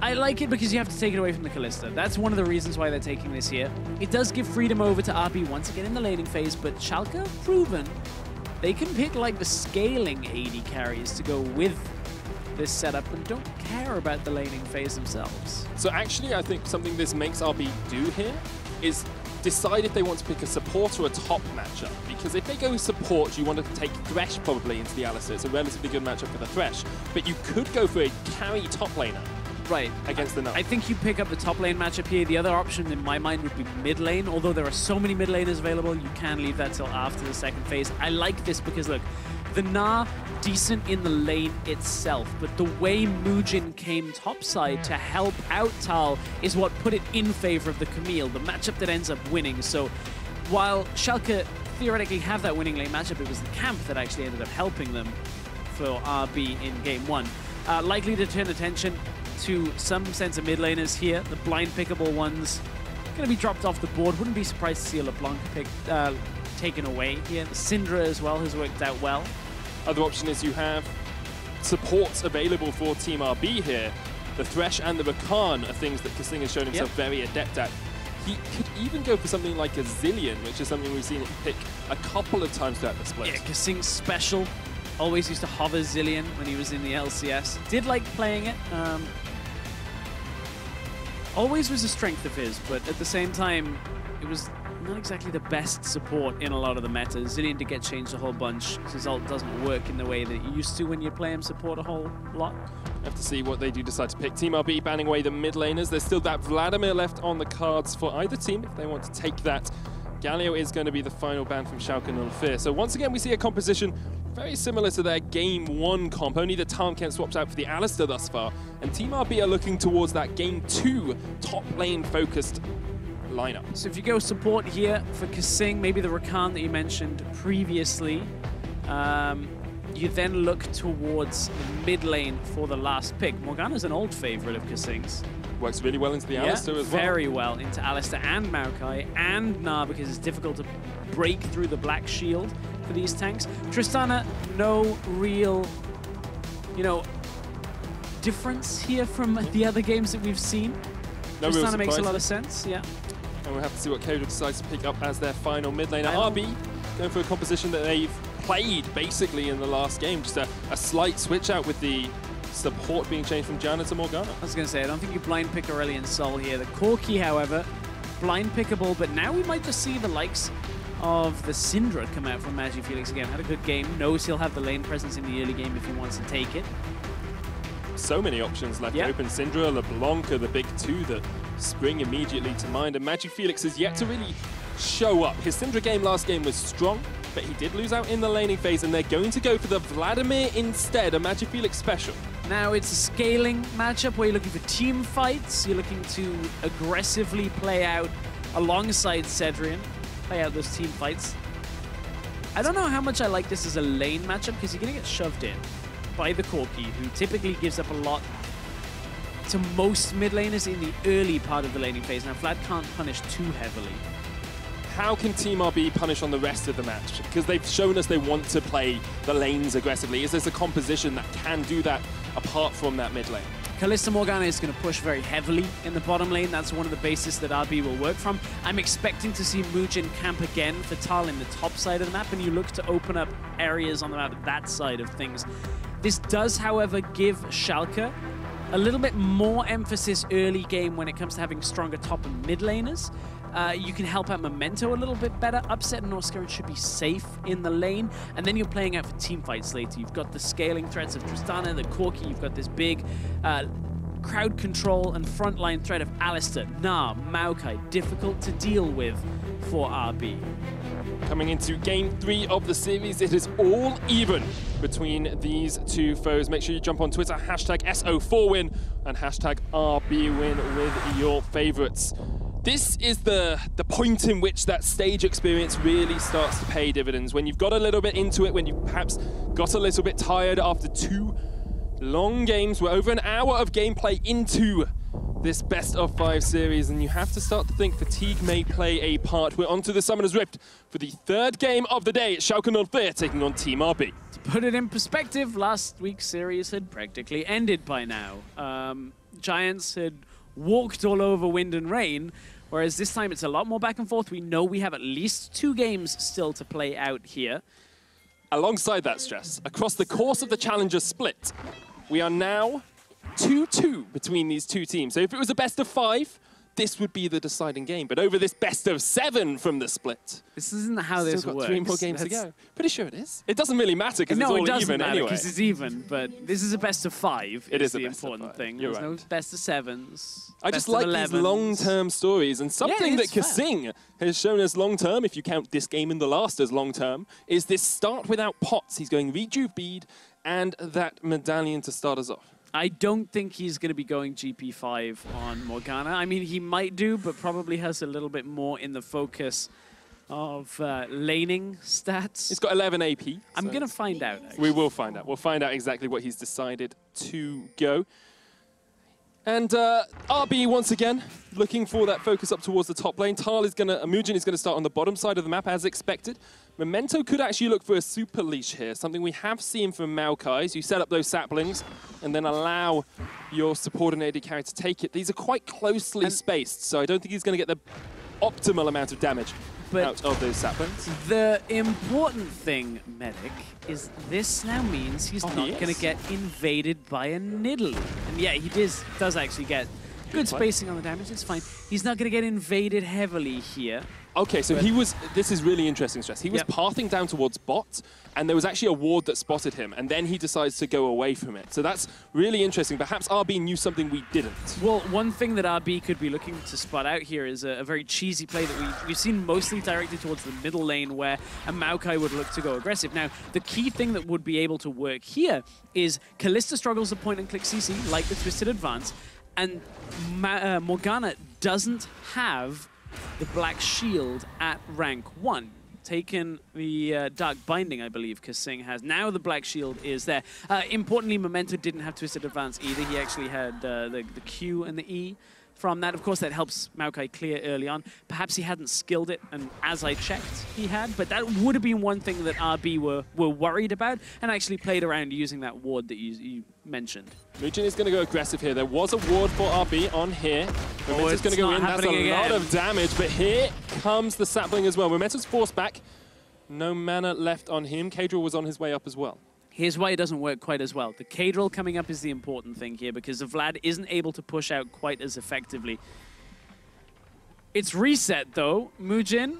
I like it because you have to take it away from the Kalista. That's one of the reasons why they're taking this here. It does give freedom over to RB once again in the laning phase, but Schalke have proven they can pick like the scaling AD carries to go with this setup and don't care about the laning phase themselves. So actually, I think something this makes RB do here is decide if they want to pick a support or a top matchup. Because if they go support, you want to take Thresh probably into the Alistair. It's a relatively good matchup for the Thresh. But you could go for a carry top laner Right. against the Nut. I think you pick up the top lane matchup here. The other option in my mind would be mid lane. Although there are so many mid laners available, you can leave that till after the second phase. I like this because, look, the Gnar, decent in the lane itself, but the way Muujin came topside to help out Tal is what put it in favor of the Camille, the matchup that ends up winning. So while Schalke theoretically have that winning lane matchup, it was the camp that actually ended up helping them for RB in game 1. Likely to turn attention to some sense of mid laners here. The blind pickable ones going to be dropped off the board. Wouldn't be surprised to see a LeBlanc pick taken away here. The Syndra as well has worked out well. Other option is you have supports available for Team RB here. The Thresh and the Rakan are things that Kasing has shown himself very adept at. He could even go for something like a Zillion, which is something we've seen him pick a couple of times throughout the split. Yeah, Kasing's special. Always used to hover Zillion when he was in the LCS. Did like playing it. Always was a strength of his, but at the same time, it was not exactly the best support in a lot of the meta. Zillion did get changed a whole bunch. His ult doesn't work in the way that you used to when you play him support a whole lot. Have to see what they do decide to pick. Team RB banning away the mid laners. There's still that Vladimir left on the cards for either team if they want to take that. Galio is going to be the final ban from Schalke 04. So once again, we see a composition very similar to their Game 1 comp, only the Tarmken swapped out for the Alistair thus far. And Team RB are looking towards that Game 2 top lane focused lineup. So if you go support here for Kasing, maybe the Rakan that you mentioned previously, you then look towards the mid lane for the last pick. Morgana's an old favorite of Kasing's. Works really well into the Alistair as well. Very well into Alistair and Maokai and Gnar, because it's difficult to break through the black shield for these tanks. Tristana, no real, difference here from the other games that we've seen. No Tristana real makes a surprise. lot of sense, yeah. And we'll have to see what Kodo decides to pick up as their final mid laner. RB going for a composition that they've played basically in the last game. Just a slight switch out with the support being changed from Janna to Morgana. I was going to say, I don't think you blind pick Aurelion Sol here. The Corki, however, blind pickable, but now we might just see the likes of the Syndra come out from MagiFelix again. Had a good game, knows he'll have the lane presence in the early game if he wants to take it. So many options left open. Syndra, LeBlanc are the big two that spring immediately to mind, and MagiFelix has yet to really show up. His Syndra game last game was strong, but he did lose out in the laning phase, and they're going to go for the Vladimir instead, a MagiFelix special. Now it's a scaling matchup where you're looking for team fights, you're looking to aggressively play out alongside Cedrian, play out those team fights. I don't know how much I like this as a lane matchup, because you're going to get shoved in by the Corki, who typically gives up a lot to most mid laners in the early part of the laning phase. Now Vlad can't punish too heavily. How can Team RB punish on the rest of the match? Because they've shown us they want to play the lanes aggressively. Is there a composition that can do that apart from that mid lane? Kalista Morgana is going to push very heavily in the bottom lane. That's one of the bases that RB will work from. I'm expecting to see Muujin camp again for Tal in the top side of the map, and you look to open up areas on the map that side of things. This does, however, give Schalke a little bit more emphasis early game when it comes to having stronger top and mid laners. You can help out Memento a little bit better. Upset and Northscaran should be safe in the lane. And then you're playing out for team fights later. You've got the scaling threats of Tristana, the Corki. You've got this big crowd control and frontline threat of Alistair, Gnar, Maokai. Difficult to deal with for RB. Coming into Game 3 of the series, it is all even between these two foes. Make sure you jump on Twitter, hashtag S04win and hashtag RBwin with your favorites. This is the point in which that stage experience really starts to pay dividends. When you've got a little bit into it, when you perhaps got a little bit tired after 2 long games. We're over an hour of gameplay into this best-of-5 series, and you have to start to think fatigue may play a part. We're onto the Summoner's Rift for the 3rd game of the day. It's Schalke 04 taking on Team RB. To put it in perspective, last week's series had practically ended by now. Giants had walked all over wind and rain, whereas this time it's a lot more back and forth. We know we have at least 2 games still to play out here. Alongside that stress, across the course of the Challenger split, we are now 2-2 between these two teams. So if it was a best of 5, this would be the deciding game. But over this best of 7 from the split. This isn't how this Still got works. 3 more games to go. Pretty sure it is. It doesn't really matter because it's No, all it doesn't even matter anyway. because it's even, but this is a best of 5. It is the a best of important 5. thing. You're There's no right. best of 7s. I just best of like these 11s. long-term stories, and something that it's fair. Kasing has shown us long-term, if you count this game and the last as long-term, is this start without pots. He's going Rejuve Bead and that medallion to start us off. I don't think he's going to be going GP5 on Morgana. I mean, he might do, but probably has a little bit more in the focus of laning stats. He's got 11 AP. I'm so going to find out, actually. we will find out. We'll find out exactly what he's decided to go. And RB, once again, looking for that focus up towards the top lane. Mugen is going to start on the bottom side of the map, as expected. Memento could actually look for a super leash here, something we have seen from Maokai. So you set up those saplings and then allow your support and AD carry to take it. These are quite closely spaced, so I don't think he's going to get the optimal amount of damage out of those saplings. The important thing, Medic, is this now means he's not going to get invaded by a Nidalee. And yeah, he does actually get good spacing on the damage. It's fine. He's not going to get invaded heavily here. Okay, so this is really interesting, Stress. He was pathing down towards bot, and there was actually a ward that spotted him, and then he decides to go away from it. So that's really interesting. Perhaps RB knew something we didn't. Well, one thing that RB could be looking to spot out here is a very cheesy play that we've seen mostly directed towards the middle lane, where a Maokai would look to go aggressive. Now, the key thing that would be able to work here is Kalista struggles to point-and-click CC, like the Twisted Advance, and Morgana doesn't have the Black Shield at rank 1. Taken the Dark Binding, I believe, Kasing has. Now the Black Shield is there. Importantly, Memento didn't have Twisted Advance either. He actually had the Q and the E from that. Of course, that helps Maokai clear early on. Perhaps he hadn't skilled it, and as I checked, he had. But that would have been one thing that RB were worried about, and actually played around using that ward that you mentioned. Mugen is going to go aggressive here. There was a ward for RB on here. Memento's going to go in. That's a lot of damage, but here comes the sapling as well. Memento's forced back. No mana left on him. Kadril was on his way up as well. Here's why it doesn't work quite as well. The Kadril coming up is the important thing here, because the Vlad isn't able to push out quite as effectively. It's reset, though. Mugen,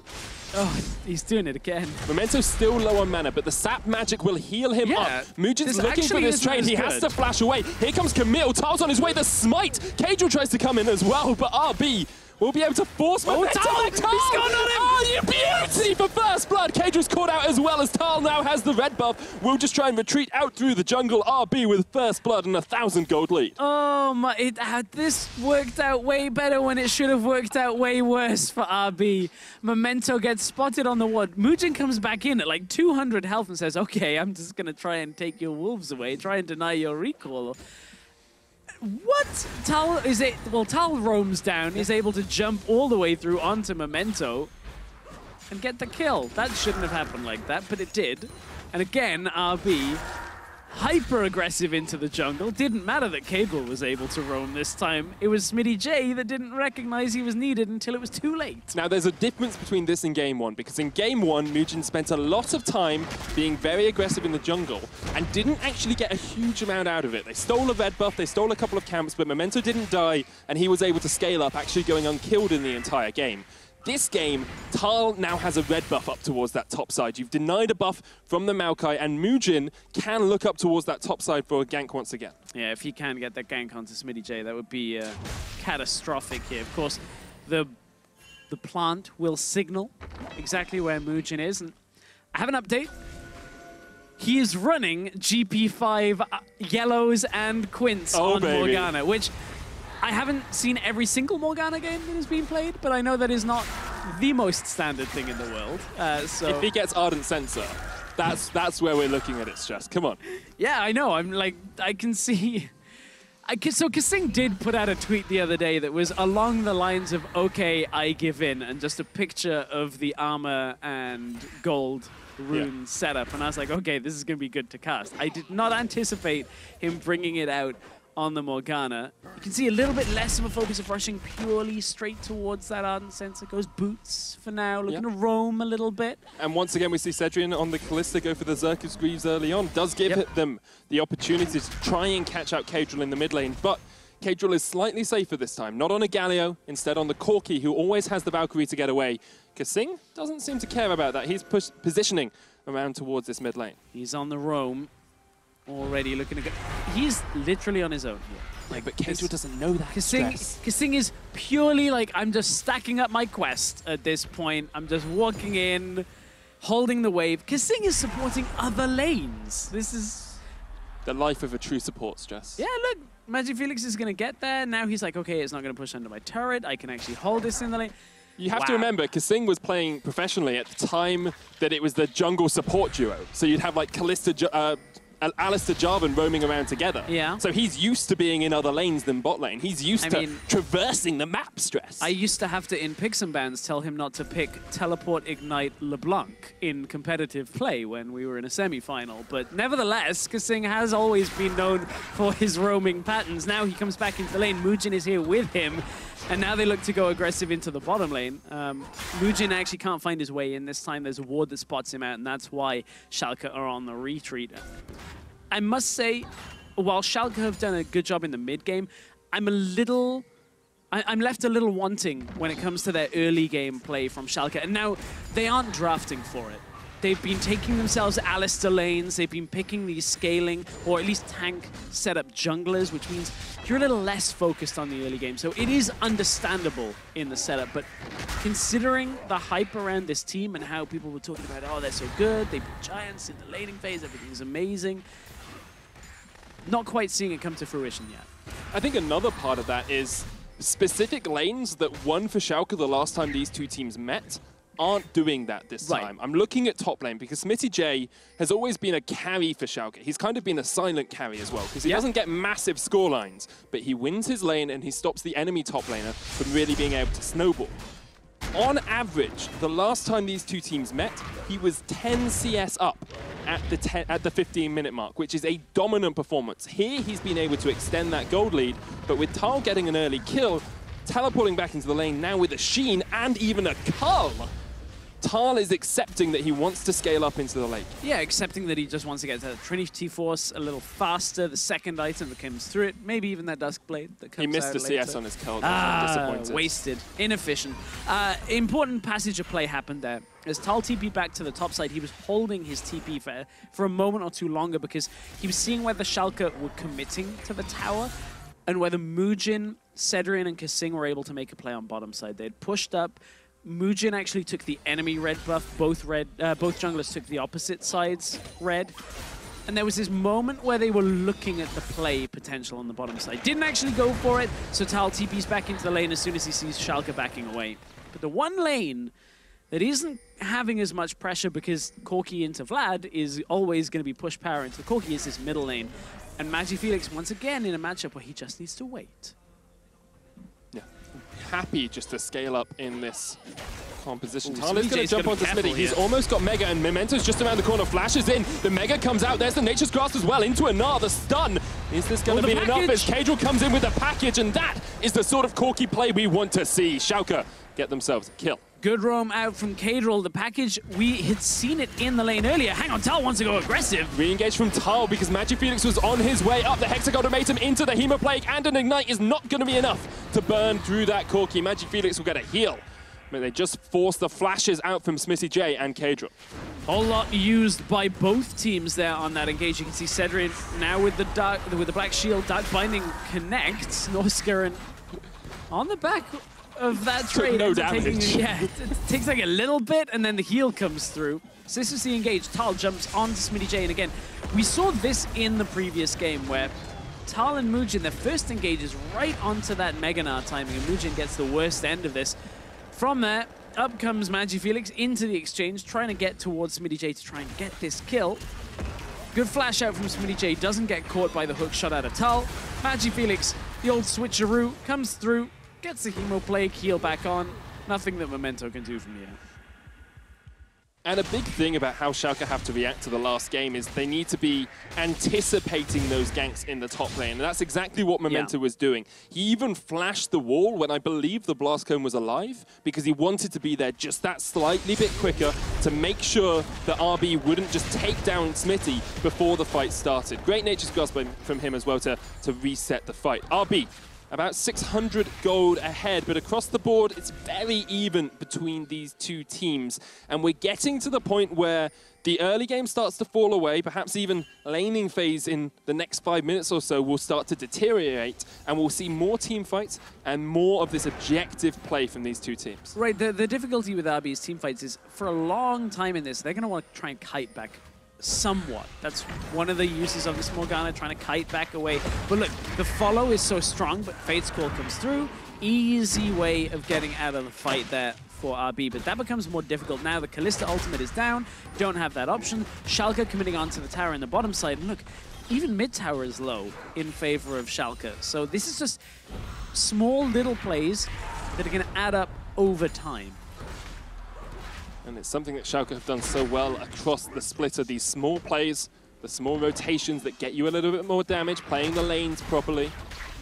oh, he's doing it again. Memento's still low on mana, but the sap magic will heal him up. Mugen's looking for this trade. He has to flash away. Here comes Camille. Tal's on his way. The smite. Kadril tries to come in as well, but RB will be able to force Memento. Tal! He's gone on him! Oh, you beauty for first blood. Kadril's caught out as well, as Tal now has the red buff. We'll just try and retreat out through the jungle. RB with first blood and 1,000 gold lead. Oh my, this worked out way better when it should have worked out way worse for RB. Memento gets spotted on the ward. Mugen comes back in at like 200 health and says, okay, I'm just going to try and take your wolves away, try and deny your recall. What? Tal Tal roams down, is able to jump all the way through onto Memento and get the kill. That shouldn't have happened like that, but it did. And again, RB hyper aggressive into the jungle. Didn't matter that Cable was able to roam this time. It was Smitty J that didn't recognize he was needed until it was too late. Now, there's a difference between this and Game 1, because in Game 1, Mugen spent a lot of time being very aggressive in the jungle and didn't actually get a huge amount out of it. They stole a red buff, they stole a couple of camps, but Memento didn't die, and he was able to scale up, actually going unkilled in the entire game. This game, Tal now has a red buff up towards that top side. You've denied a buff from the Maokai, and Mugen can look up towards that top side for a gank once again. Yeah, if he can get that gank onto Smitty J, that would be catastrophic here. Of course, the plant will signal exactly where Mugen is. And I have an update. He is running GP5 yellows and Quince on Morgana, which I haven't seen every single Morgana game that has been played, but I know that is not the most standard thing in the world. So if he gets Ardent Sensor, that's where we're looking at it, Stress. Come on. Yeah, I know. I'm like, I can see. So Kasing did put out a tweet the other day that was along the lines of, okay, I give in, and just a picture of the armor and gold rune setup. And I was like, okay, this is going to be good to cast. I did not anticipate him bringing it out on the Morgana. You can see a little bit less of a focus of rushing purely straight towards that Ardent Sensor. Goes boots for now, looking to roam a little bit. And once again, we see Cedrian on the Kalista go for the Xerxes Greaves early on. Does give them the opportunity to try and catch out Kadril in the mid lane, but Kadrill is slightly safer this time. Not on a Galio, instead on the Corki, who always has the Valkyrie to get away. Kasing doesn't seem to care about that. He's positioning around towards this mid lane. He's on the roam, already looking to go. He's literally on his own here. Like, but Kadrill doesn't know that. Kasing is purely like, I'm just stacking up my quest at this point. I'm just walking in, holding the wave. Kasing is supporting other lanes. This is the life of a true support, Stress. Yeah, look, Magic Felix is going to get there. Now he's like, okay, it's not going to push under my turret. I can actually hold this in the lane. You have to remember, Kasing was playing professionally at the time that it was the jungle support duo. So you'd have like Alistair Jarvan roaming around together. Yeah. So he's used to being in other lanes than bot lane. He's used to traversing the map, Stress. I used to have to, in picks and bans, tell him not to pick Teleport Ignite LeBlanc in competitive play when we were in a semi-final. But nevertheless, Kasing has always been known for his roaming patterns. Now he comes back into the lane. Mujin is here with him. And now they look to go aggressive into the bottom lane. Mujin actually can't find his way in this time. There's a ward that spots him out, and that's why Schalke are on the retreat. I must say, while Schalke have done a good job in the mid game, I'm left a little wanting when it comes to their early game play from Schalke. And now they aren't drafting for it. They've been taking themselves Alistair lanes. They've been picking these scaling, or at least tank setup junglers, which means you're a little less focused on the early game. So it is understandable in the setup, but considering the hype around this team and how people were talking about, oh, they're so good, they put giants in the laning phase, everything's amazing, not quite seeing it come to fruition yet. I think another part of that is specific lanes that won for Schalke the last time these two teams met aren't doing that this time. I'm looking at top lane because Smitty J has always been a carry for Schalke. He's kind of been a silent carry as well because he doesn't get massive score lines, but he wins his lane and he stops the enemy top laner from really being able to snowball. On average, the last time these two teams met, he was 10 CS up at the 15-minute mark, which is a dominant performance. Here, he's been able to extend that gold lead, but with Tal getting an early kill, teleporting back into the lane now with a Sheen and even a Cull, Tal is accepting that he wants to scale up into the lake. Yeah, accepting that he just wants to get to Trinity Force a little faster, the second item that comes through it, maybe even that Duskblade that comes out. He missed the CS on his Cull. Disappointed. Wasted. Inefficient. Important passage of play happened there. As Tal TP'd back to the top side, he was holding his TP for a moment or two longer because he was seeing whether Schalke were committing to the tower and whether Mujin, Cedrian, and Kasing were able to make a play on bottom side. They had pushed up. Mujin actually took the enemy red buff. Both junglers took the opposite side's red. And there was this moment where they were looking at the play potential on the bottom side. Didn't actually go for it, so Tal TP's back into the lane as soon as he sees Schalke backing away. But the one lane that isn't having as much pressure because Corki into Vlad is always going to be push power into Corki is this middle lane. And Magic Felix, once again, in a matchup where he just needs to wait. Happy just to scale up in this composition. Tal is going to jump onto Smitty. He's almost got Mega, and Memento's just around the corner, flashes in. The Mega comes out. There's the Nature's Grasp as well into Anar. The stun. Is this going to be enough as Kadrill comes in with the package? And that is the sort of Corki play we want to see. Schalke get themselves a kill. Good roam out from Kadrill. The package, we had seen it in the lane earlier. Hang on, Tal wants to go aggressive. Re-engage from Tal because Magic Felix was on his way up. The Hexagon Ultimatum into the Hemoplague, and an Ignite is not going to be enough to burn through that Corki. Magic Felix will get a heal. But they just force the flashes out from Smitty J and Kadrill. Whole lot used by both teams there on that engage. You can see Cedric now with the Black Shield. Dark Binding connects. Norscarin on the back of that trade. No damage. It takes like a little bit, and then the heal comes through. So this is the engage. Tal jumps onto Smitty J, and again, we saw this in the previous game where Tal and Mujin, their first engage is right onto that Meganar timing, and Mujin gets the worst end of this. From there, up comes Magic Felix into the exchange, trying to get towards Smitty J to try and get this kill. Good flash out from Smitty J, doesn't get caught by the hook shot out of Tal. Magic Felix, the old switcheroo, comes through, gets the Hemoplague, heal back on. Nothing that Memento can do from here. And a big thing about how Schalke have to react to the last game is they need to be anticipating those ganks in the top lane. And that's exactly what Memento was doing. He even flashed the wall when I believe the Blast Cone was alive because he wanted to be there just that slightly bit quicker to make sure that RB wouldn't just take down Smitty before the fight started. Great Nature's Grasp from him as well to reset the fight. RB about 600 gold ahead, but across the board, it's very even between these two teams. And we're getting to the point where the early game starts to fall away, perhaps even laning phase in the next 5 minutes or so will start to deteriorate, and we'll see more team fights and more of this objective play from these two teams. Right, the difficulty with RB's team fights is for a long time in this, they're going to want to try and kite back somewhat. That's one of the uses of this Morgana, trying to kite back away. But look, the follow is so strong, but Fate's Call comes through. Easy way of getting out of the fight there for RB, but that becomes more difficult now. The Kalista ultimate is down, don't have that option. Schalke committing onto the tower in the bottom side, and look, even mid tower is low in favor of Schalke. So this is just small little plays that are going to add up over time. And it's something that Schalke have done so well across the splitter, these small plays, the small rotations that get you a little bit more damage, playing the lanes properly.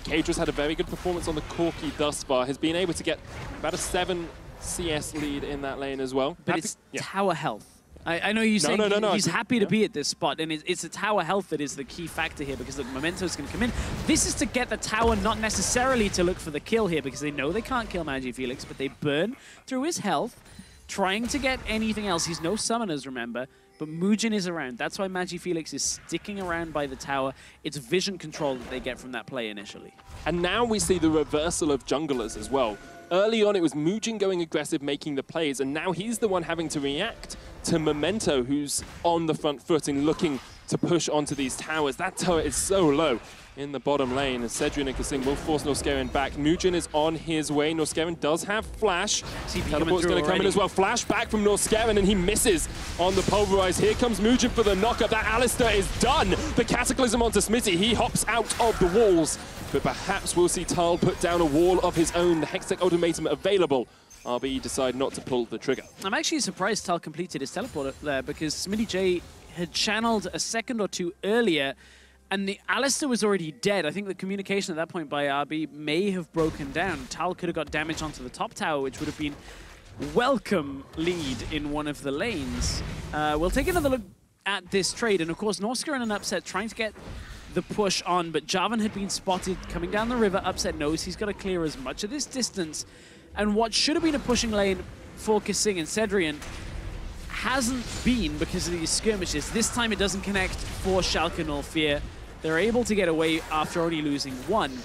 Kadra's had a very good performance on the Corki thus far, has been able to get about a 7 CS lead in that lane as well. But it's tower health. I know you say he's happy to be at this spot, and it's the tower health that is the key factor here, because the Memento's going to come in. This is to get the tower, not necessarily to look for the kill here, because they know they can't kill MagiFelix, but they burn through his health, trying to get anything else. He's no summoners, remember, but Mugen is around. That's why MagiFelix is sticking around by the tower. It's vision control that they get from that play initially. And now we see the reversal of junglers as well. Early on, it was Mugen going aggressive, making the plays, and now he's the one having to react to Memento, who's on the front foot and looking to push onto these towers. That tower is so low in the bottom lane, and Cedrian and Kasing will force Norscarin back. Mugen is on his way. Norscarin does have flash. Teleport's going to come in as well. Flash back from Norscarin, and he misses on the pulverize. Here comes Mugen for the knockup. That Alistar is done. The Cataclysm onto Smitty. He hops out of the walls, but perhaps we'll see Tal put down a wall of his own. The Hextech Ultimatum available. RB decide not to pull the trigger. I'm actually surprised Tal completed his teleport there, because Smitty J had channeled a second or two earlier, and the Alistar was already dead. I think the communication at that point by RB may have broken down. Tal could have got damage onto the top tower, which would have been welcome lead in one of the lanes. We'll take another look at this trade, and of course Norska in an upset trying to get the push on, but Jarvan had been spotted coming down the river. Upset knows he's got to clear as much of this distance, and what should have been a pushing lane for Kasing and Cedrian hasn't been because of these skirmishes. This time it doesn't connect for Schalke nor Fear. They're able to get away after only losing one,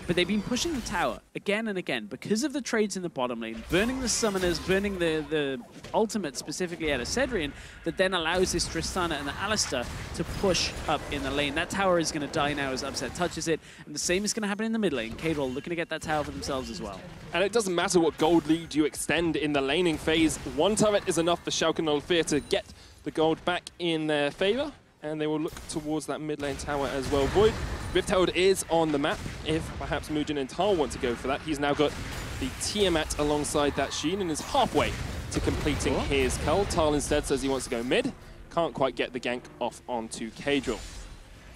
but they've been pushing the tower again and again because of the trades in the bottom lane, burning the summoners, burning the ultimate specifically out of Cedrian, that then allows this Tristana and the Alistar to push up in the lane. That tower is going to die now as Upset touches it, and the same is going to happen in the mid lane. Kadrol looking to get that tower for themselves as well. And it doesn't matter what gold lead you extend in the laning phase. One turret is enough for Schalke 04 to get the gold back in their favor, and they will look towards that mid lane tower as well. Void Rifthold is on the map if perhaps Mugen and Tal want to go for that. He's now got the Tiamat alongside that Sheen and is halfway to completing his cull. Tal instead says he wants to go mid. Can't quite get the gank off onto Kadril.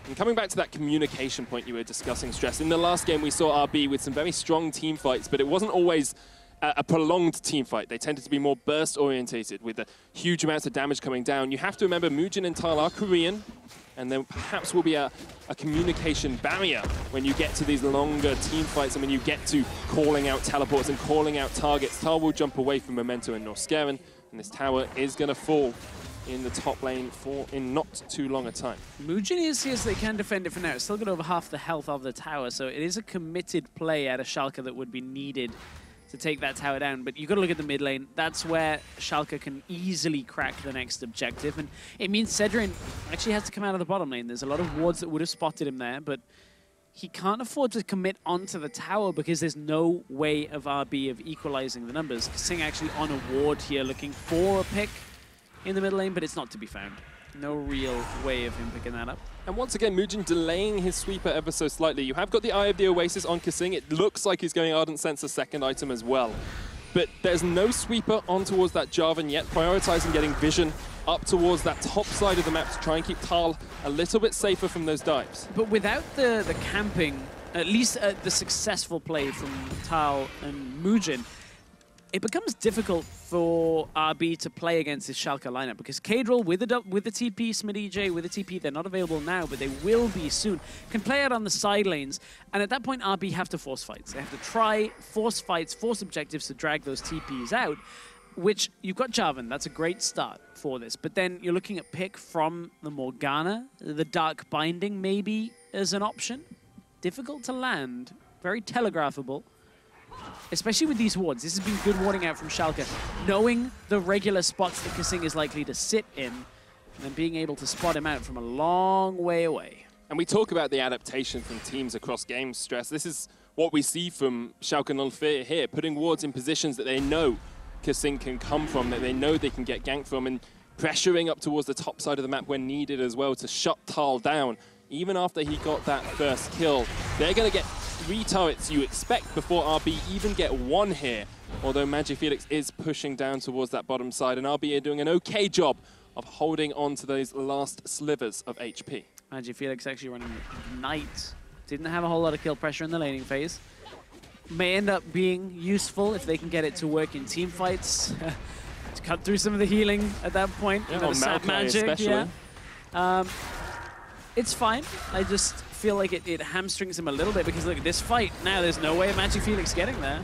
And coming back to that communication point you were discussing, Stress, in the last game we saw RB with some very strong team fights, but it wasn't always a prolonged team fight. They tended to be more burst orientated with the huge amounts of damage coming down. You have to remember Mugen and Tal are Korean, and there perhaps will be a communication barrier when you get to these longer team fights and when you get to calling out teleports and calling out targets. Tal will jump away from Memento and Norscarin, and this tower is going to fall in the top lane in not too long a time. Mugen is here so they can defend it for now. It's still got over half the health of the tower, so it is a committed play out of Schalke that would be needed to take that tower down. But you've got to look at the mid lane. That's where Schalke can easily crack the next objective, and it means Cedrian actually has to come out of the bottom lane. There's a lot of wards that would have spotted him there, but he can't afford to commit onto the tower because there's no way of RB of equalizing the numbers. Kasing actually on a ward here looking for a pick in the middle lane, but it's not to be found. No real way of him picking that up. And once again, Mugen delaying his sweeper ever so slightly. You have got the Eye of the Oasis on Kasing. It looks like he's going Ardent Sense, a second item as well. But there's no sweeper on towards that Jarvan yet, prioritizing getting vision up towards that top side of the map to try and keep Tal a little bit safer from those dives. But without the camping, at least the successful play from Tal and Mugen, it becomes difficult for RB to play against this Schalke lineup because Kadril with the TP, SmidEJ with the TP, they're not available now, but they will be soon, can play out on the side lanes. And at that point, RB have to force fights. They have to try, force fights, force objectives to drag those TPs out, which you've got Jarvan. That's a great start for this. But then you're looking at pick from the Morgana, the Dark Binding maybe as an option. Difficult to land, very telegraphable. Especially with these wards. This has been good warding out from Schalke. Knowing the regular spots that Kasing is likely to sit in, and then being able to spot him out from a long way away. And we talk about the adaptation from teams across games, Stress. This is what we see from Schalke 04 here, putting wards in positions that they know Kasing can come from, that they know they can get ganked from, and pressuring up towards the top side of the map when needed as well to shut Tal down. Even after he got that first kill, they're going to get 3 turrets you expect before RB even get 1 here. Although MagiFelix is pushing down towards that bottom side, and RB are doing an okay job of holding on to those last slivers of HP. MagiFelix actually running Ignite. Didn't have a whole lot of kill pressure in the laning phase. May end up being useful if they can get it to work in team fights. To cut through some of the healing at that point. Yeah, on Sap magic, especially. Yeah. It's fine. I just feel like it hamstrings him a little bit because look at this fight. Now there's no way of MagiFelix getting there.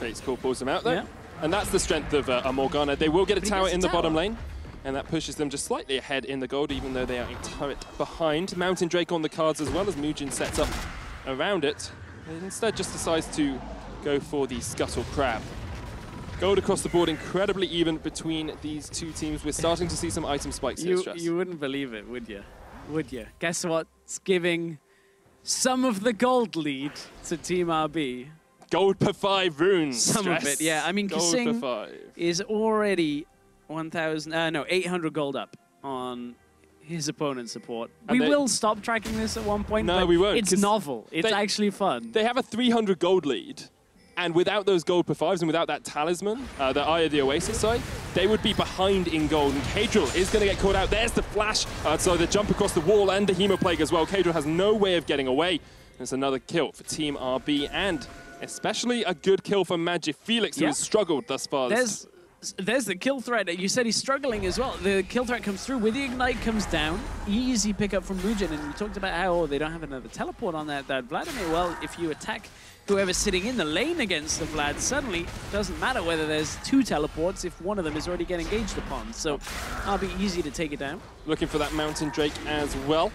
Fate's Call pulls him out though. Yeah. And that's the strength of a Morgana. They will get a tower in the bottom lane, and that pushes them just slightly ahead in the gold, even though they are a turret behind. Mountain Drake on the cards as well as Muujin sets up around it. And instead just decides to go for the Scuttle Crab. Gold across the board, incredibly even between these two teams. We're starting to see some item spikes here, Stress. You wouldn't believe it, would you? Would you? Guess what's giving some of the gold lead to Team RB? Gold per 5 runes. Some Stress. of it, yeah. I mean, Kasing is already 800 gold up on his opponent's support. We will stop tracking this at one point. No, but we won't. It's novel. It's actually fun. They have a 300 gold lead. And without those gold per 5s and without that talisman, the Eye of the Oasis side, they would be behind in gold. And Kadril is going to get caught out. There's the flash. So the jump across the wall and the Hemoplague as well. Kadril has no way of getting away. There's another kill for Team RB and especially a good kill for MagiFelix, who has struggled thus far. There's the kill threat. You said he's struggling as well. The kill threat comes through with the Ignite, comes down. Easy pickup from Muujin. And we talked about how they don't have another teleport on that Vladimir. Well, if you attack whoever's sitting in the lane against the Vlad, suddenly it doesn't matter whether there's 2 teleports if one of them is already getting engaged upon. So it'll be easy to take it down. Looking for that Mountain Drake as well.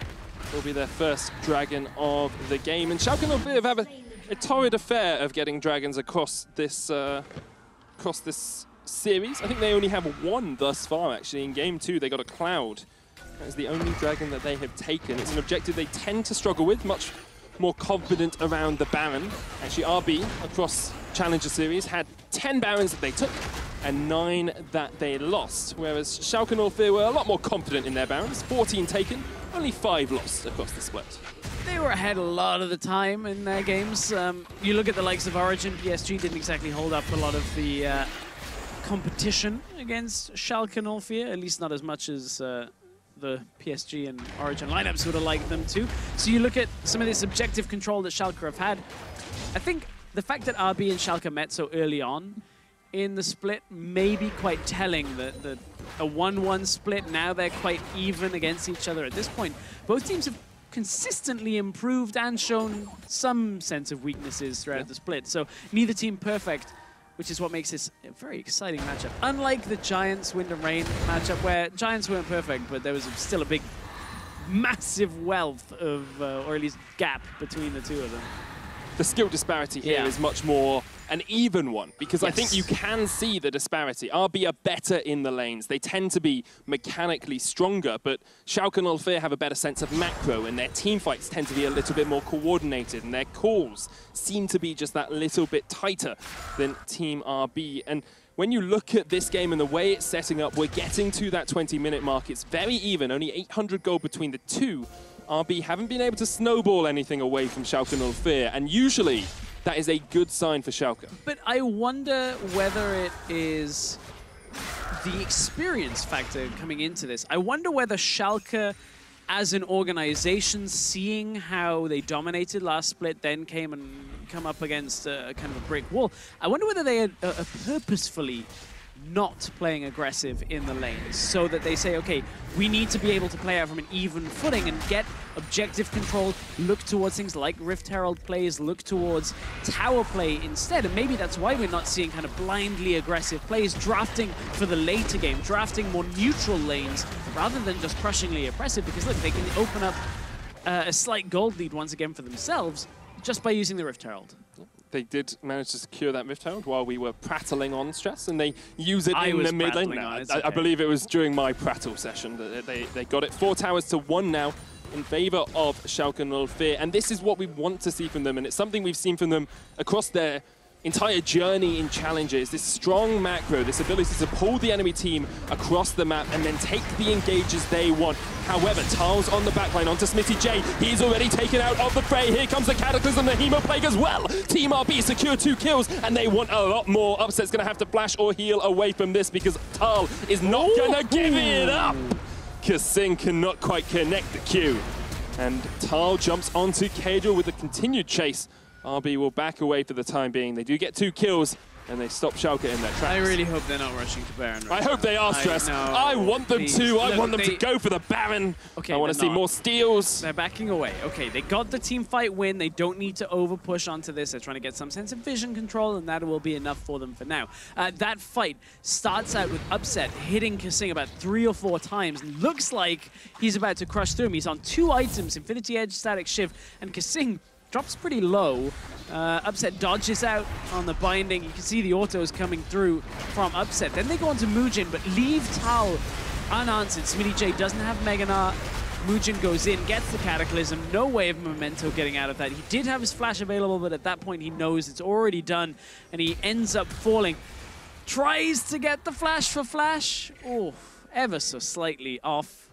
Will be their first dragon of the game. And Schalke 04 have a torrid affair of getting dragons across this series. I think they only have 1 thus far, actually. In game 2, they got a Cloud. That is the only dragon that they have taken. It's an objective they tend to struggle with, much more confident around the Baron. Actually, RB, across Challenger Series, had 10 Barons that they took and 9 that they lost, whereas Schalke 04 were a lot more confident in their Barons. 14 taken, only 5 lost across the split. They were ahead a lot of the time in their games. You look at the likes of Origin, PSG didn't exactly hold up a lot of the competition against Schalke 04, at least not as much as the PSG and Origin lineups would have liked them to. So you look at some of this objective control that Schalke have had. I think the fact that RB and Schalke met so early on in the split may be quite telling. That a 1-1 split, now they're quite even against each other at this point. Both teams have consistently improved and shown some sense of weaknesses throughout the split. So neither team perfect, which is what makes this a very exciting matchup. Unlike the Giants Wind and Rain matchup, where Giants weren't perfect, but there was still a big, massive wealth of, or at least gap between the two of them. The skill disparity here is much more an even one, because I think you can see the disparity. RB are better in the lanes. They tend to be mechanically stronger, but Schalke 04 have a better sense of macro, and their team fights tend to be a little bit more coordinated, and their calls seem to be just that little bit tighter than Team RB. And when you look at this game and the way it's setting up, we're getting to that 20-minute mark. It's very even, only 800 gold between the two. RB haven't been able to snowball anything away from Schalke 04, and usually that is a good sign for Schalke. But I wonder whether it is the experience factor coming into this. I wonder whether Schalke as an organization, seeing how they dominated last split, then come up against kind of a brick wall, I wonder whether they are purposefully not playing aggressive in the lanes, so that they say, okay, we need to be able to play out from an even footing and get objective control, look towards things like Rift Herald plays, look towards tower play instead. And maybe that's why we're not seeing kind of blindly aggressive plays, drafting for the later game, drafting more neutral lanes rather than just crushingly oppressive, because look, they can open up a slight gold lead once again for themselves just by using the Rift Herald. They did manage to secure that Rift Herald while we were prattling on stress, and they use it in the mid lane. I believe it was during my prattle session that they got it. 4 towers to 1 now in favor of Schalke 04, and this is what we want to see from them, and it's something we've seen from them across their entire journey in challenges. This strong macro, this ability to pull the enemy team across the map and then take the engages they want. However, Tal's on the backline onto Smitty J. He's already taken out of the fray. Here comes the Cataclysm, the Hemo Plague as well. Team RB secure 2 kills, and they want a lot more. Upset's gonna have to flash or heal away from this because Tal is not gonna give it up. Kasing cannot quite connect the Q. And Tal jumps onto Cadril with a continued chase. RB will back away for the time being. They do get 2 kills, and they stop Schalke in their tracks. I really hope they're not rushing to Baron. I hope they are, Stress. I want them to. I want them to go for the Baron. Okay, I want to see more steals. They're backing away. Okay, they got the team fight win. They don't need to over-push onto this. They're trying to get some sense of vision control, and that will be enough for them for now. That fight starts out with Upset hitting Kasing about 3 or 4 times. Looks like he's about to crush through him. He's on 2 items, Infinity Edge, Static Shift, and Kasing drops pretty low. Upset dodges out on the binding. You can see the autos coming through from Upset. Then they go on to Mujin, but leave Tal unanswered. Smitty J doesn't have Meganar. Mujin goes in, gets the Cataclysm. No way of Memento getting out of that. He did have his flash available, but at that point he knows it's already done, and he ends up falling. Tries to get the flash for flash. Oh, ever so slightly off.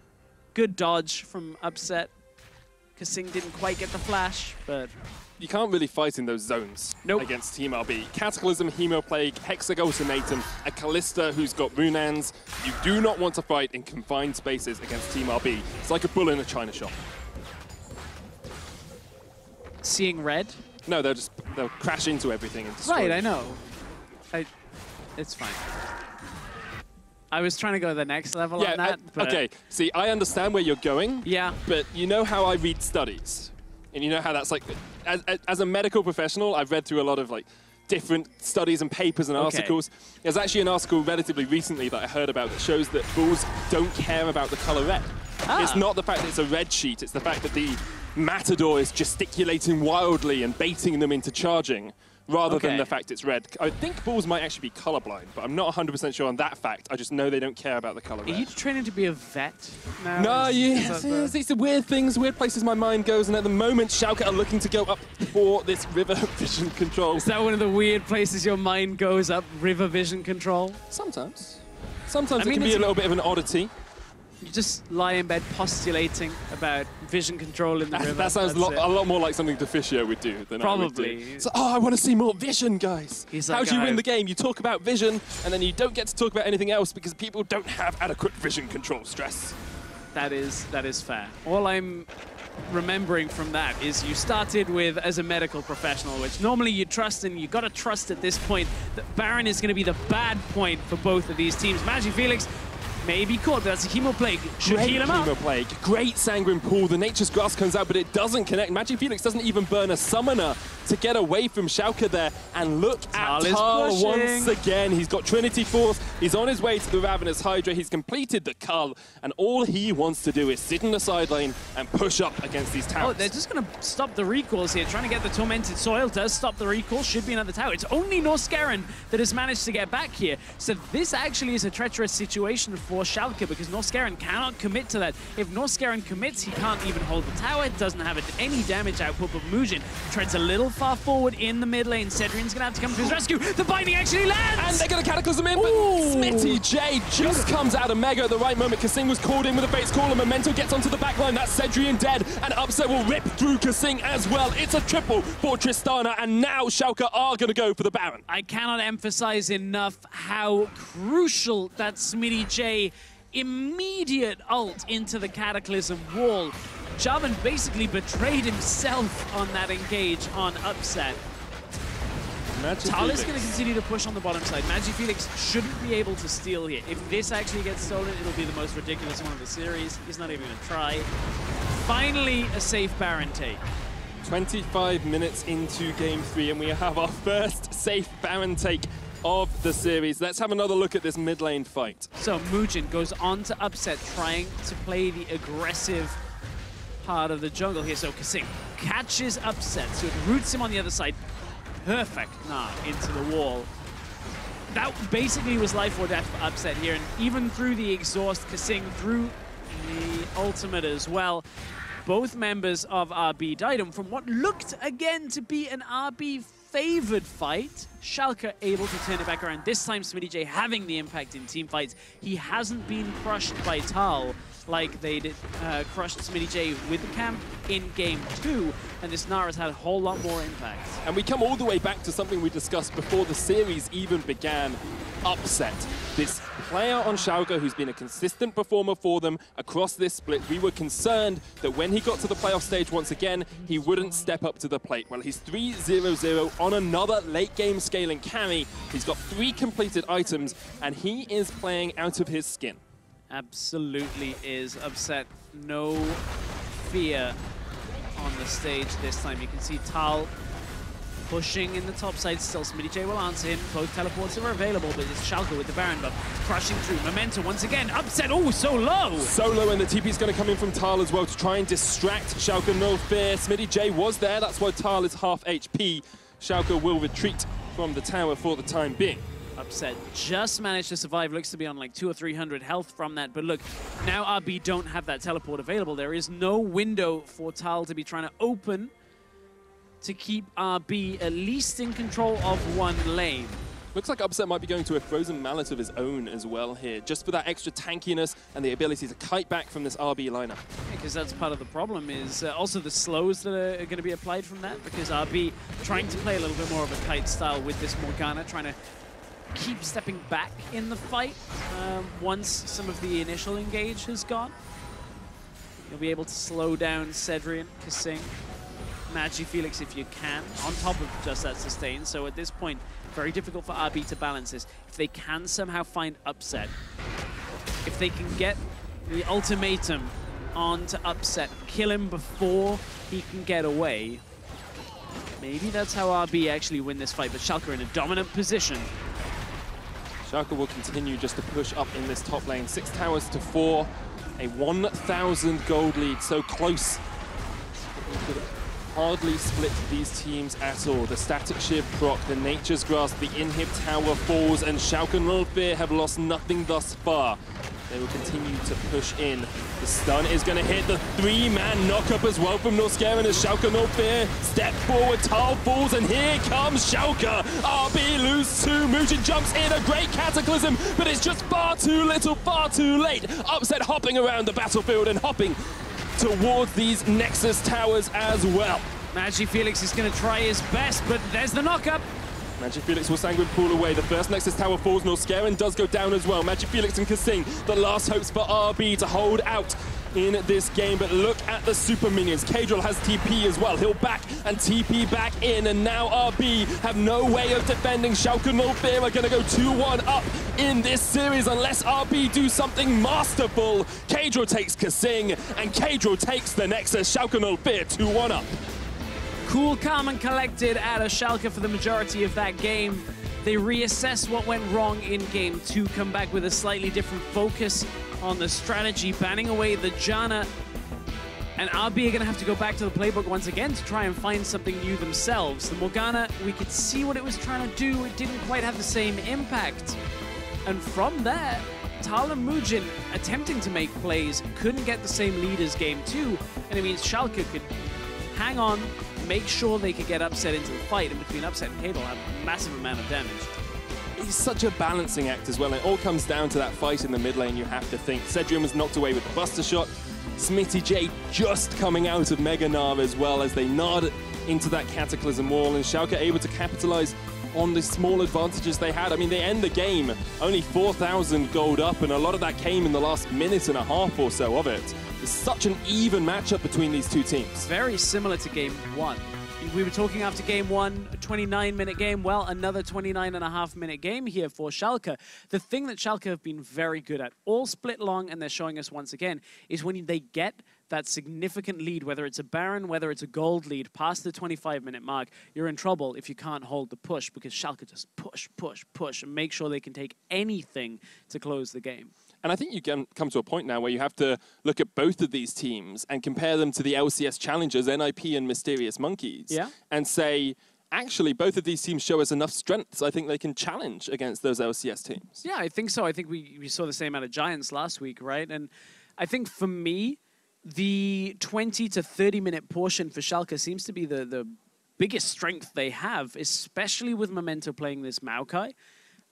Good dodge from Upset. Kasing didn't quite get the flash, but you can't really fight in those zones against Team RB. Cataclysm, Hemo Plague, Hexag Ultimatum, a Callista who's got Runans. You do not want to fight in confined spaces against Team RB. It's like a bull in a china shop. Seeing red? No, they'll crash into everything and destroy Right, it. I know. It's fine. I was trying to go to the next level on that. Okay, see, I understand where you're going. Yeah. But you know how I read studies. And you know how that's like, as a medical professional, I've read through a lot of like different studies and papers and articles. There's actually an article relatively recently that I heard about that shows that bulls don't care about the color red. It's not the fact that it's a red sheet, it's the fact that the Matador is gesticulating wildly and baiting them into charging, rather than the fact it's red. I think bulls might actually be colorblind, but I'm not 100% sure on that fact. I just know they don't care about the color red. Are you training to be a vet now? No, it's the weird things, weird places my mind goes, and at the moment, Schalke are looking to go up for this river vision control. Is that one of the weird places your mind goes up, river vision control? Sometimes. Sometimes it can be a little bit of an oddity. You just lie in bed postulating about vision control in the river. That sounds a lot more like something Deficio would do than Probably. I would do. So, I want to see more vision, guys. How do you win the game? You talk about vision, and then you don't get to talk about anything else because people don't have adequate vision control, Stress. That is fair. All I'm remembering from that is you started with as a medical professional, which normally you trust, and you got to trust at this point that Baron is going to be the bad point for both of these teams. Magic Felix may be caught, but that's a Hemo Plague. Should heal him up. Hemo Plague. Great Sanguine Pool. The Nature's Grass comes out, but it doesn't connect. Magic Felix doesn't even burn a Summoner to get away from Schalke there. And look at Tal once again. He's got Trinity Force. He's on his way to the Ravenous Hydra. He's completed the cull, and all he wants to do is sit in the side lane and push up against these towers. Oh, they're just going to stop the recalls here. Trying to get the Tormented Soil does stop the recall. Should be another tower. It's only Norskeren that has managed to get back here. So this actually is a treacherous situation for Schalke, because Norskeren cannot commit to that. If Norskeren commits, he can't even hold the tower. It doesn't have any damage output, but Mujin treads a little far forward in the mid lane. Cedrion's going to have to come to his rescue. The binding actually lands! And they're going to Cataclysm in, but Smitty J just comes out of Mega at the right moment. Kasing was called in with a Fate's Call, and Memento gets onto the backline. That's Cedrion dead, and Upset will rip through Kasing as well. It's a triple for Tristana, and now Schalke are going to go for the Baron. I cannot emphasize enough how crucial that Smitty J immediate ult into the Cataclysm wall. Jarvan basically betrayed himself on that engage on Upset. Tal is going to continue to push on the bottom side. MagiFelix shouldn't be able to steal here. If this actually gets stolen, it'll be the most ridiculous one of the series. He's not even going to try. Finally, a safe Baron take. 25 minutes into Game 3, and we have our first safe Baron take of the series. Let's have another look at this mid lane fight. So Mugen goes on to Upset, trying to play the aggressive part of the jungle here. So Kasing catches Upset, so it roots him on the other side. Perfect into the wall. That basically was life or death for Upset here, and even through the exhaust, Kasing through the ultimate as well. Both members of RB died, and from what looked again to be an RB favored fight, Schalke able to turn it back around. This time smittyj having the impact in team fights. He hasn't been crushed by Tal like they did, crushed smittyj with the camp in Game 2, and this Nara's had a whole lot more impact. And we come all the way back to something we discussed before the series even began. Upset. This player on Schalke who's been a consistent performer for them across this split. We were concerned that when he got to the playoff stage once again, he wouldn't step up to the plate. Well, he's 3-0-0 on another late game scaling carry. He's got 3 completed items, and he is playing out of his skin. Absolutely is. Upset. No fear on the stage this time. You can see Tal pushing in the top side still. smittyj will answer him. Both teleports are available, but it's Schalke with the Baron buff crushing through. Momentum once again. Upset. Oh, so low. So low, and the TP is going to come in from Tal as well to try and distract Schalke. No fear. smittyj was there. That's why Tal is half HP. Schalke will retreat from the tower for the time being. Upset just managed to survive. Looks to be on like 200 or 300 health from that. But look, now RB don't have that teleport available. There is no window for Tal to be trying to open to keep RB at least in control of one lane. Looks like Upset might be going to a Frozen Mallet of his own as well here, just for that extra tankiness and the ability to kite back from this RB lineup. Because that's part of the problem is also the slows that are going to be applied from that, because RB trying to play a little bit more of a kite style with this Morgana, trying to keep stepping back in the fight once some of the initial engage has gone. You'll be able to slow down Cedrian, Kasing, MagiFelix if you can, on top of just that sustain. So at this point, very difficult for RB to balance this. If they can somehow find Upset, if they can get the ultimatum onto Upset, kill him before he can get away, maybe that's how RB actually win this fight. But Schalke are in a dominant position. Schalke will continue just to push up in this top lane. 6 towers to 4, a 1,000 gold lead, so close. Hardly split these teams at all. The Static Shiv proc, the Nature's Grasp, the Inhib Tower falls, and Schalke no fear have lost nothing thus far. They will continue to push in. The stun is going to hit the 3-man knock-up as well from Norscaran as Schalke no fear step forward, Tal falls, and here comes Schalke. RB lose 2, Mugen jumps in, a great Cataclysm, but it's just far too little, far too late. Upset hopping around the battlefield and hopping towards these Nexus towers as well. MagiFelix is going to try his best, but there's the knock-up. MagiFelix will Sanguine Pool away. The first Nexus tower falls. Norscaran does go down as well. MagiFelix and Kasing, the last hopes for RB to hold out in this game. But look at the super minions. Kadril has TP as well. He'll back and TP back in. And now RB have no way of defending. Schalke no fear are going to go 2-1 up in this series unless RB do something masterful. Kadril takes Kasing and Kadril takes the Nexus. Schalke no fear 2-1 up. Cool, calm, and collected out of Schalke for the majority of that game. They reassess what went wrong in Game 2, come back with a slightly different focus on the strategy, banning away the Janna. And RB are going to have to go back to the playbook once again to try and find something new themselves. The Morgana, we could see what it was trying to do. It didn't quite have the same impact. And from there, Tal and Mugen attempting to make plays couldn't get the same lead as Game 2. And it means Schalke could hang on, make sure they could get Upset into the fight, and between Upset and Cable have a massive amount of damage. It's such a balancing act as well. It all comes down to that fight in the mid lane, you have to think. Cedrian was knocked away with the Buster Shot. smittyj just coming out of Mega Gnar as well as they nod into that Cataclysm wall, and Schalke able to capitalize on the small advantages they had. I mean, they end the game only 4,000 gold up, and a lot of that came in the last minute and a half or so of it. It's such an even matchup between these two teams. Very similar to game one. We were talking after game one, a 29-minute game. Well, another 29.5-minute game here for Schalke. The thing that Schalke have been very good at, all split long, and they're showing us once again, is when they get that significant lead, whether it's a Baron, whether it's a gold lead, past the 25-minute mark, you're in trouble if you can't hold the push, because Schalke just push, push, push, and make sure they can take anything to close the game. And I think you can come to a point now where you have to look at both of these teams and compare them to the LCS challengers, NIP and Mysterious Monkeys, and say, actually, both of these teams show us enough strengths. I think they can challenge against those LCS teams. Yeah, I think so. I think we saw the same out of Giants last week, right? And I think for me, the 20 to 30-minute portion for Schalke seems to be the biggest strength they have, especially with Memento playing this Maokai.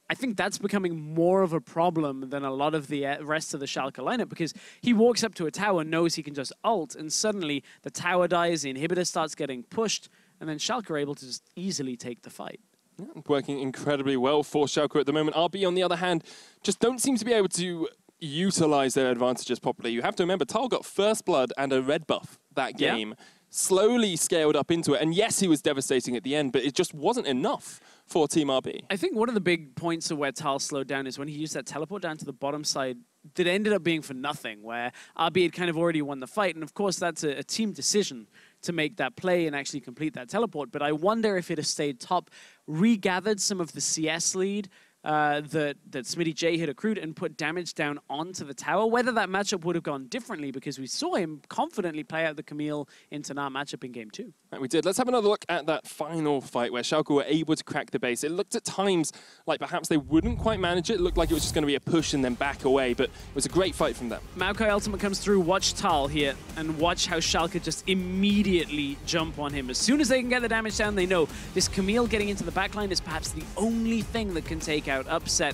I think that's becoming more of a problem than a lot of the rest of the Schalke lineup, because he walks up to a tower, knows he can just ult, and suddenly the tower dies, the inhibitor starts getting pushed, and then Schalke are able to just easily take the fight. Yeah, working incredibly well for Schalke at the moment. RB, on the other hand, just don't seem to be able to utilize their advantages properly. You have to remember, Tal got first blood and a red buff that game. Slowly scaled up into it, and yes, he was devastating at the end, but it just wasn't enough for Team RB. I think one of the big points of where Tal slowed down is when he used that teleport down to the bottom side that ended up being for nothing, where RB had kind of already won the fight, and of course that's a team decision to make that play and actually complete that teleport, but I wonder if it had stayed top, regathered some of the CS lead that Smitty J had accrued and put damage down onto the tower, whether that matchup would have gone differently, because we saw him confidently play out the Camille into Nar matchup in game 2. Right, we did. Let's have another look at that final fight where Schalke were able to crack the base. It looked at times like perhaps they wouldn't quite manage it. It looked like it was just going to be a push and then back away, but it was a great fight from them. Maokai ultimate comes through. Watch Tal here, and watch how Schalke just immediately jump on him. As soon as they can get the damage down, they know this Camille getting into the backline is perhaps the only thing that can take out Upset.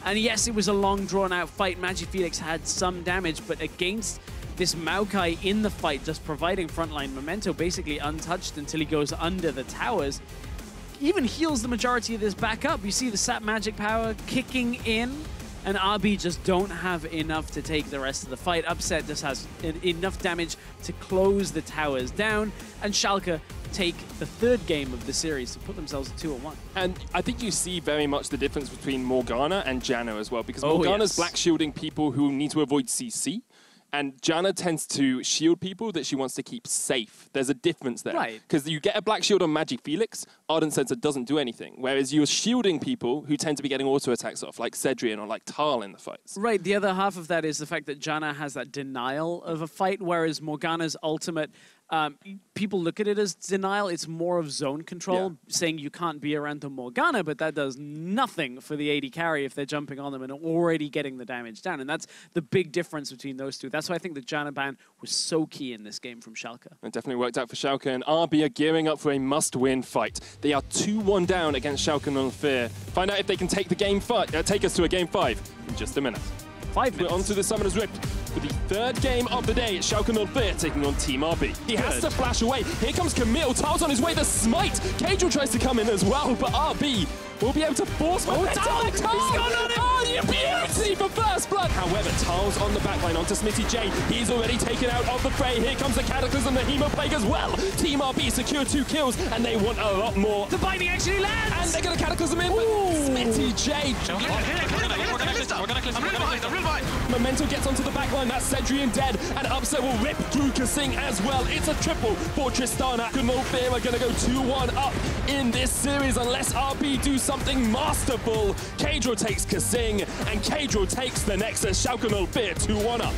And yes, it was a long, drawn-out fight. MagiFelix had some damage, but against this Maokai in the fight, just providing frontline Memento, basically untouched until he goes under the towers, even heals the majority of this back up. You see the Sap Magic power kicking in, and RB just don't have enough to take the rest of the fight. Upset just has enough damage to close the towers down, and Schalke take the third game of the series to put themselves at 2-1. And I think you see very much the difference between Morgana and Janna as well, because Morgana's black shielding people who need to avoid CC, and Janna tends to shield people that she wants to keep safe. There's a difference there. Right. Because you get a black shield on MagiFelix, Ardent Sensor doesn't do anything, whereas you're shielding people who tend to be getting auto attacks off, like Cedrian or like Tal in the fights. Right, the other half of that is the fact that Janna has that denial of a fight, whereas Morgana's ultimate, people look at it as denial. It's more of zone control, saying you can't be around the Morgana, but that does nothing for the AD carry if they're jumping on them and already getting the damage down. And that's the big difference between those two. That's why I think the Janna ban was so key in this game from Schalke. It definitely worked out for Schalke, and RB are gearing up for a must-win fight. They are 2-1 down against Schalke 04. Find out if they can take the game take us to a game 5 in just a minute. 5 minutes. We're on to the Summoner's Rift for the third game of the day. It's Schalke 04 taking on Team RB. He has to flash away. Here comes Camille. Tal's on his way. The smite. Cadril tries to come in as well, but RB will be able to force Tal. He's gone on him. Oh, the beauty for first blood. However, Tal's on the backline onto Smitty J. He's already taken out of the fray. Here comes the Cataclysm, the Hemo Plague as well. Team RB secure 2 kills, and they want a lot more. The binding actually lands. And they're going to Cataclysm in, but Smitty J. Memento gets onto the backline. That's Cedrian dead, and Upset will rip through Kasing as well. It's a triple for Tristana. Fear are going to go 2-1 up in this series unless RB do something masterful. Cadril takes Kasing, and Cadril takes the Nexus. Schalke 04 2-1 up.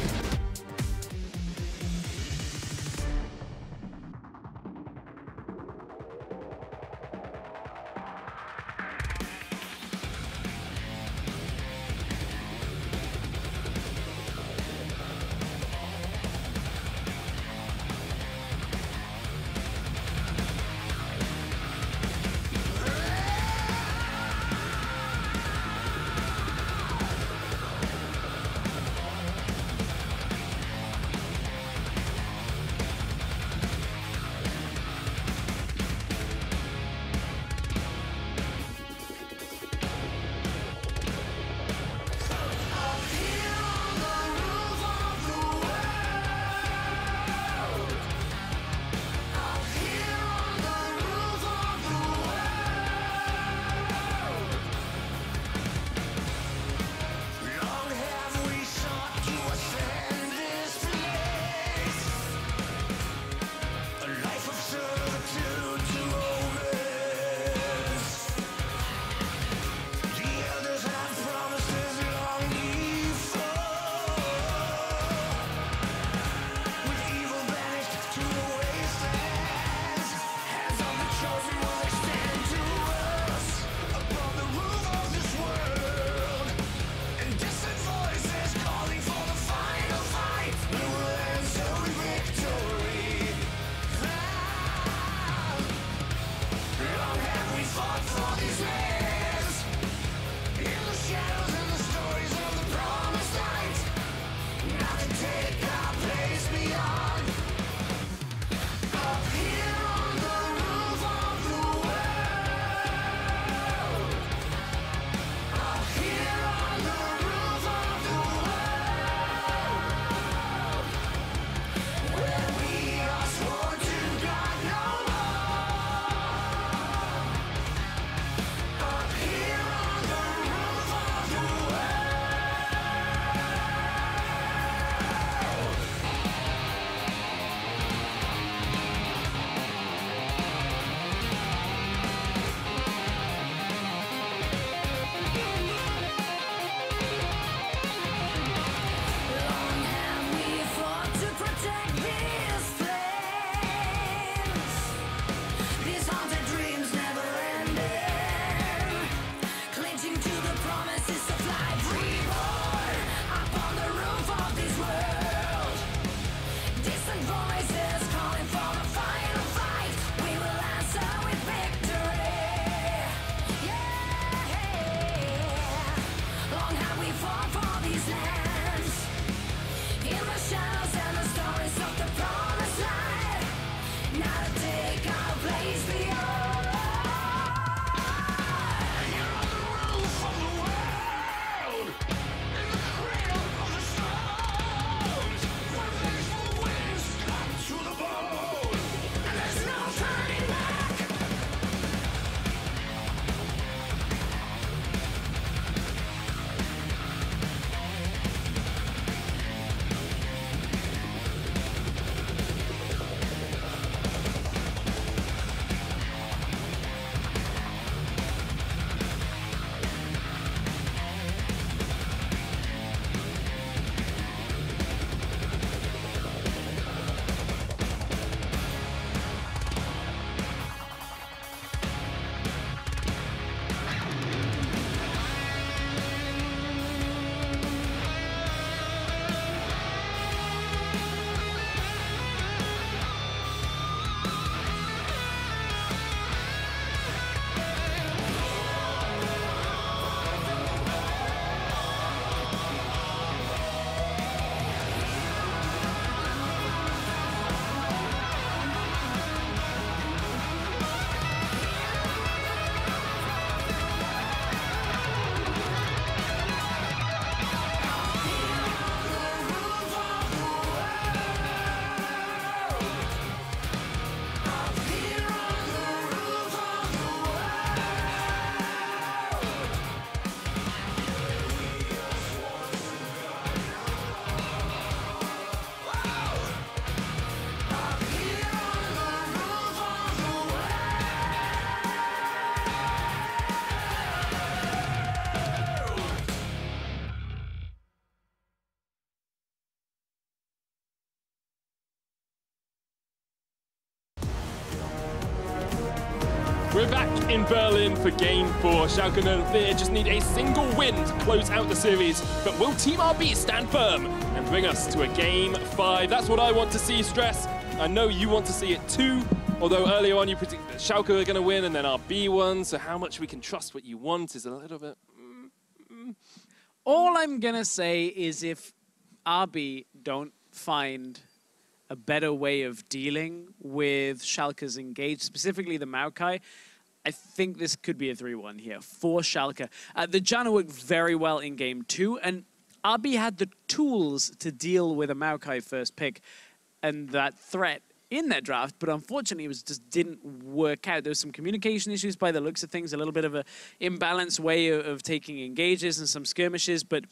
We're back in Berlin for Game 4. Schalke 04 just need a single win to close out the series. But will Team RB stand firm and bring us to a Game 5? That's what I want to see, Stress. I know you want to see it too. Although earlier on you predicted that Schalke are going to win and then RB won. So how much we can trust what you want is a little bit... All I'm going to say is if RB don't find a better way of dealing with Schalke's engage, specifically the Maokai, I think this could be a 3-1 here for Schalke. The Janna worked very well in Game 2, and RB had the tools to deal with a Maokai first pick and that threat in their draft, but unfortunately it just didn't work out. There was some communication issues by the looks of things, a little bit of an imbalanced way of taking engages and some skirmishes, but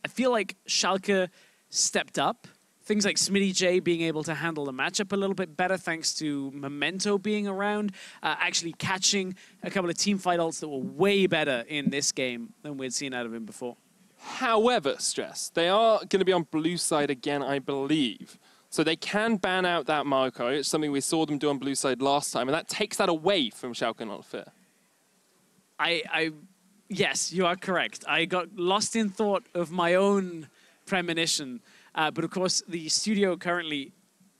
I feel like Schalke stepped up. Things like Smitty J being able to handle the matchup a little bit better thanks to Memento being around, actually catching a couple of teamfight ults that were way better in this game than we'd seen out of him before. However, Stress, they are going to be on blue side again, I believe. So they can ban out that Maokai. It's something we saw them do on blue side last time, and that takes that away from Schalke 04. Yes, you are correct. I got lost in thought of my own premonition. But of course, the studio currently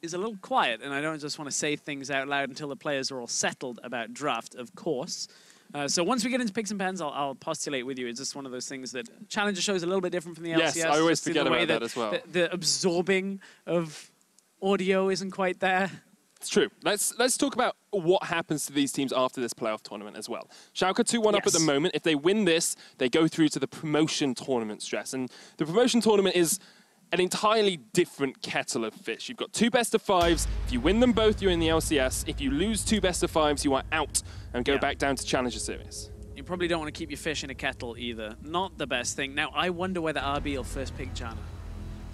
is a little quiet, and I don't just want to say things out loud until the players are all settled about draft, of course. So once we get into picks and pans, I'll postulate with you. It's just one of those things that Challenger show is a little bit different from the LCS. Yes, I always forget about that as well. The absorbing of audio isn't quite there. It's true. Let's talk about what happens to these teams after this playoff tournament as well. Schalke 2-1 up at the moment. If they win this, they go through to the promotion tournament, Stress. And the promotion tournament is an entirely different kettle of fish. You've got 2 best-of-5s. If you win them both, you're in the LCS. If you lose 2 best-of-5s, you are out and go back down to Challenger Series. You probably don't want to keep your fish in a kettle either. Not the best thing. Now, I wonder whether RB will first pick Janna.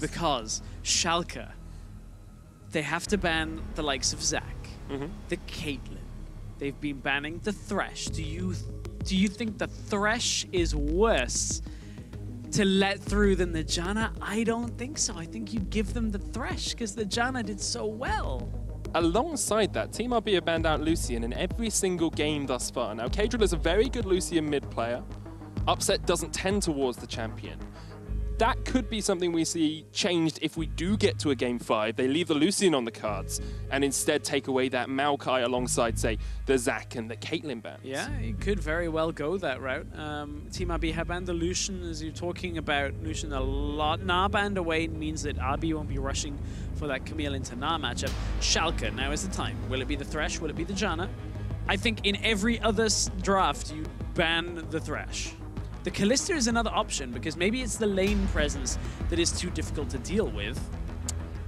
Because Schalke, they have to ban the likes of Zac, the Caitlyn. They've been banning the Thresh. Do you think the Thresh is worse to let through than the Janna? I don't think so. I think you give them the Thresh because the Janna did so well. Alongside that, Team RB have banned out Lucian in every single game thus far. Now, Kadrill is a very good Lucian mid player. Upset doesn't tend towards the champion. That could be something we see changed if we do get to a Game 5. They leave the Lucian on the cards and instead take away that Maokai alongside, say, the Zac and the Caitlyn bans. Yeah, it could very well go that route. Team RB have banned the Lucian, as you're talking about. Lucian a lot. Gnar banned away means that RB won't be rushing for that Camille into Gnar matchup. Schalke, now is the time. Will it be the Thresh? Will it be the Janna? I think in every other draft, you ban the Thresh. The Kalista is another option because maybe it's the lane presence that is too difficult to deal with.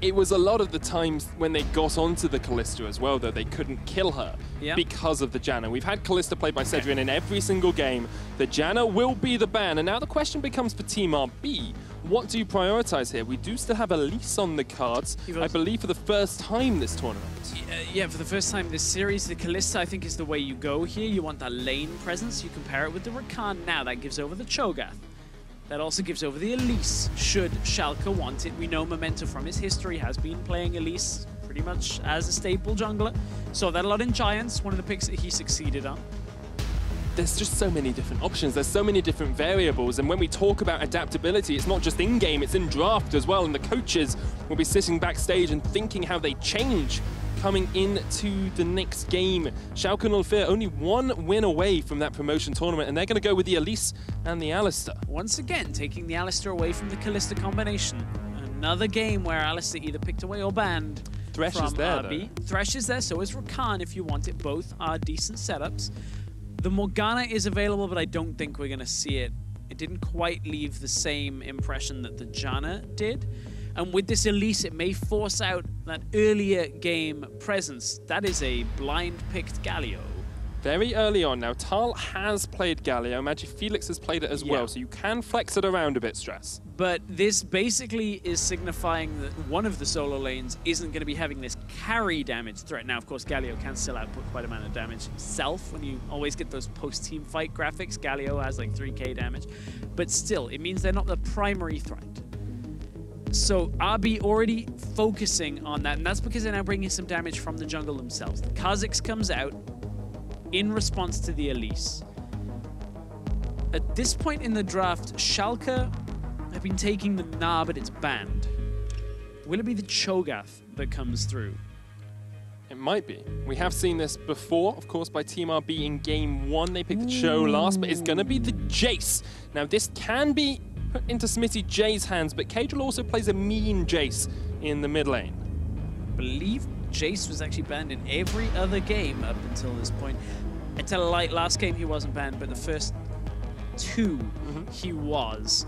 It was a lot of the times when they got onto the Kalista as well, though, they couldn't kill her because of the Janna. We've had Kalista played by Cedrian in every single game. The Janna will be the ban, and now the question becomes for Team RB, what do you prioritize here? We do still have Elise on the cards, I believe for the first time this tournament. Yeah, for the first time this series, the Kalista I think is the way you go here. You want that lane presence, you compare it with the Rakan now, that gives over the Cho'Gath. That also gives over the Elise, should Schalke want it. We know Memento from his history has been playing Elise pretty much as a staple jungler. Saw that a lot in Giants, one of the picks that he succeeded on. There's just so many different options. There's so many different variables. And when we talk about adaptability, it's not just in-game, it's in draft as well. And the coaches will be sitting backstage and thinking how they change coming into the next game. Schalke 04 only 1 win away from that promotion tournament, and they're going to go with the Elise and the Alistar. Once again, taking the Alistar away from the Kalista combination. Another game where Alistar either picked away or banned Thresh from is there, RB. Thresh is there, so is Rakan if you want it. Both are decent setups. The Morgana is available, but I don't think we're going to see it. It didn't quite leave the same impression that the Janna did. And with this Elise, it may force out that earlier game presence. That is a blind-picked Galio. Very early on now, Tal has played Galio. Magic Felix has played it as well, so you can flex it around a bit, Stress. But this basically is signifying that one of the solo lanes isn't going to be having this carry damage threat. Now, of course, Galio can still output quite a amount of damage himself. When you always get those post-team fight graphics, Galio has like 3k damage. But still, it means they're not the primary threat. So RB already focusing on that, and that's because they're now bringing some damage from the jungle themselves. The Kha'Zix comes out, in response to the Elise. At this point in the draft, Schalke have been taking the Na, but it's banned. Will it be the Cho'Gath that comes through? It might be. We have seen this before, of course, by Team RB in Game 1. They picked the Cho last, but it's going to be the Jace. Now, this can be put into Smitty J's hands, but Cadril also plays a mean Jace in the mid lane. I believe Jace was actually banned in every other game up until this point. Until last game he wasn't banned, but the first two he was.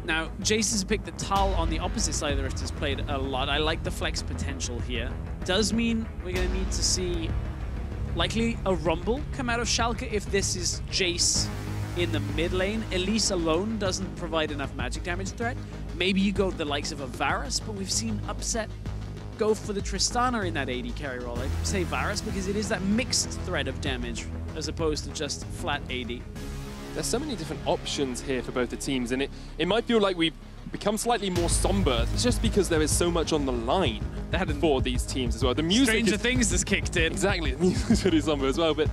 Now, Jace is a pick that Tal on the opposite side of the Rift has played a lot. I like the flex potential here. Does mean we're going to need to see likely a Rumble come out of Schalke if this is Jace in the mid lane. Elise alone doesn't provide enough magic damage threat. Maybe you go the likes of a Varus, but we've seen Upset go for the Tristana in that AD carry role. I'd say Varus because it is that mixed threat of damage as opposed to just flat AD. There's so many different options here for both the teams, and it might feel like we've become slightly more somber just because there is so much on the line for these teams as well. The music Stranger Things has kicked in. Exactly, the music's really somber as well, but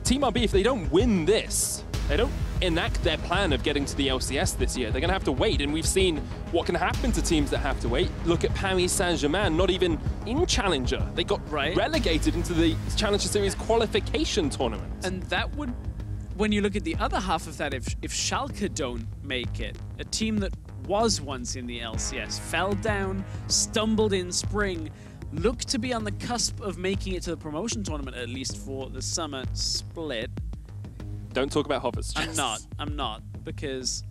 Team RB, if they don't win this, they don't enact their plan of getting to the LCS this year, they're going to have to wait, and we've seen what can happen to teams that have to wait. Look at Paris Saint-Germain, not even in Challenger. They got relegated into the Challenger Series qualification tournament. And that would, when you look at the other half of that, if Schalke don't make it, a team that was once in the LCS, fell down, stumbled in spring, look to be on the cusp of making it to the promotion tournament, at least for the summer split. Don't talk about hovers. I'm not, because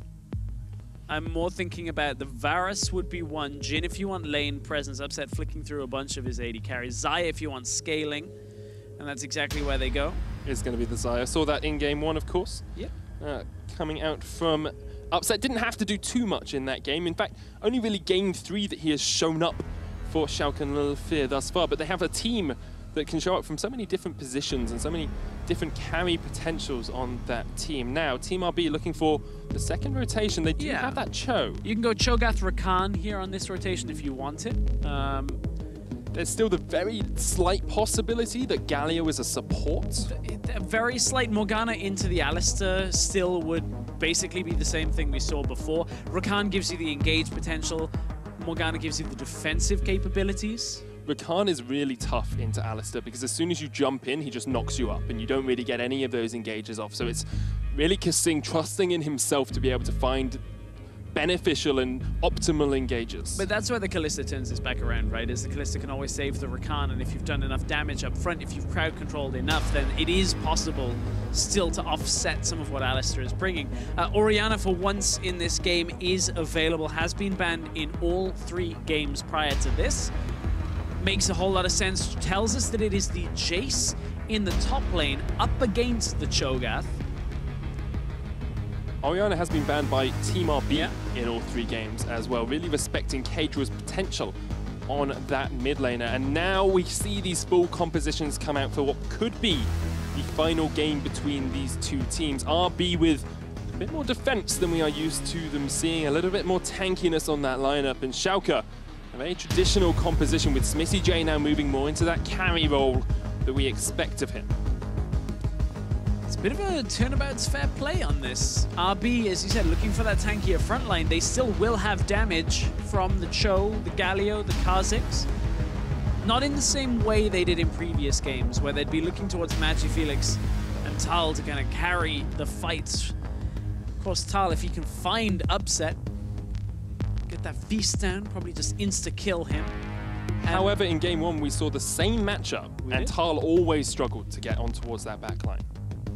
I'm more thinking about the Varus would be one, Jhin if you want lane presence, Upset flicking through a bunch of his AD carries, Xayah if you want scaling, and that's exactly where they go. It's going to be the Xayah. Saw that in Game 1, of course. Yep. Coming out from Upset, didn't have to do too much in that game. In fact, only really Game 3 that he has shown up for Schalke 04 thus far, but they have a team that can show up from so many different positions and so many different carry potentials on that team. Now, Team RB looking for the second rotation. They do have that Cho. You can go Cho'Gath Rakan here on this rotation if you want it. There's still the very slight possibility that Galio is a support. A very slight Morgana into the Alistar still would basically be the same thing we saw before. Rakan gives you the engage potential. Morgana gives you the defensive capabilities. Rakan is really tough into Alistar because as soon as you jump in, he just knocks you up and you don't really get any of those engages off. So it's really Kasing trusting in himself to be able to find beneficial and optimal engages. But that's where the Kalista turns this back around, right? Is the Kalista can always save the Rakan, and if you've done enough damage up front, if you've crowd controlled enough, then it is possible still to offset some of what Alistar is bringing. Orianna, for once in this game, is available, has been banned in all 3 games prior to this. Makes a whole lot of sense. Tells us that it is the Jace in the top lane up against the Cho'Gath. Orianna has been banned by Team RB in all 3 games as well, really respecting Kadril's potential on that mid laner. And now we see these full compositions come out for what could be the final game between these 2 teams. RB with a bit more defense than we are used to them seeing, a little bit more tankiness on that lineup, and Schalke, a very traditional composition with Smitty J now moving more into that carry role that we expect of him. It's a bit of a turnabout's fair play on this. RB, as you said, looking for that tankier front line. They still will have damage from the Cho, the Galio, the Kha'Zix. Not in the same way they did in previous games, where they'd be looking towards Magifelix and Tal to kind of carry the fights. Of course, Tal, if he can find Upset, get that feast down, probably just insta-kill him. However, in Game 1, we saw the same matchup, and Tal always struggled to get on towards that backline.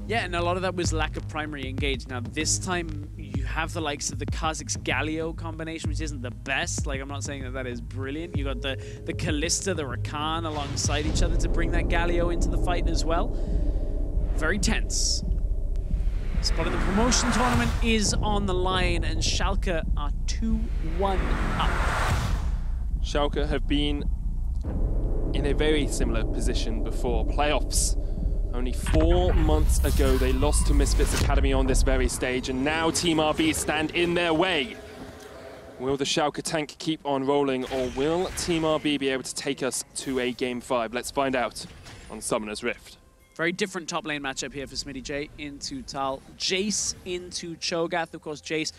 Yeah, and a lot of that was lack of primary engage. Now, this time, you have the likes of the Kha'Zix Galio combination, which isn't the best. Like, I'm not saying that that is brilliant. You got the Kalista, the Rakan alongside each other to bring that Galio into the fight as well. Very tense. Spot in the promotion tournament is on the line, and Schalke are 2-1 up. Schalke have been in a very similar position before. Playoffs. Only 4 months ago, they lost to Misfits Academy on this very stage, and now Team RB stand in their way. Will the Schalke tank keep on rolling, or will Team RB be able to take us to a Game 5? Let's find out on Summoner's Rift. Very different top lane matchup here for SmittyJ into Tal. Jace into Cho'Gath. Of course, Jace,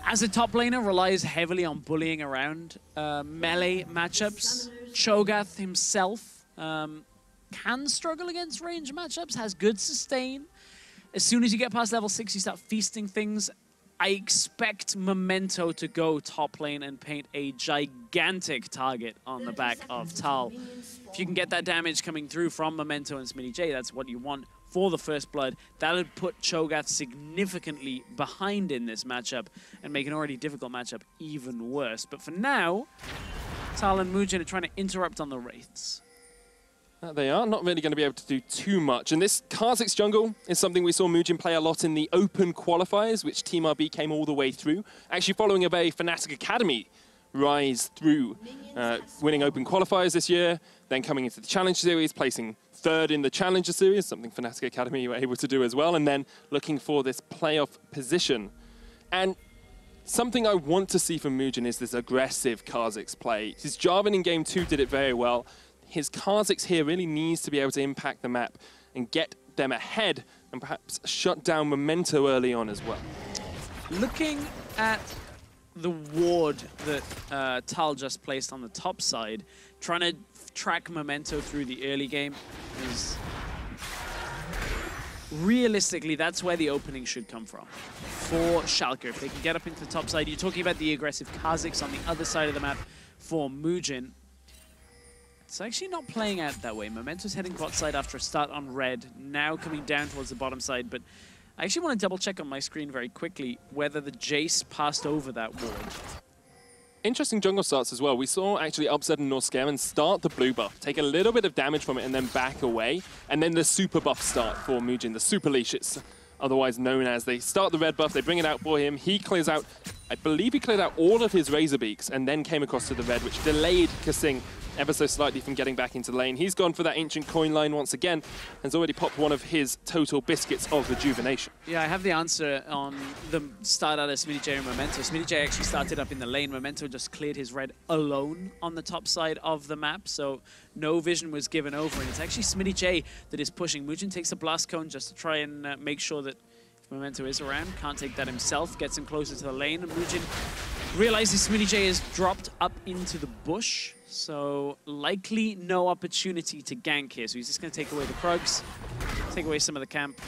as a top laner, relies heavily on bullying around melee matchups. Cho'Gath himself can struggle against range matchups, has good sustain. As soon as you get past level 6, you start feasting things. I expect Memento to go top lane and paint a gigantic target on the back of Tal. If you can get that damage coming through from Memento and SmittyJ, that's what you want for the first blood. That would put Cho'Gath significantly behind in this matchup and make an already difficult matchup even worse. But for now, Tal and Mugen are trying to interrupt on the Wraiths. They are not really going to be able to do too much. And this Kha'Zix jungle is something we saw Mugen play a lot in the open qualifiers, which Team RB came all the way through. Actually following a very Fnatic Academy rise through, winning open qualifiers this year, then coming into the Challenge Series, placing 3rd in the Challenger Series, something Fnatic Academy were able to do as well, and then looking for this playoff position. And something I want to see from Mugen is this aggressive Kha'Zix play. His Jarvan in Game 2 did it very well. His Kha'Zix here really needs to be able to impact the map and get them ahead and perhaps shut down Memento early on as well. Looking at the ward that Tal just placed on the top side, trying to track Memento through the early game is... Realistically, that's where the opening should come from for Schalke. If they can get up into the top side, you're talking about the aggressive Kha'Zix on the other side of the map for Mugen. It's actually not playing out that way. Memento's heading bot side after a start on red, now coming down towards the bottom side, but I actually want to double check on my screen very quickly whether the Jace passed over that ward. Interesting jungle starts as well. We saw actually Upset and Norskeren start the blue buff, take a little bit of damage from it and then back away, and then the super buff start for Mugen, the super leash it's otherwise known as. They start the red buff, they bring it out for him, he clears out, I believe he cleared out all of his Razor Beaks and then came across to the red, which delayed Kasing ever so slightly from getting back into lane. He's gone for that ancient coin line once again, and has already popped one of his total biscuits of rejuvenation. Yeah, I have the answer on the start out of SmittyJ and Memento. SmittyJ actually started up in the lane. Memento just cleared his red alone on the top side of the map, so no vision was given over, and it's actually SmittyJ that is pushing. Mugen takes a blast cone just to try and make sure that if Memento is around, can't take that himself, gets him closer to the lane, and Mugen realizes SmittyJ is dropped up into the bush, so likely no opportunity to gank here. So he's just going to take away the Krugs, take away some of the camp.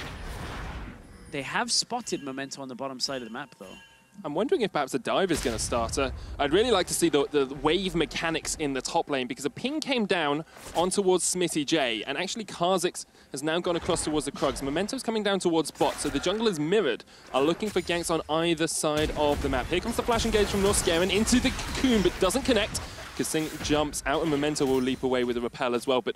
They have spotted Memento on the bottom side of the map, though. I'm wondering if perhaps a dive is going to start. I'd really like to see the wave mechanics in the top lane, because a ping came down on towards SmittyJ, and actually Kha'Zix has now gone across towards the Krugs. Memento's coming down towards bot, so the junglers mirrored are looking for ganks on either side of the map. Here comes the flash engage from Norskeren into the cocoon, but doesn't connect. Kasing jumps out, and Memento will leap away with a repel as well, but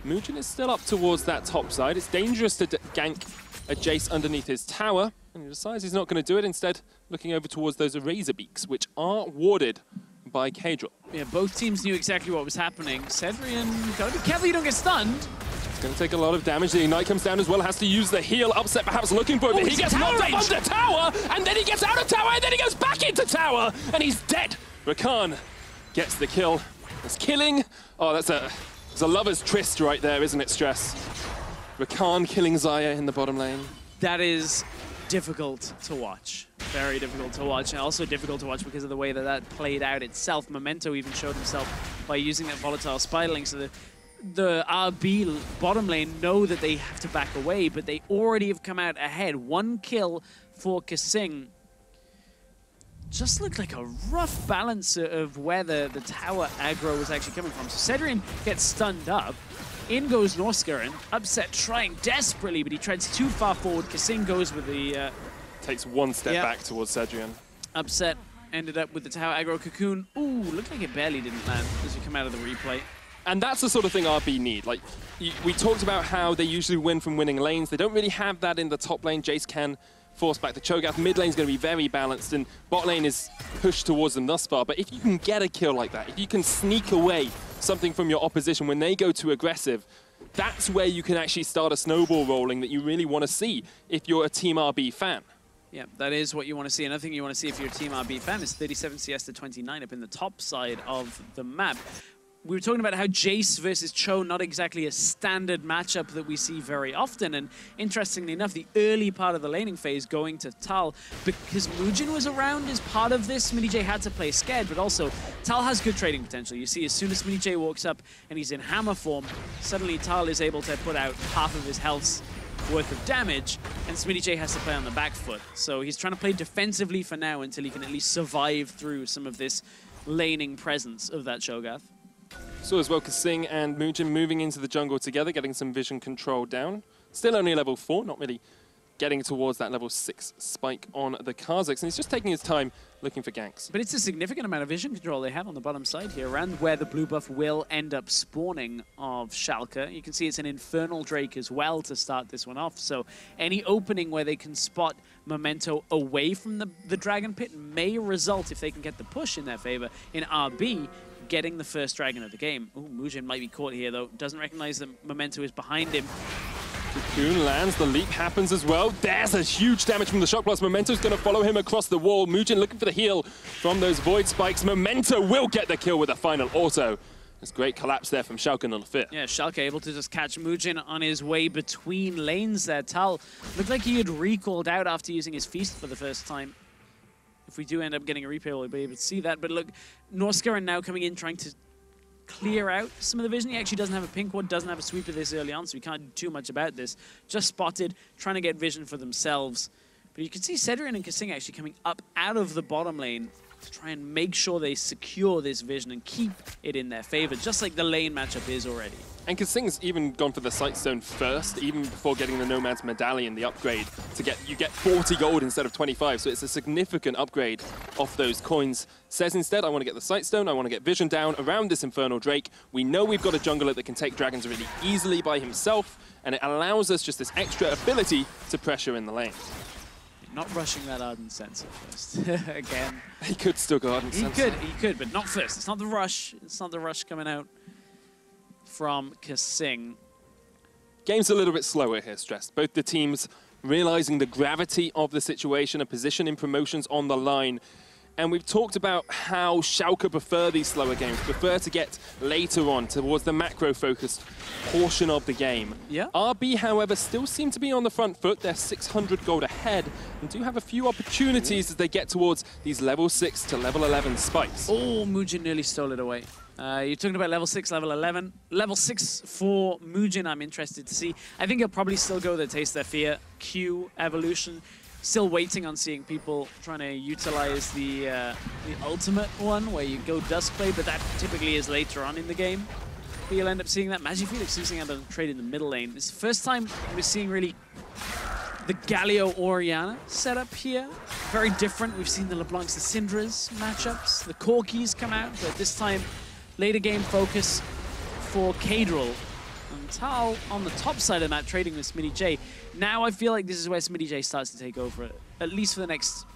Mugen is still up towards that top side. It's dangerous to gank a Jace underneath his tower, and he decides he's not going to do it, instead looking over towards those Razor Beaks, which are warded by Kadril. Yeah, both teams knew exactly what was happening. Cedrian, gotta be careful you don't get stunned. It's going to take a lot of damage. The Ignite comes down as well, has to use the heal. Upset perhaps looking for it, but he gets knocked up under tower, and then he gets out of tower, and then he goes back into tower, and he's dead. Rakan gets the kill. That's killing. Oh, that's a lover's tryst right there, isn't it, Stress? Rakan killing Xayah in the bottom lane. That is difficult to watch. Very difficult to watch, and also difficult to watch because of the way that that played out itself. Memento even showed himself by using that volatile spiraling, so the RB bottom lane know that they have to back away, but they already have come out ahead. One kill for Kasing. Just looked like a rough balance of where the tower aggro was actually coming from. So Cedrian gets stunned up. In goes Norskeren. Upset trying desperately, but he treads too far forward. Kasing goes with the... Takes one step back towards Cedrian. Upset ended up with the tower aggro. Cocoon, ooh, looked like it barely didn't land as we come out of the replay. And that's the sort of thing RB need. Like, we talked about how they usually win from winning lanes. They don't really have that in the top lane. Jace can force back the Cho'Gath. Mid lane's going to be very balanced, and bot lane is pushed towards them thus far. But if you can get a kill like that, if you can sneak away something from your opposition when they go too aggressive, that's where you can actually start a snowball rolling that you really want to see if you're a Team RB fan. Yeah, that is what you want to see. Another thing you want to see if you're a Team RB fan is 37 CS to 29 up in the top side of the map. we were talking about how Jace versus Cho, not exactly a standard matchup that we see very often. And interestingly enough, the early part of the laning phase going to Tal, because Mujin was around as part of this, SmittyJ had to play scared, but also Tal has good trading potential. You see, as soon as SmittyJ walks up and he's in hammer form, suddenly Tal is able to put out half of his health's worth of damage, and SmittyJ has to play on the back foot. So he's trying to play defensively for now until he can at least survive through some of this laning presence of that Cho'Gath. So as well, Kasing and Mujin moving into the jungle together, getting some vision control down. Still only level 4, not really getting towards that level 6 spike on the Kha'Zix, and he's just taking his time looking for ganks. But it's a significant amount of vision control they have on the bottom side here, around where the blue buff will end up spawning of Schalke. You can see it's an Infernal Drake as well to start this one off, so any opening where they can spot Memento away from the Dragon Pit may result, if they can get the push in their favor, in RB getting the first dragon of the game. Ooh, Mujin might be caught here though. Doesn't recognize that Memento is behind him. Cocoon lands, the leap happens as well. There's a huge damage from the Shock Blast. Memento's going to follow him across the wall. Mujin looking for the heal from those Void Spikes. Memento will get the kill with a final auto. There's great collapse there from Schalke 04. Yeah, Schalke able to just catch Mujin on his way between lanes there. Tal looked like he had recalled out after using his Feast for the first time. If we do end up getting a replay, we'll be able to see that. But look, Norska are now coming in trying to clear out some of the vision. He actually doesn't have a pink ward, doesn't have a sweeper this early on, so we can't do too much about this. Just spotted, trying to get vision for themselves. But you can see Cedric and Kasing actually coming up out of the bottom lane to try and make sure they secure this vision and keep it in their favor, just like the lane matchup is already. And Kasing's even gone for the Sight Stone first, even before getting the Nomad's Medallion, the upgrade. You get 40 gold instead of 25, so it's a significant upgrade off those coins. Says instead, I want to get the Sight Stone, I want to get vision down around this Infernal Drake. We know we've got a jungler that can take dragons really easily by himself, and it allows us just this extra ability to pressure in the lane. Not rushing that Ardent Censer first. Again. He could still go Ardent Censer. He could, but not first. It's not the rush. It's not the rush coming out from Kasing. Game's a little bit slower here, Stressed. Both the teams realizing the gravity of the situation, a position in promotions on the line. And we've talked about how Schalke prefer these slower games, prefer to get later on towards the macro-focused portion of the game. Yeah. RB, however, still seem to be on the front foot. They're 600 gold ahead and do have a few opportunities as they get towards these level 6 to level 11 spikes. Oh, Mujin nearly stole it away. You're talking about level 6, level 11. Level 6 for Mujin, I'm interested to see. I think he'll probably still go the Taste Their Fear Q evolution. Still waiting on seeing people trying to utilize the ultimate one where you go Duskblade, but that typically is later on in the game. But you'll end up seeing that. Magifelix losing out on trade in the middle lane. It's the first time we're seeing really the Galio Orianna setup here. Very different. We've seen the LeBlancs, the Syndras matchups. The Corkis come out, but this time later game focus for Cadril. And Tal on the top side of the map trading with SmittyJ. Now I feel like this is where SmittyJ starts to take over, at least for the next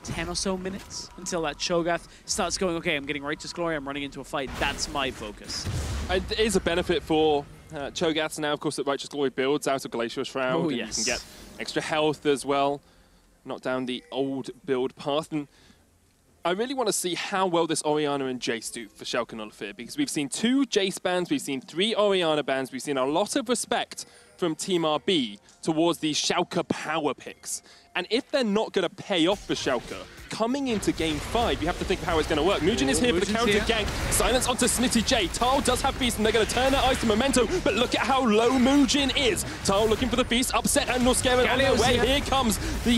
10 or so minutes, until that Cho'Gath starts going, okay, I'm getting Righteous Glory, I'm running into a fight, that's my focus. It is a benefit for Cho'Gaths now, of course, that Righteous Glory builds out of Glacial Shroud. Oh, and yes. you can get extra health as well, knock down the old build path. And I really want to see how well this Orianna and Jace do for Schalke 04, because we've seen 2 Jace bans, we've seen 3 Orianna bans, we've seen a lot of respect from Team RB towards these Schalke power picks. And if they're not going to pay off for Schalke, coming into Game 5, you have to think of how it's going to work. Mujin is here for the counter gank. Silence onto SmittyJ. Tal does have Feast, and they're going to turn their eyes to Memento, but look at how low Mujin is. Tal looking for the Feast, upset and Norskeren on their way. Here comes the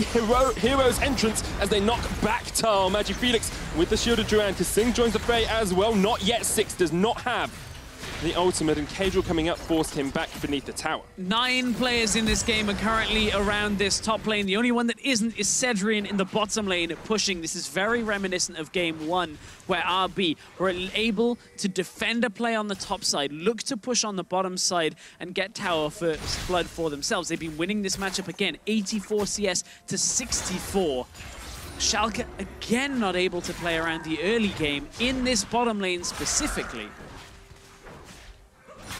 hero's entrance as they knock back Tal. Magifelix with the Shielded Duran. Kasing joins the fray as well. Not yet. Six does not have the ultimate, and Cadril coming up forced him back beneath the tower. 9 players in this game are currently around this top lane. The only one that isn't is Cedrian in the bottom lane pushing. This is very reminiscent of Game 1, where RB were able to defend a play on the top side, look to push on the bottom side, and get tower first blood for themselves. They've been winning this matchup again, 84 CS to 64. Schalke again not able to play around the early game in this bottom lane specifically.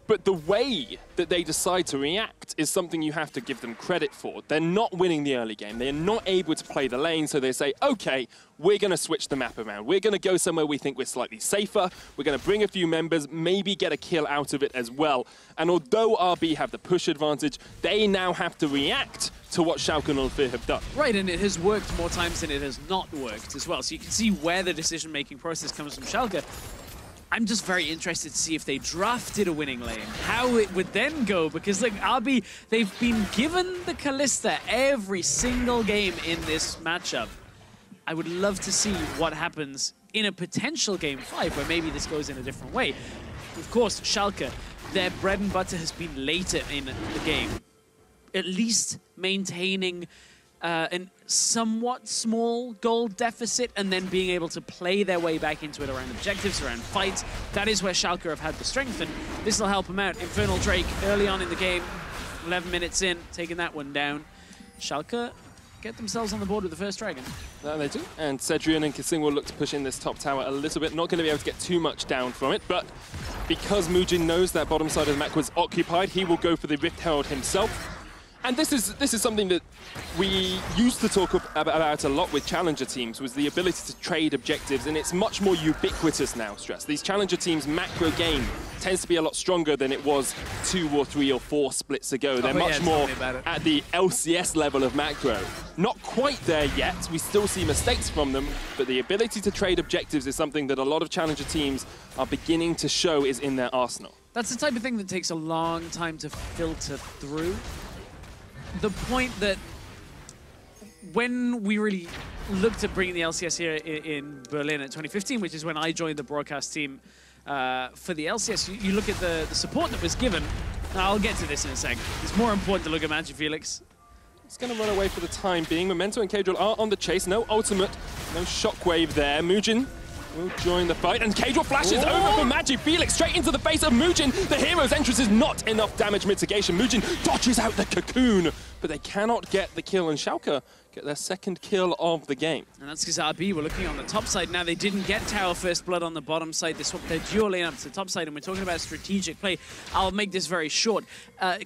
But the way that they decide to react is something you have to give them credit for. They're not winning the early game. They're not able to play the lane, so they say, okay, we're going to switch the map around. We're going to go somewhere we think we're slightly safer. We're going to bring a few members, maybe get a kill out of it as well. And although RB have the push advantage, they now have to react to what Schalke and 04 have done. Right, and it has worked more times than it has not worked as well. So you can see where the decision-making process comes from Schalke. I'm just very interested to see if they drafted a winning lane, how it would then go, because like RB, they've been given the Kalista every single game in this matchup. I would love to see what happens in a potential Game 5, where maybe this goes in a different way. Of course, Schalke, their bread and butter has been later in the game, at least maintaining an somewhat small goal deficit and then being able to play their way back into it around objectives, around fights. That is where Schalke have had the strength, and this will help them out. Infernal Drake early on in the game, 11 minutes in, taking that one down. Schalke get themselves on the board with the first dragon. That they do. And Cedrian and Kasing will look to push in this top tower a little bit. Not going to be able to get too much down from it, but because Mujin knows that bottom side of the map was occupied, he will go for the Rift Herald himself. And this is something that we used to talk about a lot with challenger teams, was the ability to trade objectives, and it's much more ubiquitous now, Stress. These challenger teams' macro game tends to be a lot stronger than it was 2 or 3 or 4 splits ago. They're much more at the LCS level of macro. Not quite there yet, we still see mistakes from them, but the ability to trade objectives is something that a lot of challenger teams are beginning to show is in their arsenal. That's the type of thing that takes a long time to filter through. The point that when we really looked at bringing the LCS here in Berlin in 2015, which is when I joined the broadcast team for the LCS, you look at the support that was given. Now, I'll get to this in a sec. It's more important to look at Magic Felix. It's going to run away for the time being. Memento and Kadriel are on the chase. No ultimate, no shockwave there. Mujin will join the fight, and Kadriel flashes over for Magic Felix, straight into the face of Mujin. The hero's entrance is not enough damage mitigation. Mujin dodges out the cocoon, but they cannot get the kill, and Schalke get their second kill of the game. And that's because RB were looking on the top side. Now, they didn't get Tower First Blood on the bottom side. They swapped their dual lane up to the top side, and we're talking about strategic play. I'll make this very short.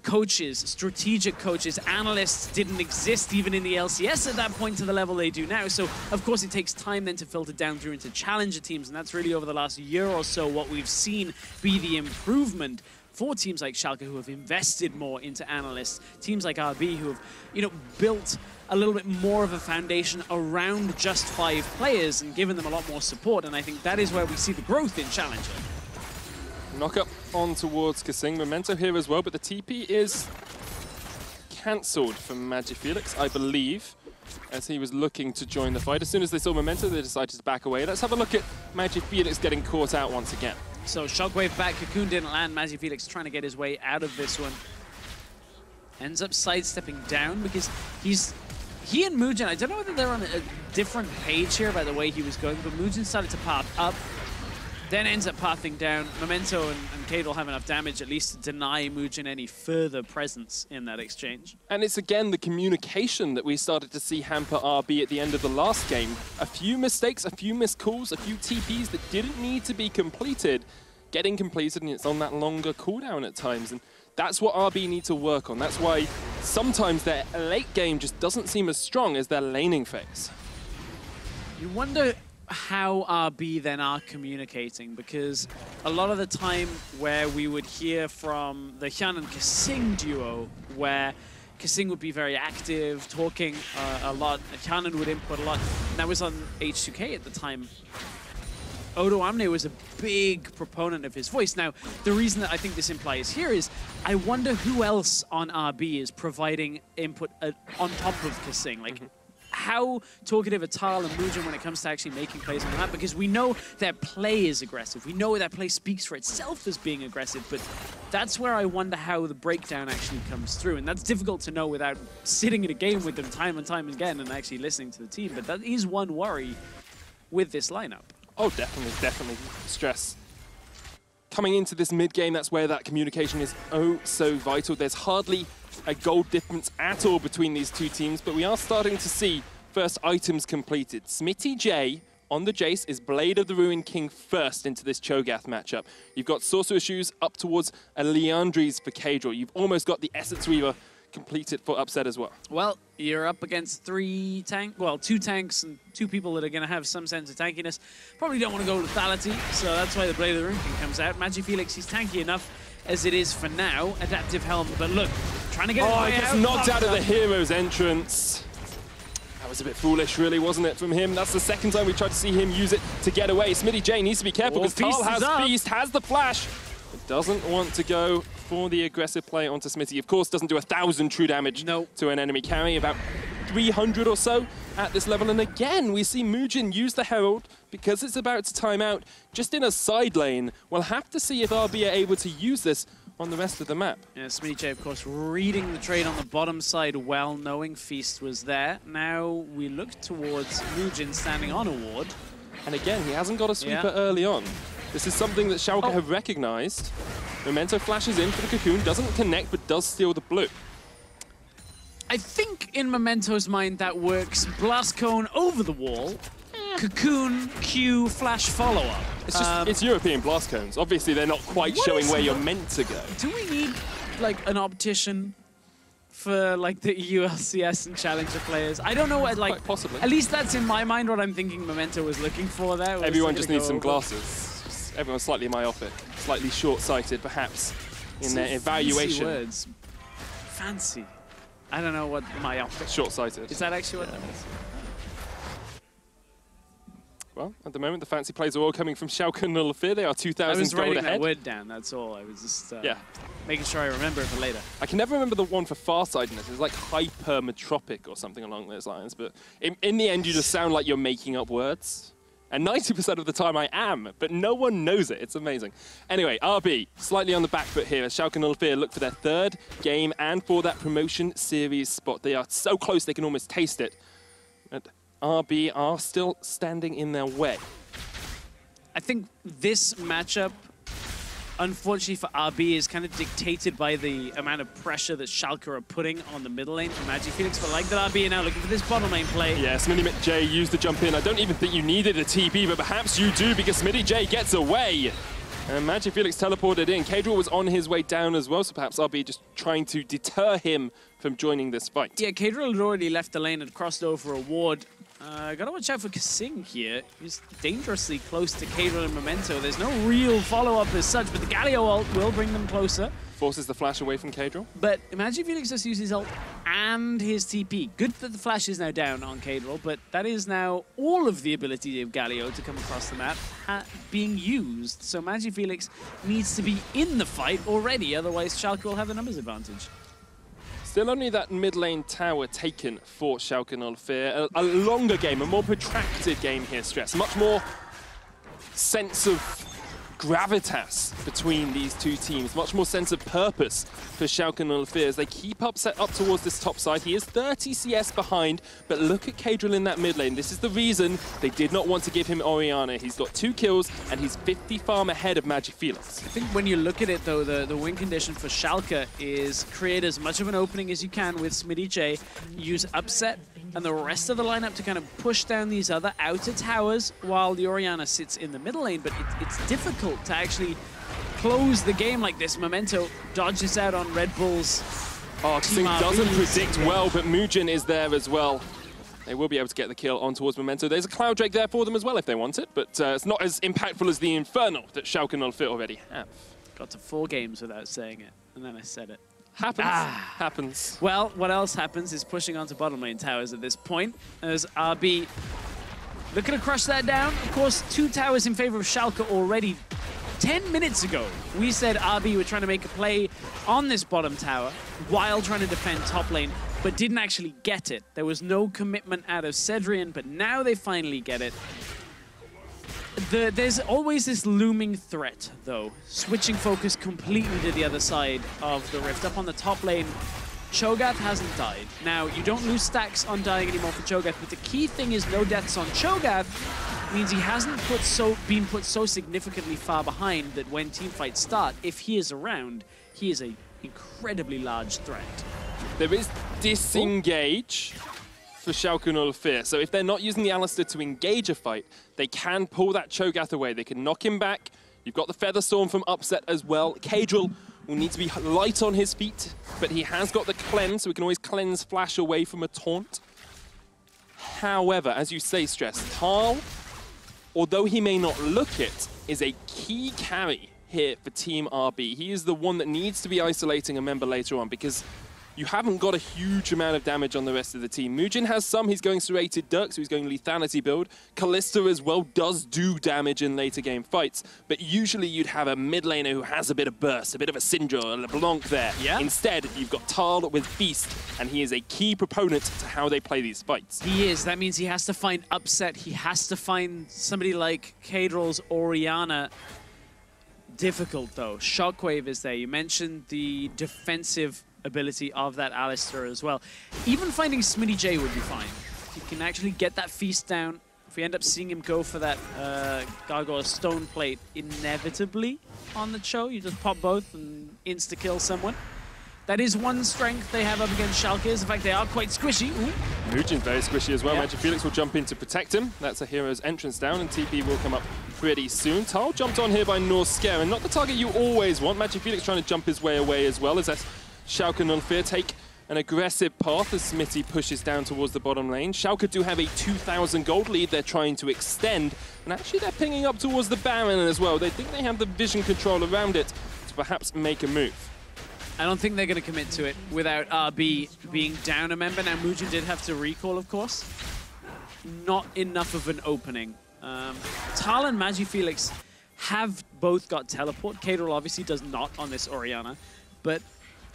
Coaches, strategic coaches, analysts didn't exist even in the LCS at that point to the level they do now. So, of course, it takes time then to filter down through into challenger teams, and that's really over the last year or so what we've seen be the improvement for teams like Schalke, who have invested more into analysts, teams like RB who have, built a little bit more of a foundation around just 5 players and given them a lot more support, and I think that is where we see the growth in Challenger. Knock up on towards Kasing. Memento here as well, but the TP is cancelled from Magic Felix, I believe, as he was looking to join the fight. As soon as they saw Memento, they decided to back away. Let's have a look at Magic Felix getting caught out once again. So Shockwave back, Cocoon didn't land. Magic Felix trying to get his way out of this one. Ends up sidestepping down because he and Mujin, I don't know whether they're on a different page here by the way he was going, but Mujin started to path up, then ends up pathing down. Memento and Kadriel have enough damage at least to deny Mujin any further presence in that exchange. And it's again the communication that we started to see hamper RB at the end of the last game. A few mistakes, a few missed calls, a few TPs that didn't need to be completed, getting completed, and it's on that longer cooldown at times. And that's what RB need to work on. That's why sometimes their late game just doesn't seem as strong as their laning phase. You wonder how RB then are communicating, because a lot of the time where we would hear from the Hyun and Kasing duo, where Kasing would be very active, talking a lot, Hyun would input a lot, and that was on H2K at the time. Odo Amne was a big proponent of his voice. Now, the reason that I think this implies here is I wonder who else on RB is providing input on top of Kasing. Like, how talkative are Tal and Mujin when it comes to actually making plays on the map? Because we know their play is aggressive. We know that play speaks for itself as being aggressive, but that's where I wonder how the breakdown actually comes through. And that's difficult to know without sitting in a game with them time and time again and actually listening to the team. But that is one worry with this lineup. Oh, definitely. Stress. Coming into this mid-game, that's where that communication is oh so vital. There's hardly a gold difference at all between these two teams, but we are starting to see first items completed. Smitty J on the Jace is Blade of the Ruin King first into this Cho'Gath matchup. You've got Sorcerer Shoes up towards a Liandry's for Kadril. You've almost got the Essence Weaver completed for upset as well. Well, you're up against two tanks and two people that are going to have some sense of tankiness. Probably don't want to go lethality, so that's why the Blade of the Ruin King comes out. MagiFelix, he's tanky enough as it is for now. Adaptive Helm, but look, trying to get he gets knocked out of the hero's entrance. That was a bit foolish, really, wasn't it, from him? That's the second time we tried to see him use it to get away. Smitty J needs to be careful because Carl has Feast, has the flash, but doesn't want to go for the aggressive play onto Smitty. Of course, doesn't do 1,000 true damage to an enemy carry, about 300 or so at this level. And again, we see Muujin use the Herald because it's about to time out just in a side lane. We'll have to see if RB are able to use this on the rest of the map. Yeah, Smitty J, of course, reading the trade on the bottom side well, knowing Feast was there. Now we look towards Muujin standing on a ward. And again, he hasn't got a sweeper early on. This is something that Schalke have recognized. Memento flashes in for the Cocoon, doesn't connect, but does steal the blue. I think in Memento's mind that works. Blast Cone over the wall. Cocoon, Q, flash follow-up. It's just, it's European blast cones. Obviously, they're not quite showing where you're meant to go. Do we need, like, an optician for, like, the EUCS and Challenger players? I don't know what, like... Quite possibly. At least that's in my mind what I'm thinking Memento was looking for there. Everyone just needs some glasses. Everyone's slightly myopic, slightly short-sighted, perhaps, in their evaluation. Fancy words. Fancy. I don't know what myopic... Short-sighted. Is that actually what that is? Well, at the moment, the fancy plays are all coming from Schalke and Nullafir. They are 2,000 gold ahead. I was writing that word down, that's all. I was just making sure I remember it for later. I can never remember the one for farsightedness. It's like hypermetropic or something along those lines. But in the end, you just sound like you're making up words. And 90% of the time I am, but no one knows it. It's amazing. Anyway, RB, slightly on the back foot here as Schalke and Nullafir look for their third game and for that promotion series spot. They are so close, they can almost taste it. But RB are still standing in their way. I think this matchup, unfortunately for RB, is kind of dictated by the amount of pressure that Schalke are putting on the middle lane from MagiFelix. But like that, RB are now looking for this bottom lane play. Yeah, Smitty J used the jump in. I don't even think you needed a TP, but perhaps you do because Smitty J gets away. And MagiFelix teleported in. Kadril was on his way down as well, so perhaps RB just trying to deter him from joining this fight. Yeah, Kadril had already left the lane and crossed over a ward. Gotta watch out for Kasing here. He's dangerously close to Kadril and Memento. There's no real follow-up as such, but the Galio ult will bring them closer. Forces the flash away from Kadril. But MagiFelix just used his ult and his TP. Good that the flash is now down on Kadril, but that is now all of the ability of Galio to come across the map being used. So MagiFelix needs to be in the fight already, otherwise Schalke will have the numbers advantage. Still only that mid lane tower taken for Schalke and Nullafir. A longer game, a more protracted game here, Stress. Much more sense of gravitas between these two teams. Much more sense of purpose for Schalke and Nullafir as they keep up towards this top side. He is 30 CS behind, but look at Kadril in that mid lane. This is the reason they did not want to give him Orianna. He's got 2 kills and he's 50 farm ahead of MagiFelix. I think when you look at it though, the win condition for Schalke is create as much of an opening as you can with Smitty J, use upset and the rest of the lineup to kind of push down these other outer towers while the Orianna sits in the middle lane, but it's difficult to actually close the game like this. Memento dodges out on Red Bull's Kasing doesn't predict well, but Muujin is there as well. They will be able to get the kill on towards Memento. There's a Cloud Drake there for them as well if they want it, but it's not as impactful as the Infernal that Schalke and Nullafir already have. Got to 4 games without saying it, and then I said it. Happens. Happens. Well, what else happens is pushing onto bottom lane towers at this point, as RB looking to crush that down. Of course, 2 towers in favor of Schalke already. 10 minutes ago, we said RB were trying to make a play on this bottom tower while trying to defend top lane, but didn't actually get it. There was no commitment out of Cedrian, but now they finally get it. There's always this looming threat, though. Switching focus completely to the other side of the rift. Up on the top lane, Cho'Gath hasn't died. Now, you don't lose stacks on dying anymore for Cho'Gath, but the key thing is no deaths on Cho'Gath means he hasn't been put so significantly far behind that when teamfights start, if he is around, he is an incredibly large threat. There is disengage for Schalke 04. So if they're not using the Alistair to engage a fight, they can pull that Cho'Gath away. They can knock him back. You've got the Feather Storm from Upset as well. Kadril will need to be light on his feet, but he has got the cleanse, so we can always cleanse Flash away from a taunt. However, as you say, Stress, Tal, although he may not look it, is a key carry here for Team RB. He is the one that needs to be isolating a member later on, because you haven't got a huge amount of damage on the rest of the team. Muujin has some, he's going serrated Dirk, so he's going lethality build. Kalista as well does do damage in later game fights, but usually you'd have a mid laner who has a bit of burst, a bit of a Syndra, a LeBlanc there. Yeah. Instead, you've got Tal with Feast, and he is a key proponent to how they play these fights. He is. That means he has to find Upset. He has to find somebody like Kadril's Orianna. Difficult, though. Shockwave is there. You mentioned the defensive ability of that Alistair as well. Even finding Smitty J would be fine. If you can actually get that Feast down, if we end up seeing him go for that Gargoyle Stone Plate inevitably on the show, you just pop both and insta-kill someone. That is one strength they have up against Schalke. In fact, they are quite squishy. Muujin's very squishy as well. Magic Felix will jump in to protect him. That's a hero's entrance down, and TP will come up pretty soon. Tal jumped on here by Norskeren, and not the target you always want. Magic Felix trying to jump his way away as well, as that's Schalke 04 take an aggressive path as Smitty pushes down towards the bottom lane. Schalke do have a 2,000 gold lead they're trying to extend, and actually they're pinging up towards the Baron as well. They think they have the vision control around it to perhaps make a move. I don't think they're going to commit to it without RB being down a member. Now, Muujin did have to recall, of course. Not enough of an opening. Tal and Magi Felix have both got teleport. Kadril obviously does not on this Orianna, but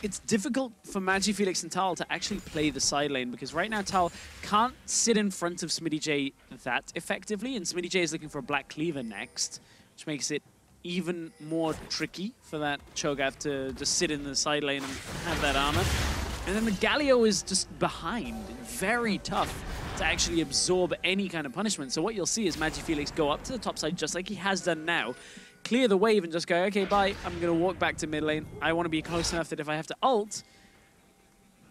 it's difficult for Magi Felix and Tal to actually play the side lane, because right now Tal can't sit in front of Smitty J that effectively, and Smitty J is looking for a Black Cleaver next, which makes it even more tricky for that Cho'Gath to just sit in the side lane and have that armor. And then the Galio is just behind. Very tough to actually absorb any kind of punishment. So what you'll see is Magi Felix go up to the top side just like he has done now, clear the wave and just go, okay, bye, I'm going to walk back to mid lane. I want to be close enough that if I have to ult,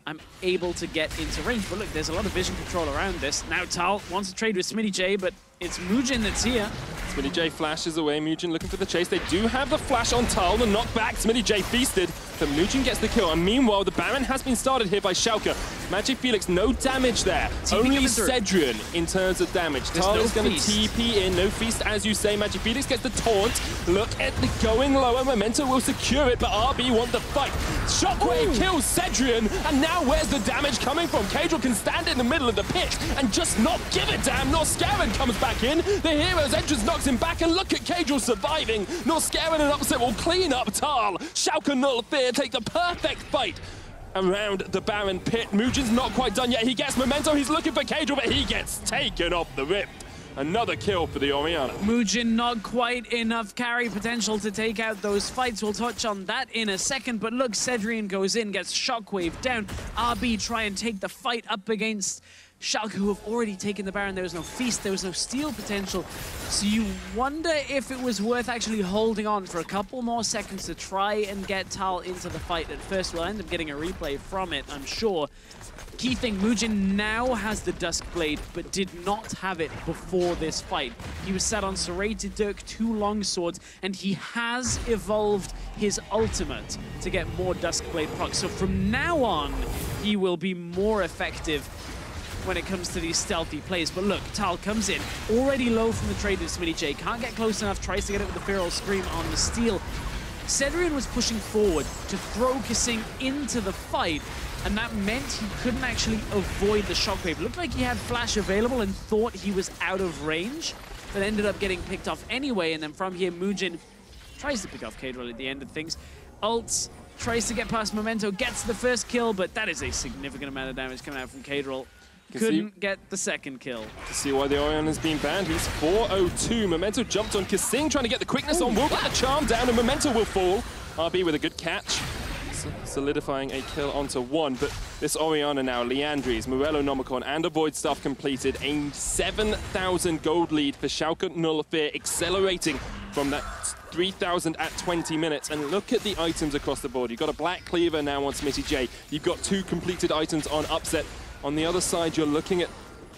I'm able to get into range. But look, there's a lot of vision control around this. Now Tal wants to trade with Smitty J, but it's Muujin that's here. Smitty J flashes away, Muujin looking for the chase. They do have the flash on Tal, the knockback. Smitty J feasted, but Muujin gets the kill. And meanwhile, the Baron has been started here by Schalke. Magic Felix, no damage there. Only Cedrian in terms of damage. Tal is going to TP in, no feast, as you say. Magic Felix gets the taunt. Look at the going lower. Memento will secure it, but RB want the fight. Shockwave kills Cedrian, and now where's the damage coming from? Kadril can stand in the middle of the pit and just not give a damn. Norskeren comes back in. The hero's entrance knocks him back, and look at Kadril surviving. Norskeren and Upset will clean up Tal. Schalke 04 take the perfect fight around the Baron pit. Muujin's not quite done yet. He gets Memento. He's looking for Kadril, but he gets taken off the rip. Another kill for the Orianna. Muujin not quite enough carry potential to take out those fights. We'll touch on that in a second. But look, Cedrian goes in, gets Shockwave down. RB try and take the fight up against Schalke, who have already taken the Baron. There was no feast, there was no steal potential. So you wonder if it was worth actually holding on for a couple more seconds to try and get Tal into the fight at first. We'll end up getting a replay from it, I'm sure. Key thing, Muujin now has the Duskblade, but did not have it before this fight. He was sat on Serrated Dirk, 2 longswords, and he has evolved his ultimate to get more Duskblade procs. So from now on, he will be more effective when it comes to these stealthy plays. But look, Tal comes in, already low from the trade with Smitty J, can't get close enough, tries to get it with the Feral Scream on the steal. Cedrian was pushing forward to throw Kissing into the fight, and that meant he couldn't actually avoid the Shockwave. Looked like he had Flash available and thought he was out of range, but ended up getting picked off anyway. And then from here, Muujin tries to pick off Kadril at the end of things. Ults, tries to get past Memento, gets the first kill, but that is a significant amount of damage coming out from Kadril. Couldn't get the second kill. To see why the Orianna's been banned. He's 402. Memento jumped on Kissing, trying to get the quickness on. Will get the charm down, and Memento will fall. RB with a good catch, solidifying a kill onto 1. But this Orianna now, Leandries, Morello, Nomicon, and Avoid stuff completed. A 7,000 gold lead for Schalke 04, accelerating from that 3,000 at 20 minutes. And look at the items across the board. You've got a Black Cleaver now on Smitty J. You've got 2 completed items on Upset. On the other side, you're looking at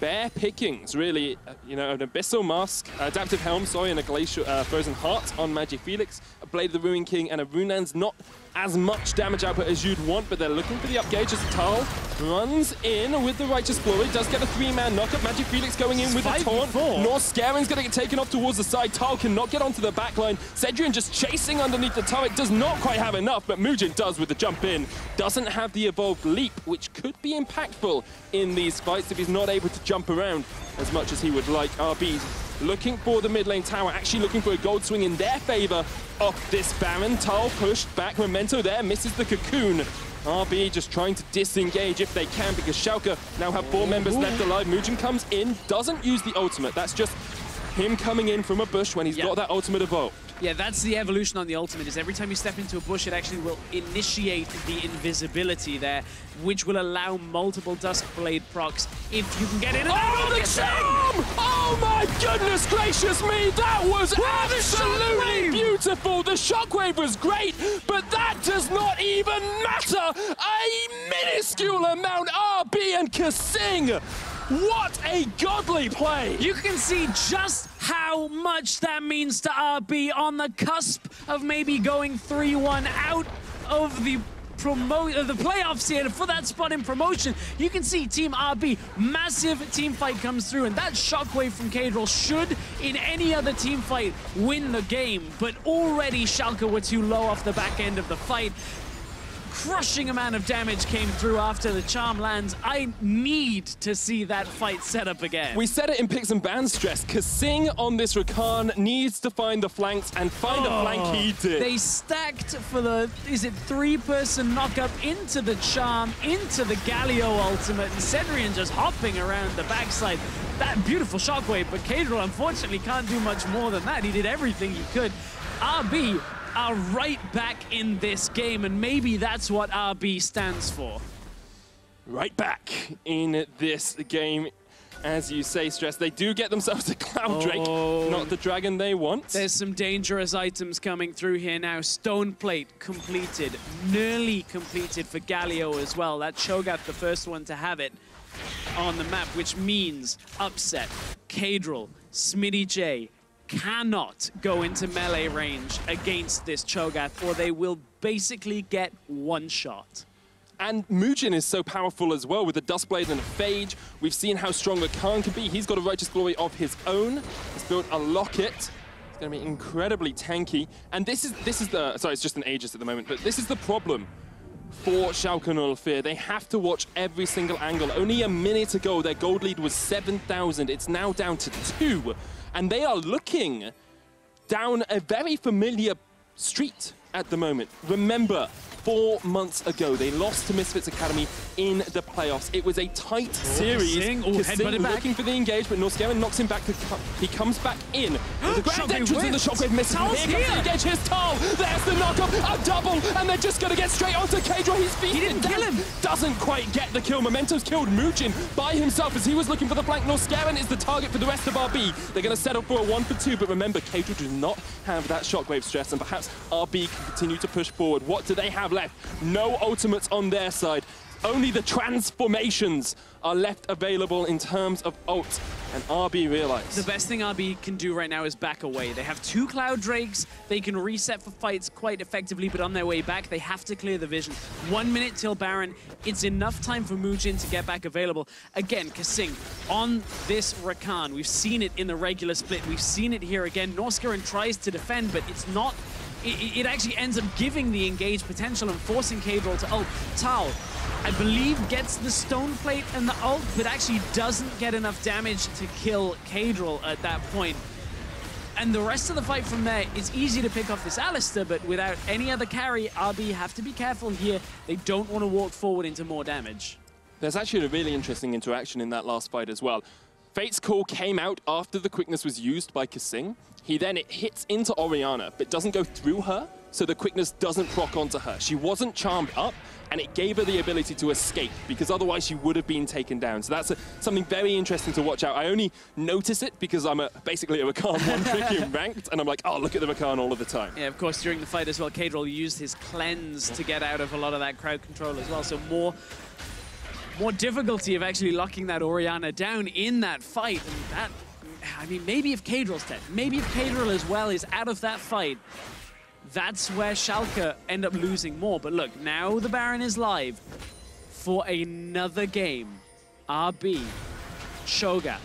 bare pickings, really. You know, an Abyssal Mask, Adaptive Helm, sorry, and a Glacial Frozen Heart on Magifelix, a Blade of the Ruin King, and a Runeland's not as much damage output as you'd want, but they're looking for the upgauge as Tal runs in with the Righteous Glory, does get a 3-man knockup. Magifelix going in with a taunt. Norscaren's going to get taken off towards the side. Tal cannot get onto the back line. Cedrian just chasing underneath the turret, does not quite have enough, but Mugen does with the jump in. Doesn't have the evolved leap, which could be impactful in these fights if he's not able to jump around as much as he would like. RB looking for the mid lane tower, actually looking for a gold swing in their favor off this Baron. Tal pushed back, Memento there, misses the cocoon. RB just trying to disengage if they can, because Schalke now have 4 members left alive. Mugen comes in, doesn't use the ultimate. That's just him coming in from a bush when he's got that ultimate evolved. Yeah, that's the evolution on the ultimate, is every time you step into a bush, it actually will initiate the invisibility there, which will allow multiple Duskblade procs if you can get in. Oh, the charm! Oh my goodness gracious me, that was absolutely beautiful. The shockwave was great, but that does not even matter. A minuscule amount. RB and Kasing. What a godly play! You can see just how much that means to RB on the cusp of maybe going 3-1 out of the playoffs here for that spot in promotion. You can see Team RB, massive team fight comes through, and that shockwave from Kadril should, in any other team fight, win the game. But already Schalke were too low off the back end of the fight. Crushing amount of damage came through after the charm lands. I need to see that fight set up again. We said it in picks and bans stress. Kasing on this Rakan needs to find the flanks, and find a flank he did. They stacked for the, is it 3-person knockup into the charm, into the Galio ultimate, and Cedrian just hopping around the backside. That beautiful shockwave, but Kadril unfortunately can't do much more than that. He did everything he could. RB are right back in this game, and maybe that's what RB stands for. Right back in this game, as you say, Stress. They do get themselves a Cloud Drake, not the dragon they want. There's some dangerous items coming through here now. Stone Plate completed, nearly completed for Galio as well. That Cho'Gath, the first one to have it on the map, which means upset. Kadril, Smitty J, cannot go into melee range against this Cho'Gath, or they will basically get one shot. And Mugen is so powerful as well with the Duskblade and a Phage. We've seen how strong Rakan can be. He's got a Righteous Glory of his own. He's built a Locket. It's going to be incredibly tanky. And this is the, sorry, it's just an Aegis at the moment, but this is the problem for Schalke 04. They have to watch every single angle. Only a minute ago, their gold lead was 7,000. It's now down to 2. And they are looking down a very familiar street at the moment. Remember, 4 months ago, they lost to Misfits Academy in the playoffs. It was a tight series. Kasing looking for the engage, but Norscaren knocks him back. He comes back in. The grand entrance in the shockwave misses. Here comes the engage. Here's Tal. There's the knockup. A double, and they're just going to get straight onto Kadril. He's feeding. He didn't kill him. Doesn't quite get the kill. Memento's killed Mugen by himself as he was looking for the flank. Norscaren is the target for the rest of RB. They're going to settle for a 1-for-2, but remember, Kadril does not have that shockwave stress, and perhaps RB can continue to push forward. What do they have left? No ultimates on their side. Only the transformations are left available in terms of ult, and RB realize. The best thing RB can do right now is back away. They have 2 Cloud Drakes. They can reset for fights quite effectively, but on their way back, they have to clear the vision. 1 minute till Baron. It's enough time for Mugen to get back available. Again, Kasing on this Rakan. We've seen it in the regular split. We've seen it here again. Norscaren tries to defend, but it's not. It actually ends up giving the engage potential and forcing Kadril to ult. Tal, I believe, gets the Stone Plate and the ult, but actually doesn't get enough damage to kill Kadril at that point. And the rest of the fight from there, it's easy to pick off this Alistar, but without any other carry, RB have to be careful here. They don't want to walk forward into more damage. There's actually a really interesting interaction in that last fight as well. Fate's Call came out after the quickness was used by Kasing. It hits into Orianna, but doesn't go through her, so the quickness doesn't proc onto her. She wasn't charmed up, and it gave her the ability to escape, because otherwise she would have been taken down. So that's something very interesting to watch out. I only notice it because I'm basically a Rakan 1-trick in ranked, and I'm like, oh, look at the Rakan all of the time. Yeah, of course, during the fight as well, Kadril used his cleanse to get out of a lot of that crowd control as well, so more more difficulty of actually locking that Orianna down in that fight. And that, I mean, maybe if Kadril's dead, maybe if Kadril as well is out of that fight, that's where Schalke end up losing more. But look, now the Baron is live for another game. RB, Shoga,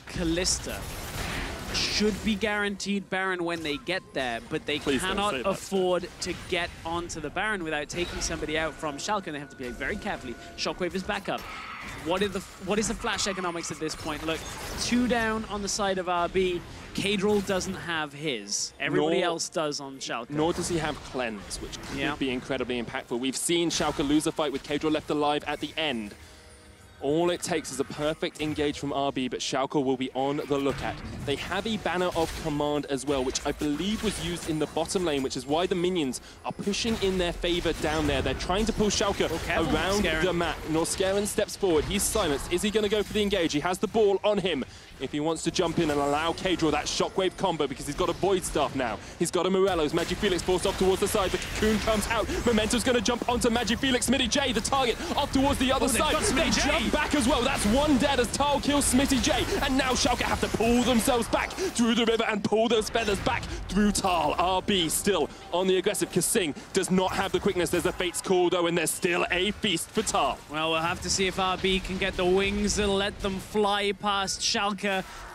Kalista should be guaranteed Baron when they get there, but they cannot afford to get onto the Baron without taking somebody out from Schalke, and they have to behave very carefully. Shockwave is back up. What is the flash economics at this point? Look, 2 down on the side of RB. Kadril doesn't have his. Everybody else does on Schalke. Nor does he have Cleanse, which could be incredibly impactful. We've seen Schalke lose a fight with Kadril left alive at the end. All it takes is a perfect engage from RB, but Schalke will be on the lookout. They have a banner of command as well, which I believe was used in the bottom lane, which is why the minions are pushing in their favor down there. They're trying to pull Schalke around the map. Norscaron steps forward. He's silenced. Is he going to go for the engage? He has the ball on him. If he wants to jump in and allow Kadril that shockwave combo, because he's got a Void Staff now. He's got a Morello's. Magifelix forced off towards the side. The Cocoon comes out. Momento's going to jump onto Magifelix. Smitty J, the target, off towards the other side. They jump back as well. That's one dead as Tal kills Smitty J. And now Schalke have to pull themselves back through the river and pull those feathers back through Tal. RB still on the aggressive. Kasing does not have the quickness. There's a Fate's Call though, and there's still a feast for Tal. Well, we'll have to see if RB can get the wings and let them fly past Schalke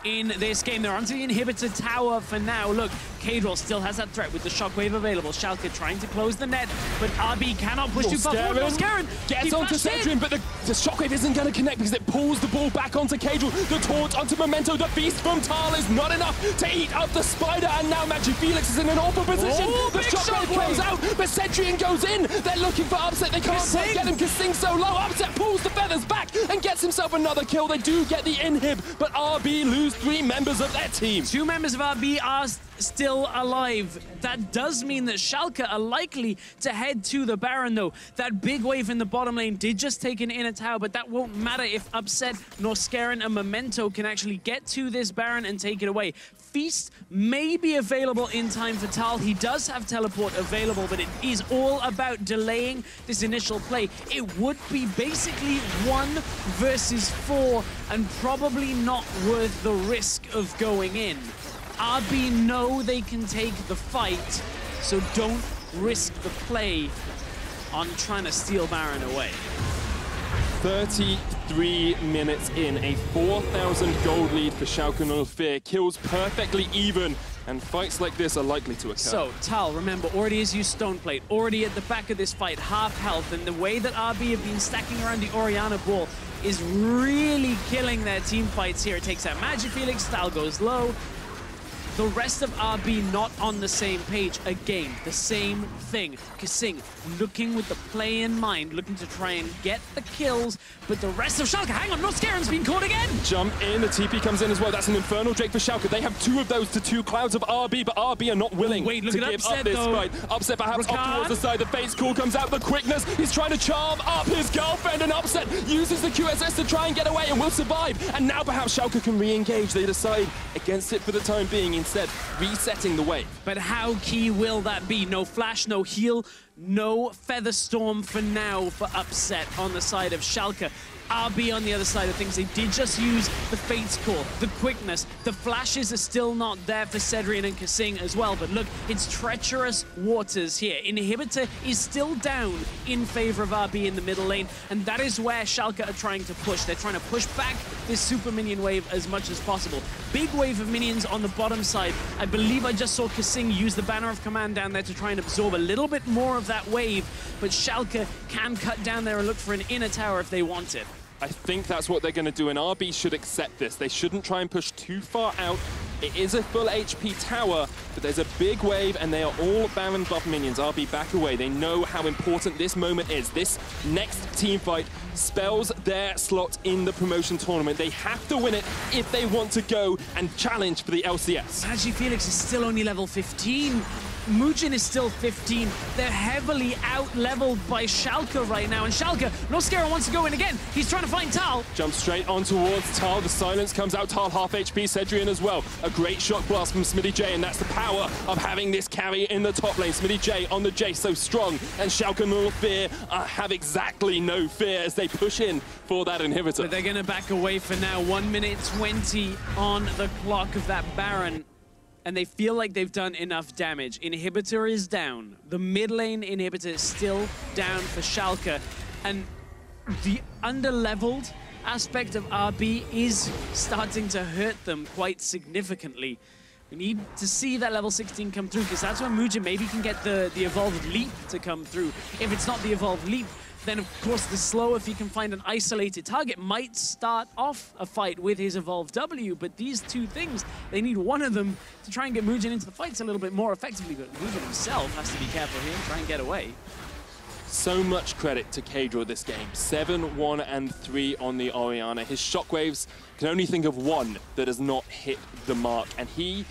in this game. They're onto the inhibitor tower for now. Look, Kadril still has that threat with the shockwave available. Schalke trying to close the net, but RB cannot push too far forward. Norscaron gets onto Cedrin, but the shockwave isn't going to connect because it pulls the ball back onto Kadril. The taunt onto Memento. The feast from Tal is not enough to eat up the spider, and now Magifelix is in an awful position. The shockwave comes out, but Cedrian goes in. They're looking for Upset. They can't quite get him. Kasing so low. Upset pulls the feathers back and gets himself another kill. They do get the inhib, but RB lose 3 members of their team. 2 members of RB are still alive. That does mean that Schalke are likely to head to the Baron, though. That big wave in the bottom lane did just take an inner tower, but that won't matter if Upset, Norscaron, and Memento can actually get to this Baron and take it away. Feast may be available in time for Tal. He does have teleport available, but it is all about delaying this initial play. It would be basically 1 versus 4 and probably not worth the risk of going in. RB know they can take the fight, so don't risk the play on trying to steal Baron away. 33 minutes in, a 4,000 gold lead for Schalke 04. Kills perfectly even, and fights like this are likely to occur. So, Tal, remember, already has used Stoneplate, already at the back of this fight, half health, and the way that RB have been stacking around the Orianna ball is really killing their team fights here. It takes out Magifelix, Tal goes low. The rest of RB not on the same page. Again, the same thing. Kasing looking with the play in mind, looking to try and get the kills, but the rest of Schalke, hang on, Norscaron's been caught again! Jump in, the TP comes in as well. That's an Infernal Drake for Schalke. They have 2 of those to 2 clouds of RB, but RB are not willing to give up this fight. Upset perhaps off towards the side. The Fate's Call comes out, the quickness. He's trying to charm up his girlfriend, and Upset uses the QSS to try and get away and will survive. And now perhaps Schalke can re-engage. They decide against it for the time being, instead resetting the wave. But how key will that be? No flash, no heal, no Feather Storm for now for Upset on the side of Schalke. RB on the other side of things, they did just use the Fate's Call, the quickness. The flashes are still not there for Cedrian and Kasing as well, but look, it's treacherous waters here. Inhibitor is still down in favor of RB in the middle lane, and that is where Schalke are trying to push. They're trying to push back this super minion wave as much as possible. Big wave of minions on the bottom side. I believe I just saw Kasing use the Banner of Command down there to try and absorb a little bit more of that wave, but Schalke can cut down there and look for an inner tower if they want it. I think that's what they're going to do, and RB should accept this. They shouldn't try and push too far out. It is a full HP tower, but there's a big wave, and they are all Baron buff minions. RB back away. They know how important this moment is. This next team fight spells their slot in the promotion tournament. They have to win it if they want to go and challenge for the LCS. Magifelix is still only level 15. Mugen is still 15. They're heavily out-leveled by Schalke right now. And Schalke, Noskera wants to go in again. He's trying to find Tal. Jump straight on towards Tal. The silence comes out. Tal half HP. Cedrian as well. A great shock blast from Smitty J, and that's the power of having this carry in the top lane. Smitty J on the J, so strong. And Schalke no fear have exactly no fear as they push in for that inhibitor. But they're going to back away for now. 1 minute 20 on the clock of that Baron. And they feel like they've done enough damage. Inhibitor is down. The mid lane inhibitor is still down for Schalke. And the under-leveled aspect of RB is starting to hurt them quite significantly. We need to see that level 16 come through, because that's when Mugen maybe can get the Evolved Leap to come through. If it's not the Evolved Leap, then of course the slow, if he can find an isolated target, might start off a fight with his Evolved W. But these two things, they need one of them to try and get Mugen into the fights a little bit more effectively. But Mugen himself has to be careful here and try and get away. So much credit to Kadra this game. 7, 1, and 3 on the Orianna. His shockwaves can only think of one that has not hit the mark, and he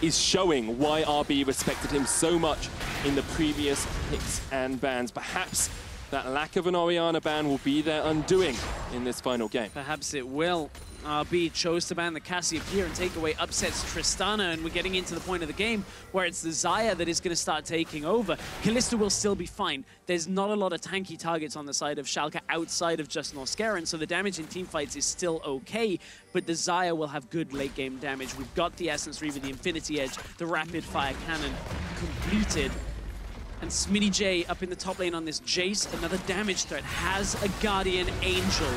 is showing why RB respected him so much in the previous picks and bans. Perhaps that lack of an Orianna ban will be their undoing in this final game. Perhaps it will. RB chose to ban the Cassiopeia and take away upsets Tristana, and we're getting into the point of the game where it's the Xayah that is going to start taking over. Kalista will still be fine. There's not a lot of tanky targets on the side of Schalke outside of just Noskera, so the damage in teamfights is still okay, but the Xayah will have good late game damage. We've got the Essence Reaver, the Infinity Edge, the Rapid Fire Cannon completed. And Smitty J up in the top lane on this Jace, another damage threat, has a Guardian Angel.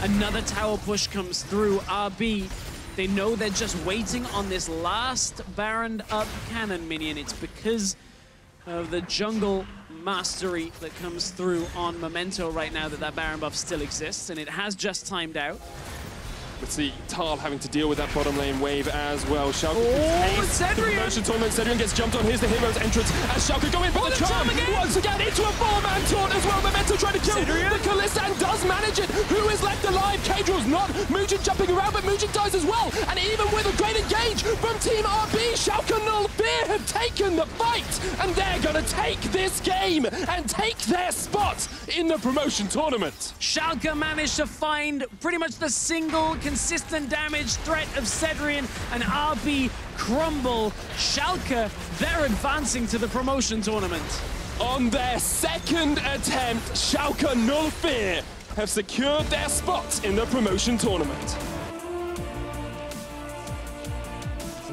Another tower push comes through. RB, they know they're just waiting on this last Baroned up cannon minion. It's because of the jungle mastery that comes through on Memento right now that Baron buff still exists, and it has just timed out. Let's see Tal having to deal with that bottom lane wave as well. Schalke Cedrian! the promotion tournament. Cedrian gets jumped on. Here's the hero's entrance as Schalke go in for the charm. Once again into a 4-man taunt as well. Memento trying to kill Cedrian. the Kalista and does manage it. Who is left alive? Kadril's not. Mugen jumping around, but Mugen dies as well. And even with a great engage from Team RB, Schalke Null Fear have taken the fight. And they're going to take this game and take their spot in the promotion tournament. Schalke managed to find pretty much the single consistent damage threat of Cedrian, and RB crumble. Schalke, they're advancing to the promotion tournament. On their second attempt, Schalke Null Fear have secured their spot in the promotion tournament.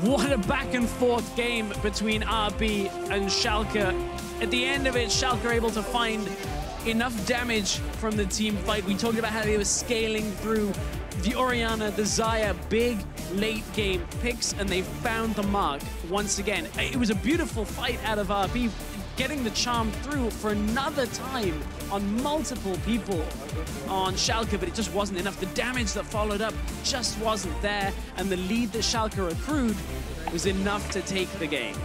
What a back and forth game between RB and Schalke. At the end of it, Schalke are able to find enough damage from the team fight. We talked about how they were scaling through the Orianna, the Xayah, big late game picks, and they found the mark once again. It was a beautiful fight out of RB, getting the charm through for another time on multiple people on Schalke, but it just wasn't enough. The damage that followed up just wasn't there, and the lead that Schalke accrued was enough to take the game.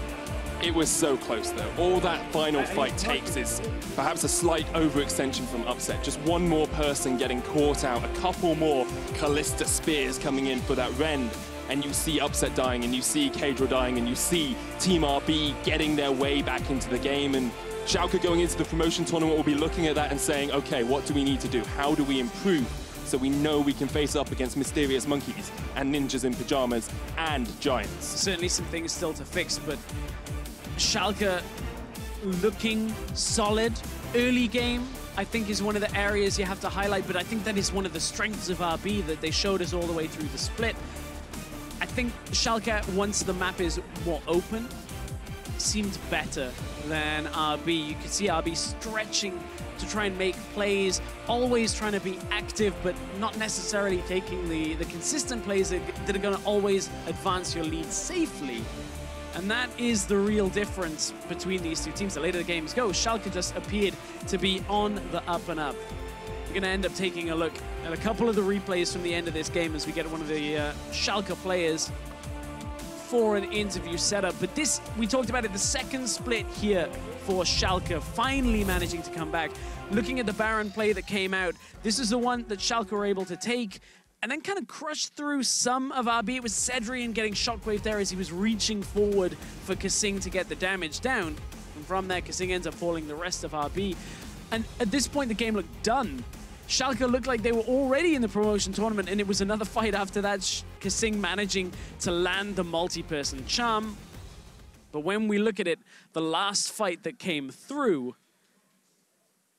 It was so close, though. All that final fight takes is perhaps a slight overextension from upset. Just one more person getting caught out, a couple more Kalista spears coming in for that rend, and you see upset dying, and you see Kadra dying, and you see Team RB getting their way back into the game, and Schalke going into the promotion tournament will be looking at that and saying, okay, what do we need to do? How do we improve so we know we can face up against mysterious monkeys and ninjas in pajamas and giants? Certainly some things still to fix, but Schalke looking solid. Early game, I think, is one of the areas you have to highlight, but I think that is one of the strengths of RB that they showed us all the way through the split. I think Schalke, once the map is more open, seemed better than RB. You could see RB stretching to try and make plays, always trying to be active, but not necessarily taking the consistent plays that are going to always advance your lead safely. And that is the real difference between these two teams. The later the games go, Schalke just appeared to be on the up and up. We're going to end up taking a look at a couple of the replays from the end of this game as we get one of the Schalke players for an interview setup. But this, we talked about it, the second split here for Schalke, finally managing to come back. Looking at the Baron play that came out, this is the one that Schalke were able to take. and then kind of crushed through some of RB. It was Cedrian getting shockwave there as he was reaching forward for Kasing to get the damage down. And from there, Kasing ends up falling the rest of RB. And at this point, the game looked done. Schalke looked like they were already in the promotion tournament, and it was another fight after that, Kasing managing to land the multi-person charm. But when we look at it, the last fight that came through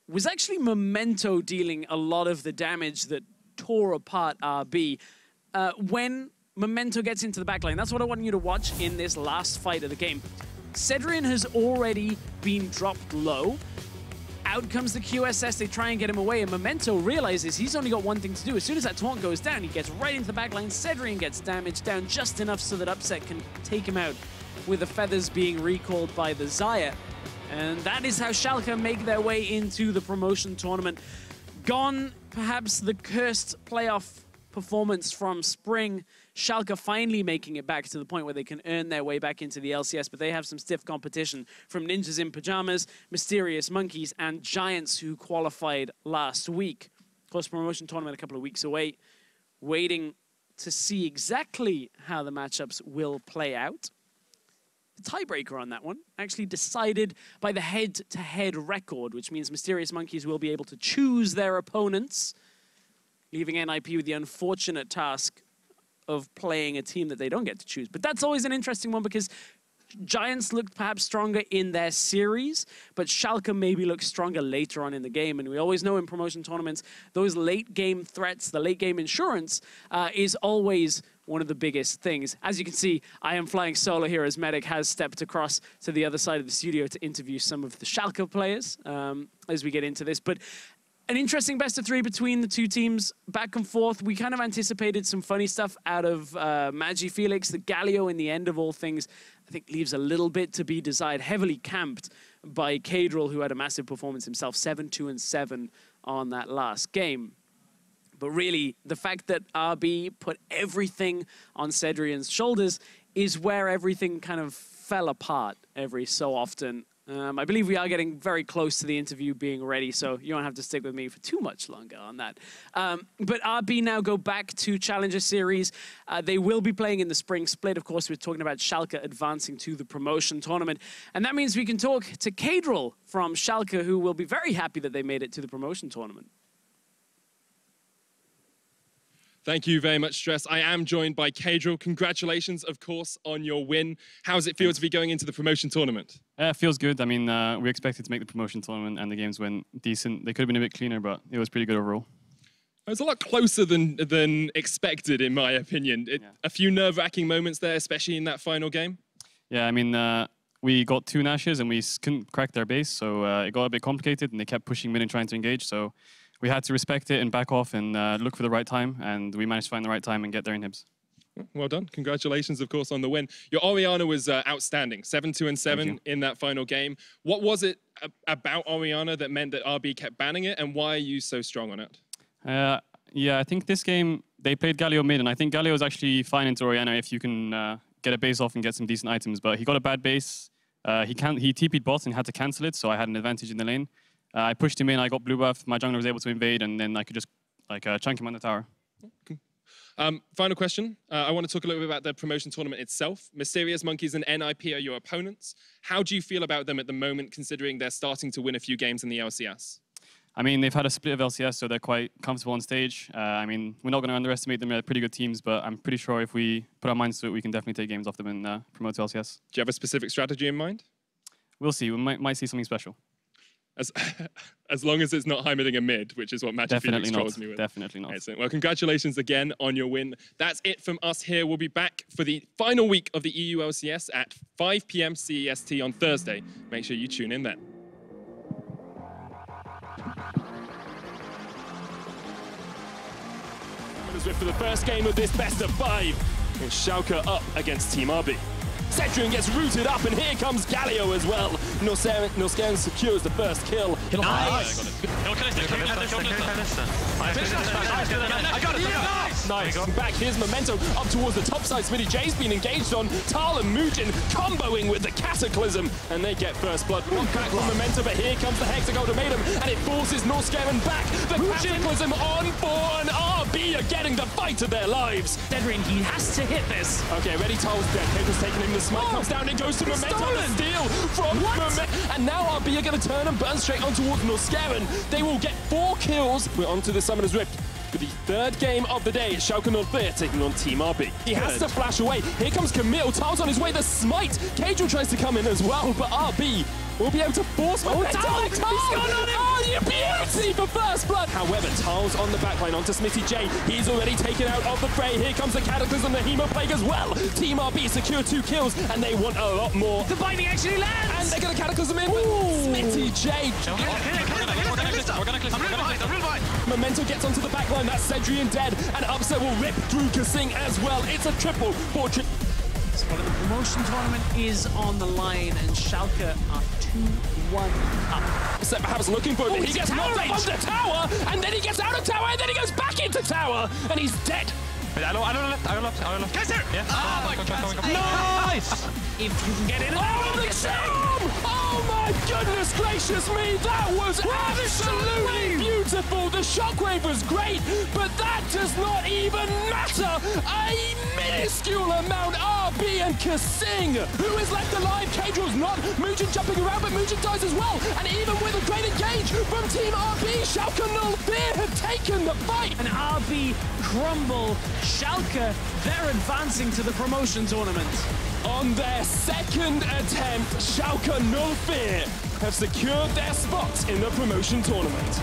was actually Memento dealing a lot of the damage that tore apart RB. When Memento gets into the backline, that's what I want you to watch in this last fight of the game. Cedrian has already been dropped low. Out comes the QSS, they try and get him away, and Memento realizes he's only got one thing to do. As soon as that taunt goes down, he gets right into the backline. Cedrian gets damaged down just enough so that Upset can take him out, with the feathers being recalled by the Xayah. And that is how Schalke make their way into the promotion tournament. Gone, perhaps, the cursed playoff performance from spring. Schalke finally making it back to the point where they can earn their way back into the LCS, but they have some stiff competition from Ninjas in Pajamas, Mysterious Monkeys, and Giants, who qualified last week. Of course, promotion tournament a couple of weeks away, waiting to see exactly how the matchups will play out. The tiebreaker on that one actually decided by the head-to-head record, which means Mysterious Monkeys will be able to choose their opponents, leaving NIP with the unfortunate task of playing a team that they don't get to choose. But that's always an interesting one because Giants looked perhaps stronger in their series, but Schalke maybe looks stronger later on in the game. And we always know in promotion tournaments, those late-game threats, the late-game insurance, is always one of the biggest things. As you can see, I am flying solo here as Medic has stepped across to the other side of the studio to interview some of the Schalke players as we get into this. But an interesting best of three between the two teams, back and forth. We kind of anticipated some funny stuff out of Magi Felix. The Galio, in the end of all things, I think leaves a little bit to be desired. Heavily camped by Kadril, who had a massive performance himself, 7-2-7 on that last game. But really, the fact that RB put everything on Cedrian's shoulders is where everything kind of fell apart every so often. I believe we are getting very close to the interview being ready, so you don't have to stick with me for too much longer on that. But RB now go back to Challenger Series. They will be playing in the spring split. Of course, we're talking about Schalke advancing to the promotion tournament. And that means we can talk to Kadril from Schalke, who will be very happy that they made it to the promotion tournament. Thank you very much, Stress. I am joined by Kadril. Congratulations, of course, on your win. How does it feel to be going into the promotion tournament? It feels good. I mean, we expected to make the promotion tournament and the games went decent. They could have been a bit cleaner, but it was pretty good overall. It was a lot closer than expected, in my opinion. A few nerve-wracking moments there, especially in that final game. Yeah, I mean, we got 2 Nashes and we couldn't crack their base, so it got a bit complicated and they kept pushing mid and trying to engage. So we had to respect it and back off and look for the right time, and we managed to find the right time and get their inhibs. Well done. Congratulations, of course, on the win. Your Orianna was outstanding, 7-2-7 in that final game. What was it about Orianna that meant that RB kept banning it, and why are you so strong on it? Yeah, I think this game, they played Galio mid, and I think Galio is actually fine into Orianna if you can get a base off and get some decent items, but he got a bad base. He TP'd bot and had to cancel it, so I had an advantage in the lane. I pushed him in, I got blue buff, my jungler was able to invade, and then I could just chunk him on the tower. Final question. I want to talk a little bit about the promotion tournament itself. Mysterious Monkeys and NIP are your opponents. How do you feel about them at the moment, considering they're starting to win a few games in the LCS? I mean, they've had a split of LCS, so they're quite comfortable on stage. I mean, we're not going to underestimate them. They're pretty good teams, but I'm pretty sure if we put our minds to it, we can definitely take games off them and promote to LCS. Do you have a specific strategy in mind? We'll see. We might see something special. As long as it's not high-midding a mid, which is what Magic Felix trolls me with. Definitely not. Excellent. Well, congratulations again on your win. That's it from us here. We'll be back for the final week of the EULCS at 5 p.m. CEST on Thursday. Make sure you tune in then. For the first game of this best of 5, it's Schalke up against Team RB. Cedrian gets rooted up, and here comes Galio as well. Norscaran secures the first kill. Nice! Nice. Back, here's Memento up towards the top side. Smitty J's been engaged on. Tal and Mujin comboing with the Cataclysm, and they get first blood. One back from Memento, but here comes the Hexag Ultimatum, and it forces Norscaran back. The Cataclysm on for an RB are getting the fight of their lives. Cedrian, he has to hit this. Okay, ready, Tal's dead. Cagel's taking him. The smite comes down and goes to Memento. The steal from Memento. And now RB are going to turn and burn straight on towards Norscaran. They will get 4 kills. We're on to the Summoner's Rift. For the third game of the day, Schalke 04 taking on Team RB. He has to flash away. Here comes Camille. Tal's on his way. The smite. Cagel tries to come in as well, but RB will be able to force Memento. Tal! He's gone on him! Oh, you beauty for first blood. However, Tal's on the backline onto Smitty J. He's already taken out of the fray. Here comes the Cataclysm, the Hemoplague as well. Team RB secure 2 kills, and they want a lot more. The binding actually lands! And they're going to Cataclysm in, but Smitty J. Memento gets onto the backline. That's Cedrian dead, and Upset will rip through Kasing as well. It's a triple for The promotion tournament is on the line, and Schalke are 2-1 up. Upset perhaps looking for it, but he gets knocked up onto tower, and then he gets out of tower, and then he goes back into tower, and he's dead. I don't left. Guys, there! Yeah. Oh my God! Nice! If you can get in. Oh, the charm! Oh my goodness gracious me! That was absolutely beautiful! The shockwave was great, but that does not even matter! A minuscule amount. RB and Kasing, who is left alive. Cagel's not. Mujin jumping around, but Mujin dies as well. And even with a great engage from Team RB, Schalke 04 have taken the fight. And RB crumble. Schalke, they're advancing to the promotion tournament. On their second attempt, Schalke 04 have secured their spot in the promotion tournament.